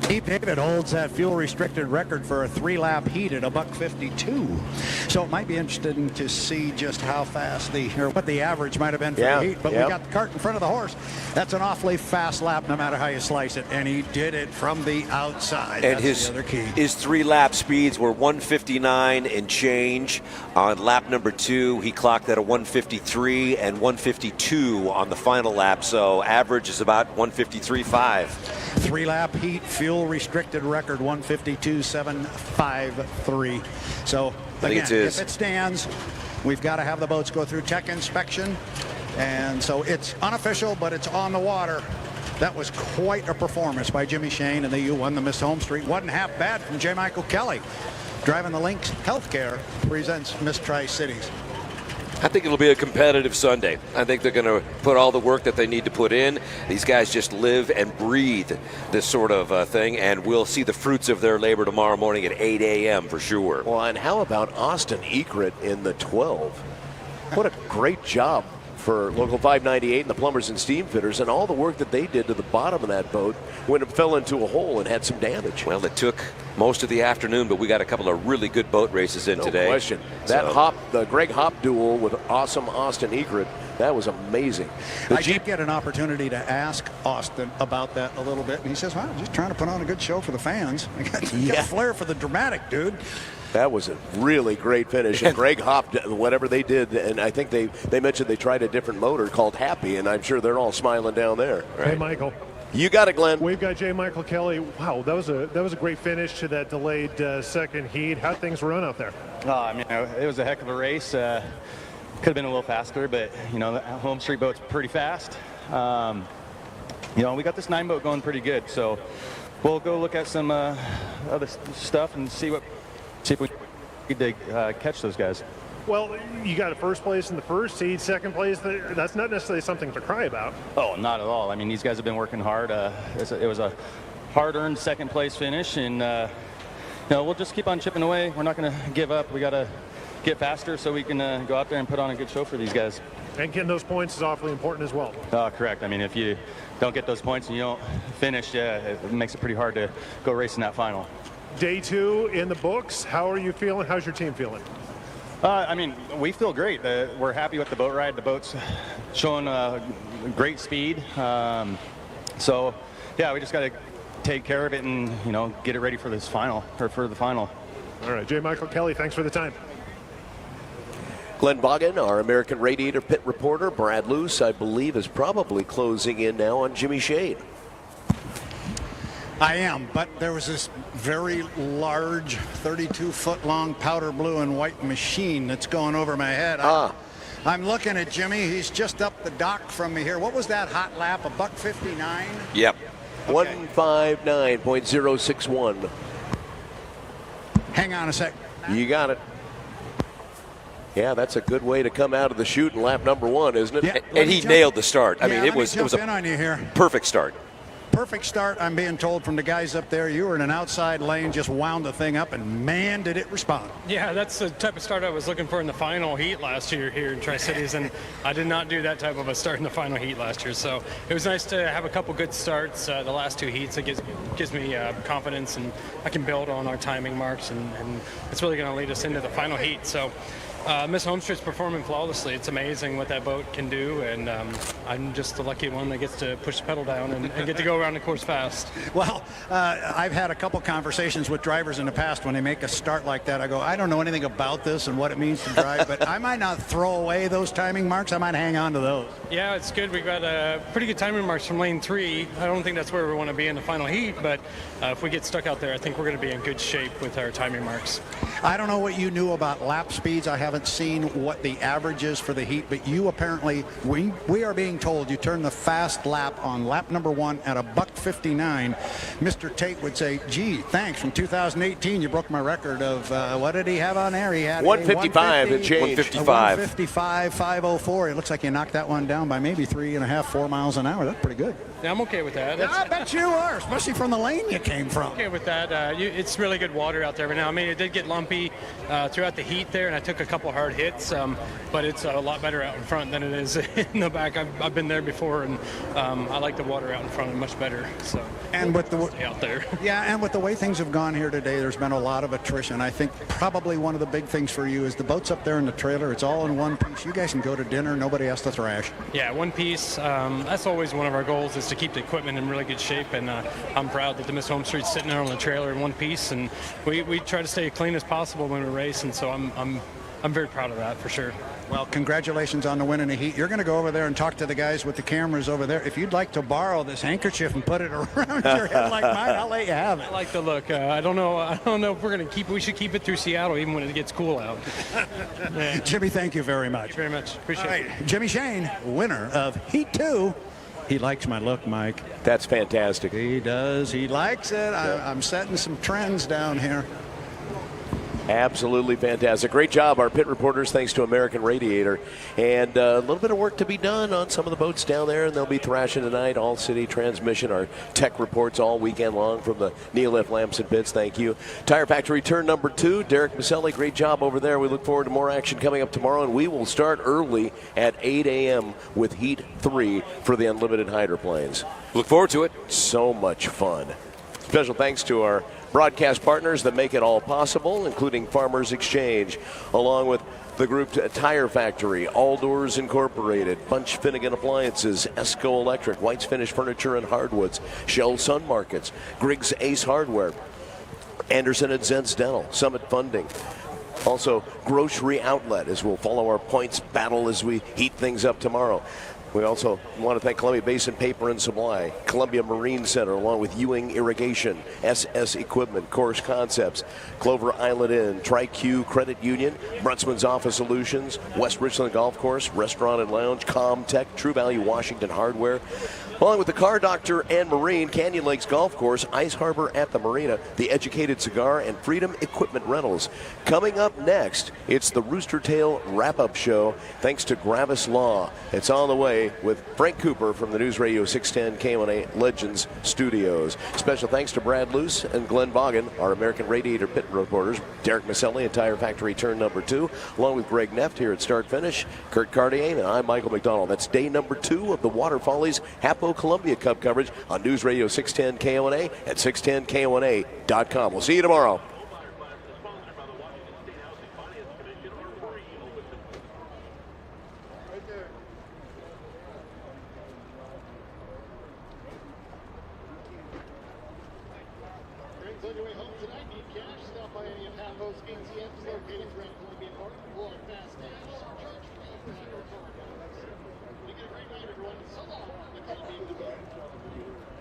Steve David holds that fuel-restricted record for a 3-lap heat at $1.52. So it might be interesting to see just how fast what the average might have been for the heat. But we got the cart in front of the horse. That's an awfully fast lap, no matter how you slice it. And he did it from the outside. And That's the other key. his 3-lap speeds were 159 and change. On lap number 2, he clocked at a 153 and 152 on the final lap. So average is about 153.5. 3-lap heat, fuel-restricted record, 152.753. So, again, if it stands, we've got to have the boats go through tech inspection. And so it's unofficial, but it's on the water. That was quite a performance by Jimmy Shane, and the U won the Miss Home Street. Wasn't half bad from J. Michael Kelly. Driving the Lynx Healthcare presents Miss Tri-Cities. I think it'll be a competitive Sunday. I think they're going to put all the work that they need to put in. These guys just live and breathe this sort of thing, and we'll see the fruits of their labor tomorrow morning at 8 a.m. for sure. Well, and how about Austin Egret in the 12? What a great job for Local 598 and the Plumbers and Steam Fitters, and all the work that they did to the bottom of that boat when it fell into a hole and had some damage. Well, it took most of the afternoon, but we got a couple of really good boat races in today. No question. That the Greg Hop duel with awesome Austin Egret, that was amazing. I did get an opportunity to ask Austin about that a little bit, and he says, well, just trying to put on a good show for the fans. I got a flair for the dramatic, dude. That was a really great finish. And Greg Hop, whatever they did, and I think they mentioned they tried a different motor called Happy, and I'm sure they're all smiling down there. Right? Hey, Michael. You got it, Glenn. We've got J. Michael Kelly. Wow, that was a great finish to that delayed second heat. How'd things run out there? I mean, it was a heck of a race. Could have been a little faster, but, the Home Street boat's pretty fast. We got this 9 boat going pretty good, so we'll go look at some other stuff and see if we need to catch those guys. Well, you got a first place in the first heat, second place. That's not necessarily something to cry about. Oh, not at all. I mean, these guys have been working hard. It was a hard-earned second place finish, and we'll just keep on chipping away. We're not going to give up. We got to get faster so we can go out there and put on a good show for these guys. And getting those points is awfully important as well. Correct. I mean, if you don't get those points and you don't finish, it makes it pretty hard to go racing that final. Day 2 in the books. How are you feeling? How's your team feeling? I mean, we feel great. We're happy with the boat ride. The boat's showing great speed. So, yeah, we just got to take care of it and, you know, get it ready for this final, or for the final. All right, J. Michael Kelly, thanks for the time. Glenn Boggin, our American Radiator pit reporter. Brad Luce, I believe, is probably closing in now on Jimmy Shane. I am, but there was this very large 32-foot-long powder blue and white machine that's going over my head. I'm looking at Jimmy. He's just up the dock from me here. What was that hot lap? A $1:59? Yep. Okay. 1:59.061. Hang on a sec. You got it. Yeah, that's a good way to come out of the chute in lap number 1, isn't it? Yeah, and he nailed the start. I Yeah, mean, it was in on you here. perfect start. Perfect start, I'm being told from the guys up there. You were in an outside lane, just wound the thing up, and man, did it respond. Yeah, that's the type of start I was looking for in the final heat last year here in Tri-Cities, and I did not do that type of a start in the final heat last year. So it was nice to have a couple good starts. The last 2 heats, it gives me confidence, and I can build on our timing marks, and it's really going to lead us into the final heat. So Miss Homestreet's performing flawlessly. It's amazing what that boat can do, and I'm just the lucky one that gets to push the pedal down and get to go around the course fast. Well, I've had a couple conversations with drivers in the past when they make a start like that. I go, I don't know anything about this and what it means to drive, but I might not throw away those timing marks. I might hang on to those. Yeah, it's good. We got pretty good timing marks from lane 3. I don't think that's where we want to be in the final heat, but if we get stuck out there, I think we're going to be in good shape with our timing marks. I don't know what you knew about lap speeds. I haven't seen what the average is for the heat, but you apparently, we are being told you turned the fast lap on lap number 1 at a $1:59. Mr. Tate would say, gee, thanks. From 2018, you broke my record of, what did he have on there? He had 155 and change. 155. 155.504. It looks like you knocked that one down by maybe 3.5, 4 miles an hour. That's pretty good. Yeah, I'm okay with that. Yeah, I bet you are, especially from the lane you came from. Okay with that. It's really good water out there right now. I mean, it did get lumpy throughout the heat there, and I took a couple hard hits, but it's a lot better out in front than it is in the back. I've been there before, and I like the water out in front much better. So and with the out there, yeah, and with the way things have gone here today, there's been a lot of attrition. I think probably one of the big things for you is the boat's up there in the trailer. It's all in one piece. You guys can go to dinner. Nobody has to thrash. Yeah, one piece. That's always one of our goals, is to keep the equipment in really good shape, and I'm proud that the Miss Homestreet's sitting there on the trailer in one piece, and we try to stay as clean as possible when we race, and so I'm very proud of that for sure. Well, congratulations on the win in the heat. You're going to go over there and talk to the guys with the cameras over there. If you'd like to borrow this handkerchief and put it around your head like mine, I'll let you have it. I like the look. I don't know if we're going to keep it. We should keep it through Seattle even when it gets cool out. Yeah. Jimmy, thank you very much. Thank you very much. Appreciate it. Jimmy Shane, winner of Heat 2. He likes my look, Mike. That's fantastic. He does. He likes it. I'm setting some trends down here. Absolutely fantastic. Great job, our pit reporters, thanks to American Radiator. And a little bit of work to be done on some of the boats down there, and they'll be thrashing tonight. All City Transmission, our tech reports all weekend long from the Neil F. Lamson pits. Thank you. Tire Factory turn number 2. Derek Maselli, great job over there. We look forward to more action coming up tomorrow, and we will start early at 8 a.m. with Heat 3 for the unlimited hydroplanes. Look forward to it. So much fun. Special thanks to our broadcast partners that make it all possible, including Farmers Exchange, along with the group Tire Factory, All Doors Incorporated, Bunch Finnegan Appliances, Esco Electric, White's Finished Furniture and Hardwoods, Shell Sun Markets, Griggs Ace Hardware, Anderson and Zentz Dental, Summit Funding. Also, Grocery Outlet, as we'll follow our points battle as we heat things up tomorrow. We also want to thank Columbia Basin Paper and Supply, Columbia Marine Center, along with Ewing Irrigation, SS Equipment, Course Concepts, Clover Island Inn, Tri-Q Credit Union, Brunsman's Office Solutions, West Richland Golf Course, Restaurant and Lounge, Comtech, True Value Washington Hardware, along with the Car Doctor and Marine, Canyon Lakes Golf Course, Ice Harbor at the Marina, The Educated Cigar, and Freedom Equipment Rentals. Coming up next, it's the Rooster Tail Wrap-Up Show, thanks to Gravis Law. It's on the way with Frank Cooper from the News Radio 610 K1A Legends Studios. Special thanks to Brad Luce and Glenn Boggin, our American Radiator pit reporters, Derek Maselli at Tire Factory turn number 2, along with Greg Neft here at Start Finish, Kurt Cartier, and I'm Michael McDonald. That's day number 2 of the Water Follies HAPO Columbia Cup coverage on News Radio 610 K1A at 610K1A.com. We'll see you tomorrow. On your way home tonight, need cash? Stop by any of HAPO's ATMs located throughout Columbia Park. Pull out fast cash, charge free for your card. You get a great night, everyone. So long. The Columbia Cup.